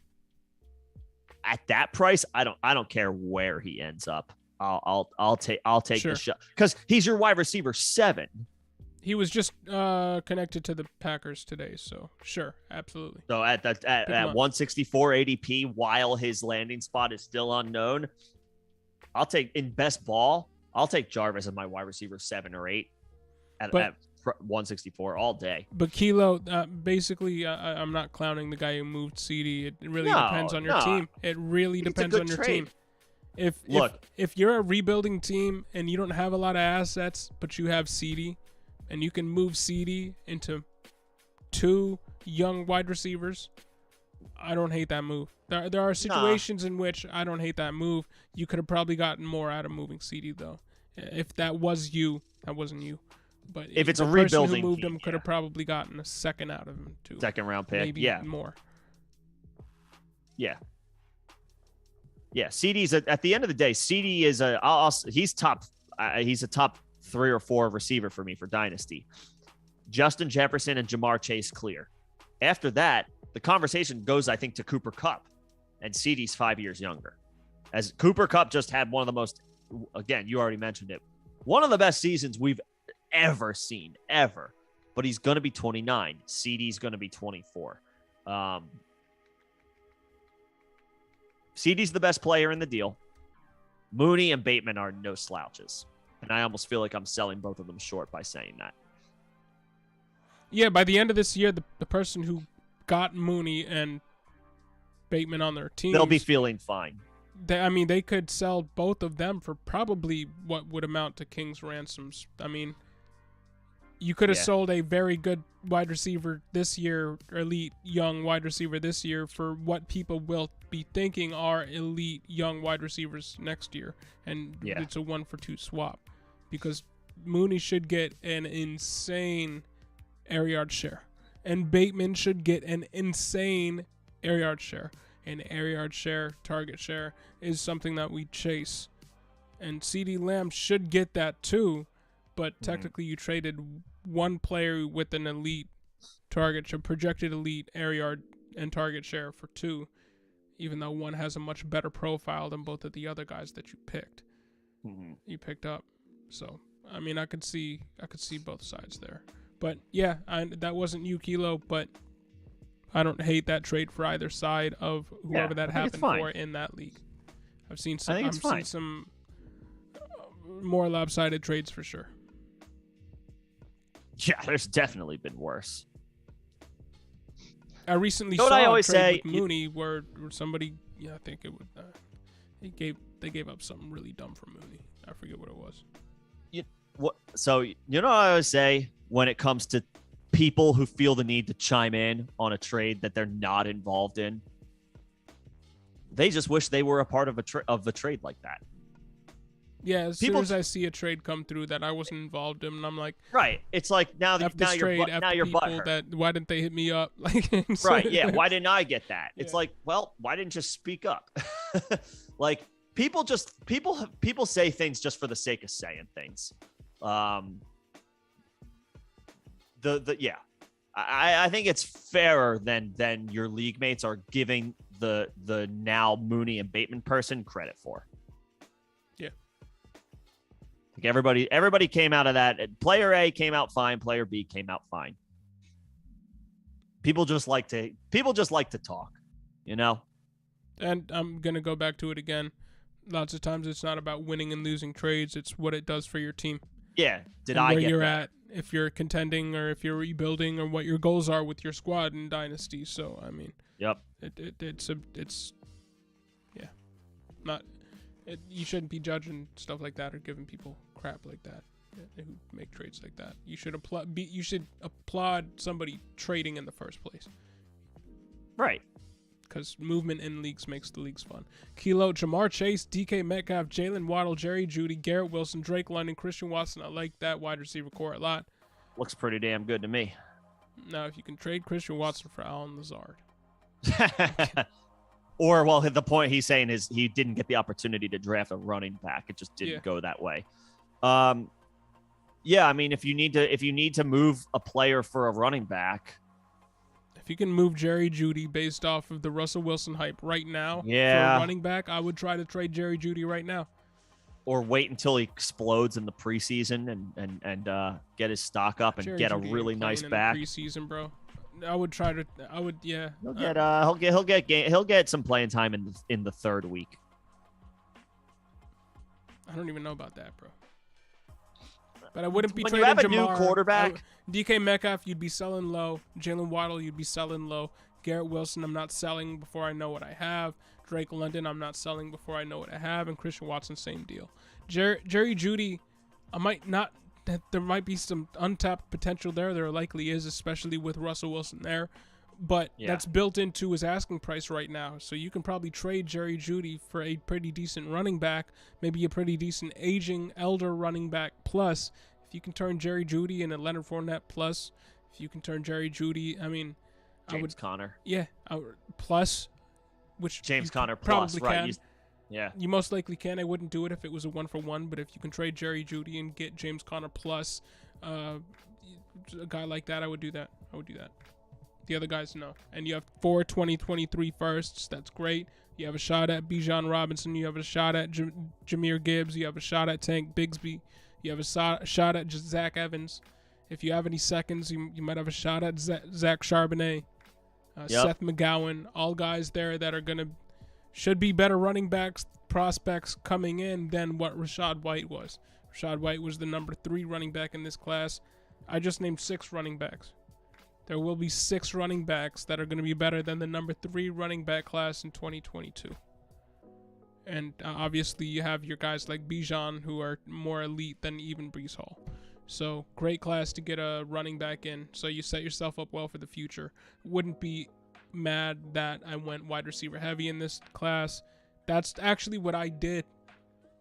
At that price, I don't care where he ends up. I'll take Sure. the shot because he's your wide receiver 7. He was just connected to the Packers today, so sure, absolutely. So at 164 ADP, while his landing spot is still unknown, I'll take in best ball. I'll take Jarvis as my wide receiver 7 or 8 at 164 all day. But Kilo, basically, I'm not clowning the guy who moved CD. It really depends on your team. It really depends on your team. If you're a rebuilding team and you don't have a lot of assets, but you have CD, and you can move CD into 2 young wide receivers, I don't hate that move. There are situations in which I don't hate that move. You could have probably gotten more out of moving CD, though. If that was you, that wasn't you. But if it's a rebuilding person who moved him could have probably gotten a second out of him, too. Second round pick, maybe more. Yeah. Yeah, CD's at the end of the day. CD is he's a top 3 or 4 receiver for me for Dynasty. Justin Jefferson and Jamar Chase clear. After that, the conversation goes, I think, to Cooper Kupp, and CD's 5 years younger. As Cooper Kupp just had one of the most, again, you already mentioned it, one of the best seasons we've ever seen, ever. But he's going to be 29. CD's going to be 24. CD's the best player in the deal. Mooney and Bateman are no slouches. And I almost feel like I'm selling both of them short by saying that. Yeah, by the end of this year, the person who got Mooney and Bateman on their team, they'll be feeling fine. They could sell both of them for probably what would amount to King's ransoms. I mean, you could have sold a very good wide receiver this year, elite young wide receiver this year, for what people will be thinking are elite young wide receivers next year. And it's a 1-for-2 swap, because Mooney should get an insane air yard share, and Bateman should get an insane air yard share. And air yard share, target share is something that we chase. And CD Lamb should get that too, but technically you traded one player with an elite target share, projected elite air yard and target share for 2, even though one has a much better profile than both of the other guys that you picked. You picked up. So, I mean, I could see both sides there. But yeah, that wasn't you, Kilo, but I don't hate that trade for either side of whoever that happened for in that league. I've seen some more lopsided trades for sure. Yeah, there's definitely been worse. I recently saw a trade with Mooney where somebody, I think it would, they gave up something really dumb for Mooney. I forget what it was. So you know what I always say when it comes to people who feel the need to chime in on a trade that they're not involved in? They just wish they were a part of a trade like that. Yeah, as soon as I see a trade come through that I wasn't involved in, I'm like, right. It's like now you're butthurt. Why didn't they hit me up? Right. Yeah. Why didn't I get that? It's like, well, why didn't you speak up? Like people say things just for the sake of saying things. I think it's fairer than your league mates are giving the now Mooney and Bateman person credit for. Yeah. Like everybody came out of that. Player A came out fine. Player B came out fine. People just like to talk, you know? And I'm going to go back to it again. Lots of times it's not about winning and losing trades. It's what it does for your team. Yeah. Where you're at, if you're contending or if you're rebuilding, or what your goals are with your squad in Dynasty. So, I mean, yep. You shouldn't be judging stuff like that or giving people crap like that who make trades like that. You should applaud somebody trading in the first place. Right. Because movement in leagues makes the leagues fun. Kilo, Jamar Chase, DK Metcalf, Jalen Waddle, Jerry Jeudy, Garrett Wilson, Drake London, Christian Watson. I like that wide receiver core a lot. Looks pretty damn good to me. Now, if you can trade Christian Watson for Allen Lazard. Or, well, the point he's saying is he didn't get the opportunity to draft a running back. It just didn't go that way. Yeah, I mean, if you need to move a player for a running back, if you can move Jerry Jeudy based off of the Russell Wilson hype right now for a running back, I would try to trade Jerry Jeudy right now. or wait until he explodes in the preseason and get his stock up and Jerry get a Jeudy really ain't nice playing back. in the preseason, bro. I would try to. I would, yeah. He'll get some playing time in the third week. I don't even know about that, bro. But I wouldn't be when trading you have a Jamar. new quarterback. DK Metcalf, you'd be selling low. Jalen Waddle, you'd be selling low. Garrett Wilson, I'm not selling before I know what I have. Drake London, I'm not selling before I know what I have. And Christian Watson, same deal. Jerry Jeudy, I might not. There might be some untapped potential there. There likely is, especially with Russell Wilson there. But that's built into his asking price right now. So you can probably trade Jerry Jeudy for a pretty decent running back, maybe a pretty decent aging elder running back plus. If you can turn Jerry Jeudy into Leonard Fournette plus, if you can turn Jerry Jeudy, I mean, James Conner. Yeah, plus, which James Conner probably plus, right? Can. You most likely can. I wouldn't do it if it was a 1-for-1, but if you can trade Jerry Jeudy and get James Conner plus a guy like that, I would do that. The other guys, no. And you have 4 2023 firsts. That's great. You have a shot at Bijan Robinson. You have a shot at Jahmyr Gibbs. You have a shot at Tank Bigsby. You have a shot at Zach Evans. If you have any seconds, you might have a shot at Zach Charbonnet, Seth McGowan. All guys there that should be better running backs prospects coming in than what Rachaad White was. Rachaad White was the number 3 running back in this class. I just named 6 running backs. There will be 6 running backs that are going to be better than the number 3 running back class in 2022. And obviously you have your guys like Bijan who are more elite than even Breece Hall. So great class to get a running back in. So you set yourself up well for the future. Wouldn't be mad that I went wide receiver heavy in this class. That's actually what I did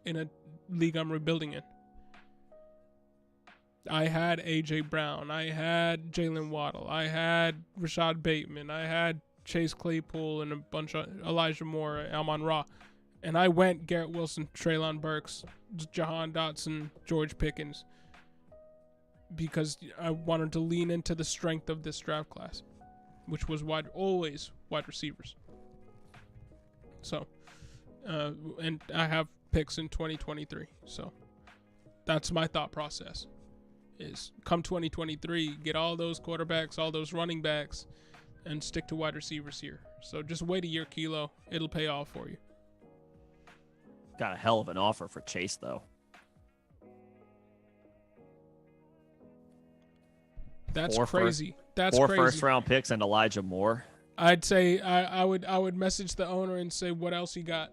in a league I'm rebuilding in. I had A.J. Brown. I had Jalen Waddle. I had Rashad Bateman. I had Chase Claypool and a bunch of Elijah Moore, Amon Ra. And I went Garrett Wilson, Treylon Burks, Jahan Dotson, George Pickens. Because I wanted to lean into the strength of this draft class, which was always wide receivers. So, and I have picks in 2023. So that's my thought process. Is come 2023, get all those quarterbacks, all those running backs, and stick to wide receivers here. So just wait a year, Kilo. It'll pay off for you. Got a hell of an offer for Chase, though. That's crazy. That's four crazy. 4 first-round picks and Elijah Moore. I'd say I would message the owner and say what else he got,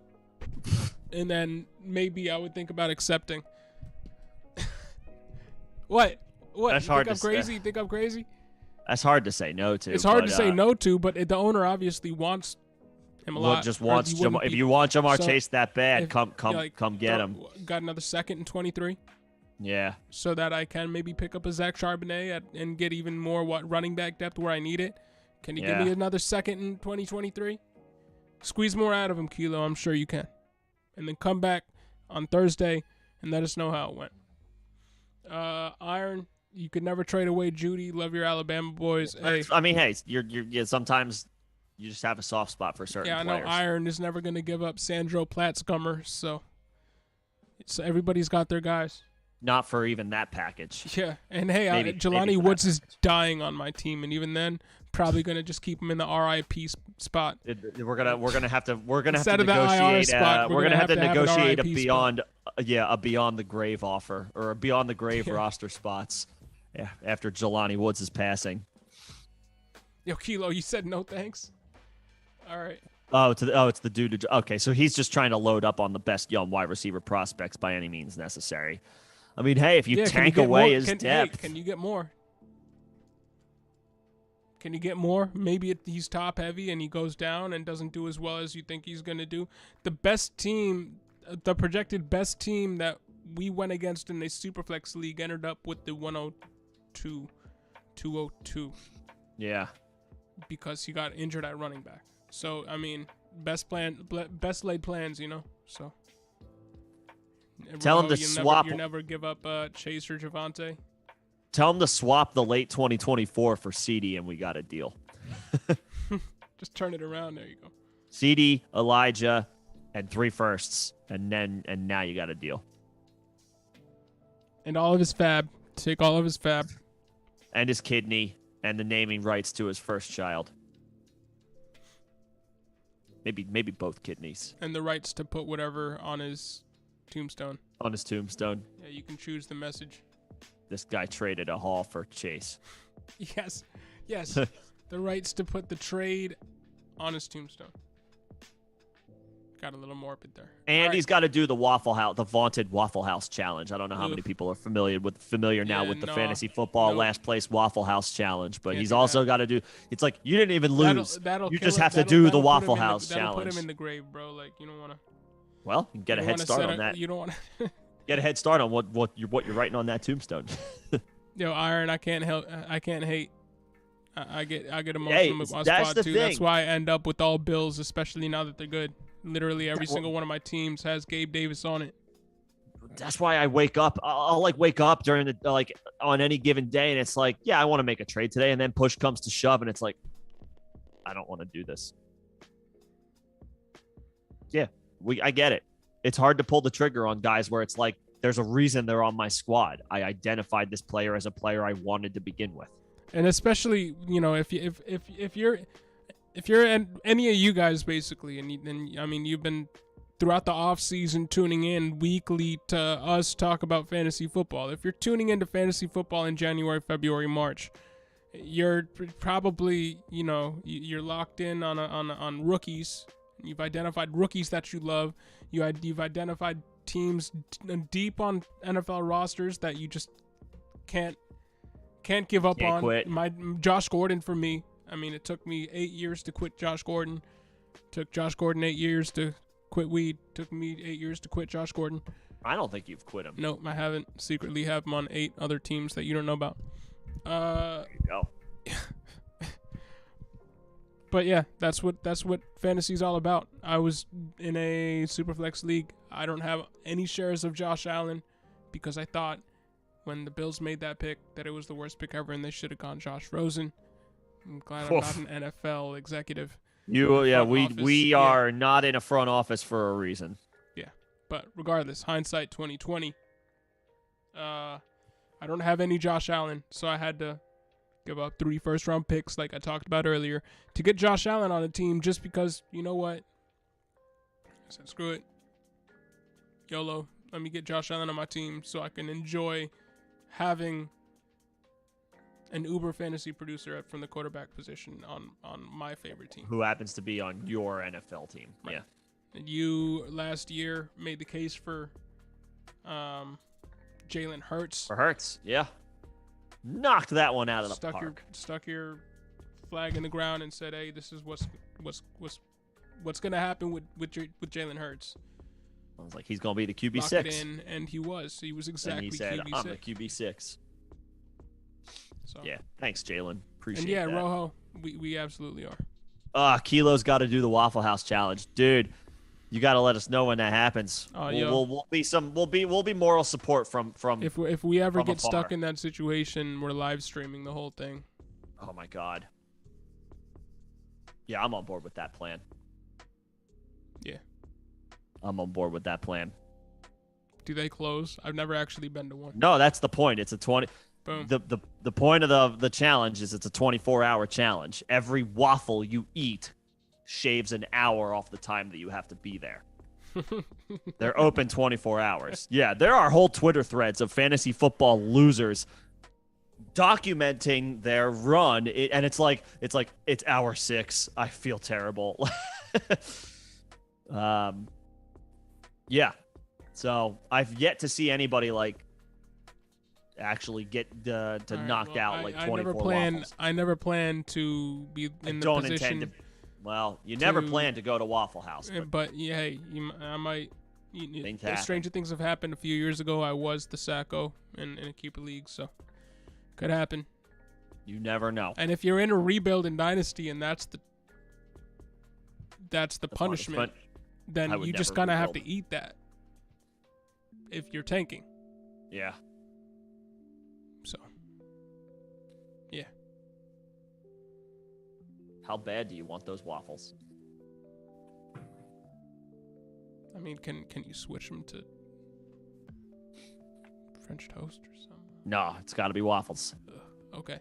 and then maybe I would think about accepting. What? That's hard to say. You think I'm crazy? That's hard to say no to. It's hard to say no to, but the owner obviously wants him a lot. Just wants if you want Jamar Chase that bad, come get him. Got another second in 23. Yeah. So that I can maybe pick up a Zach Charbonnet and get even more running back depth where I need it. Can you give me another second in 2023? Squeeze more out of him, Kilo. I'm sure you can. And then come back on Thursday and let us know how it went. Iron, you could never trade away Jeudy. Love your Alabama boys. Hey. I mean, hey, you're sometimes you just have a soft spot for certain players. Yeah, I know Iron is never going to give up Sandro Platzgummer, so everybody's got their guys. Not for even that package. Yeah, and hey, Jelani Woods is dying on my team, and even then, probably going to just keep him in the RIP spot. We're gonna have to Instead of negotiate. The IR spot, we're gonna have to negotiate a beyond the grave offer or a beyond the grave roster spots. Yeah, after Jelani Woods' passing. Yo, Kilo, you said no thanks. All right. It's the dude. Okay, so he's just trying to load up on the best young wide receiver prospects by any means necessary. I mean, hey, if you tank away his depth, can you get more? Can you get more? Maybe he's top heavy and he goes down and doesn't do as well as you think he's going to do. The best team, the projected best team that we went against in a Superflex league ended up with the 202. Yeah. Because he got injured at running back. So, I mean, best laid plans, so. Tell him to swap. You never give up Chase or Javante. Tell him to swap the late 2024 for CD, and we got a deal. Just turn it around. There you go. CD, Elijah, and 3 firsts, and now you got a deal. And all of his fab. Take all of his fab. And his kidney and the naming rights to his first child. Maybe both kidneys. And the rights to put whatever on his tombstone. On his tombstone. Yeah, you can choose the message. This guy traded a Hall for Chase. Yes. The rights to put the trade on his tombstone. Got a little morbid there. And he's got to do the vaunted Waffle House challenge. I don't know how many people are familiar now with the fantasy football last place Waffle House challenge, but he's also got to do. It's like you didn't even lose. You just have to do the Waffle House challenge. That'll put him in the grave, bro. Like you don't want to. Well, you can get a head start on that. You don't want to. Get a head start on what you're writing on that tombstone. Yo, Iron, I can't hate. I get emotional with my squad too. Thing. That's why I end up with all Bills, especially now that they're good. Literally every single one of my teams has Gabe Davis on it. That's why I wake up. I'll like wake up during the on any given day, and it's like, yeah, I want to make a trade today, and then push comes to shove, and it's like, I don't want to do this. Yeah, I get it. It's hard to pull the trigger on guys where it's like, there's a reason they're on my squad. I identified this player as a player I wanted to begin with. And especially, if you're any of you guys basically, and you've been throughout the off season tuning in weekly to us talk about fantasy football. If you're tuning into fantasy football in January, February, March, you're probably you're locked in on rookies. You've identified rookies that you love. You've identified teams deep on NFL rosters that you just can't give up on. Quit. Josh Gordon for me. I mean, it took me 8 years to quit Josh Gordon. Took Josh Gordon 8 years to quit weed. Took me 8 years to quit Josh Gordon. I don't think you've quit him. No, I haven't. Secretly have him on 8 other teams that you don't know about. There you go. But yeah, that's what fantasy's all about. I was in a Superflex league. I don't have any shares of Josh Allen because I thought when the Bills made that pick that it was the worst pick ever and they should have gone Josh Rosen. I'm glad I'm not an NFL executive. We are not in a front office for a reason. Yeah, but regardless, hindsight 2020. I don't have any Josh Allen, so I had to give up 3 first-round picks, like I talked about earlier, to get Josh Allen on the team. Just because, you know what? I said, screw it. YOLO. Let me get Josh Allen on my team so I can enjoy having an uber fantasy producer from the quarterback position on my favorite team. Who happens to be on your NFL team. Right. Yeah. And you, last year, made the case for Jalen Hurts. For Hurts, yeah. Knocked that one out of the park. Stuck your flag in the ground and said, hey, this is what's going to happen with Jalen Hurts. I was like, he's going to be the QB6. Lock it in, and he was. He was exactly QB6. And he said, I'm the QB6. So. Yeah, thanks, Jalen. Appreciate that. And yeah, Rojo, we absolutely are. Kilo's got to do the Waffle House challenge, dude. You got to let us know when that happens. We'll be moral support from. If we ever get stuck in that situation, we're live streaming the whole thing. Oh my God. Yeah, I'm on board with that plan. Yeah. I'm on board with that plan. Do they close? I've never actually been to one. No, that's the point. It's a 20. Boom. The point of the challenge is it's a 24-hour challenge. Every waffle you eat shaves an hour off the time that you have to be there. They're open 24 hours. Yeah, there are whole Twitter threads of fantasy football losers documenting their run, and it's hour 6. I feel terrible. Yeah. So I've yet to see anybody actually get knocked out 24 waffles. I never plan to be in the position. Well, you never plan to go to Waffle House. But yeah, I might. Stranger things have happened. A few years ago, I was the Sacco in a keeper league, so could happen. You never know. And if you're in a rebuild in Dynasty, and that's the punishment, then you just kind of have to eat that. If you're tanking. Yeah. So. Yeah. How bad do you want those waffles? I mean, can you switch them to French toast or something? No, it's got to be waffles. Okay.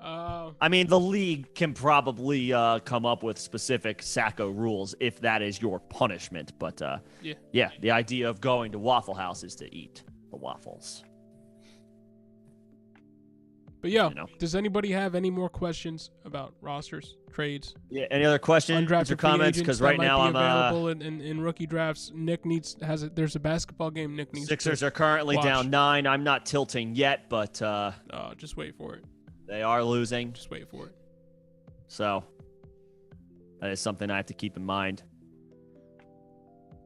I mean, the league can probably come up with specific Sacco rules if that is your punishment. But yeah, the idea of going to Waffle House is to eat the waffles. But yeah, does anybody have any more questions about rosters, trades? Yeah, any other questions or comments? Because right now I'm available in rookie drafts. Nick there's a basketball game. Nick needs. Sixers are currently down 9. I'm not tilting yet, but just wait for it. They are losing. Just wait for it. So that is something I have to keep in mind.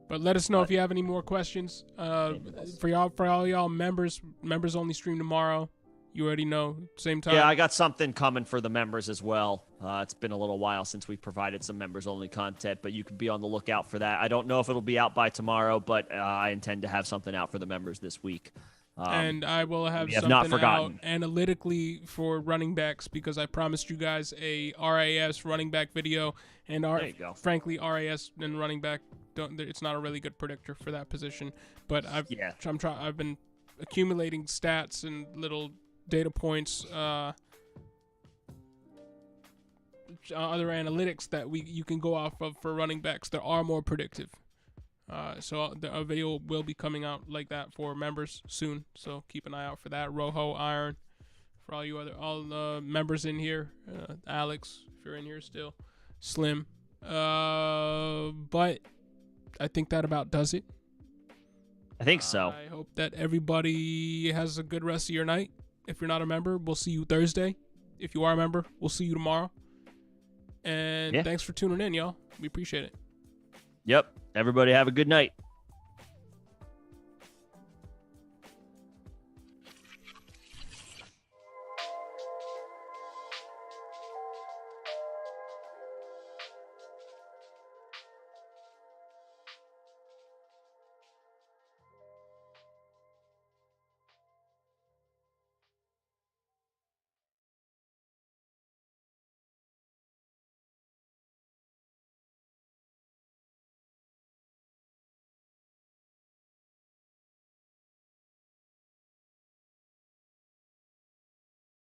But let us know if you have any more questions. For all y'all members only stream tomorrow. You already know. Same time. Yeah, I got something coming for the members as well. It's been a little while since we provided some members-only content, but you can be on the lookout for that. I don't know if it'll be out by tomorrow, but I intend to have something out for the members this week. And I will have something out analytically for running backs because I promised you guys a RAS running back video. And RAS and running back, it's not a really good predictor for that position. But I've been accumulating stats and little data points, other analytics that you can go off of for running backs that are more predictive. So a video will be coming out like that for members soon. So keep an eye out for that. Rojo, Iron, for all the members in here. Alex, if you're in here still. Slim. But I think that about does it. I think so. I hope that everybody has a good rest of your night. If you're not a member, we'll see you Thursday. If you are a member, we'll see you tomorrow. And thanks for tuning in, y'all. We appreciate it. Yep. Everybody have a good night.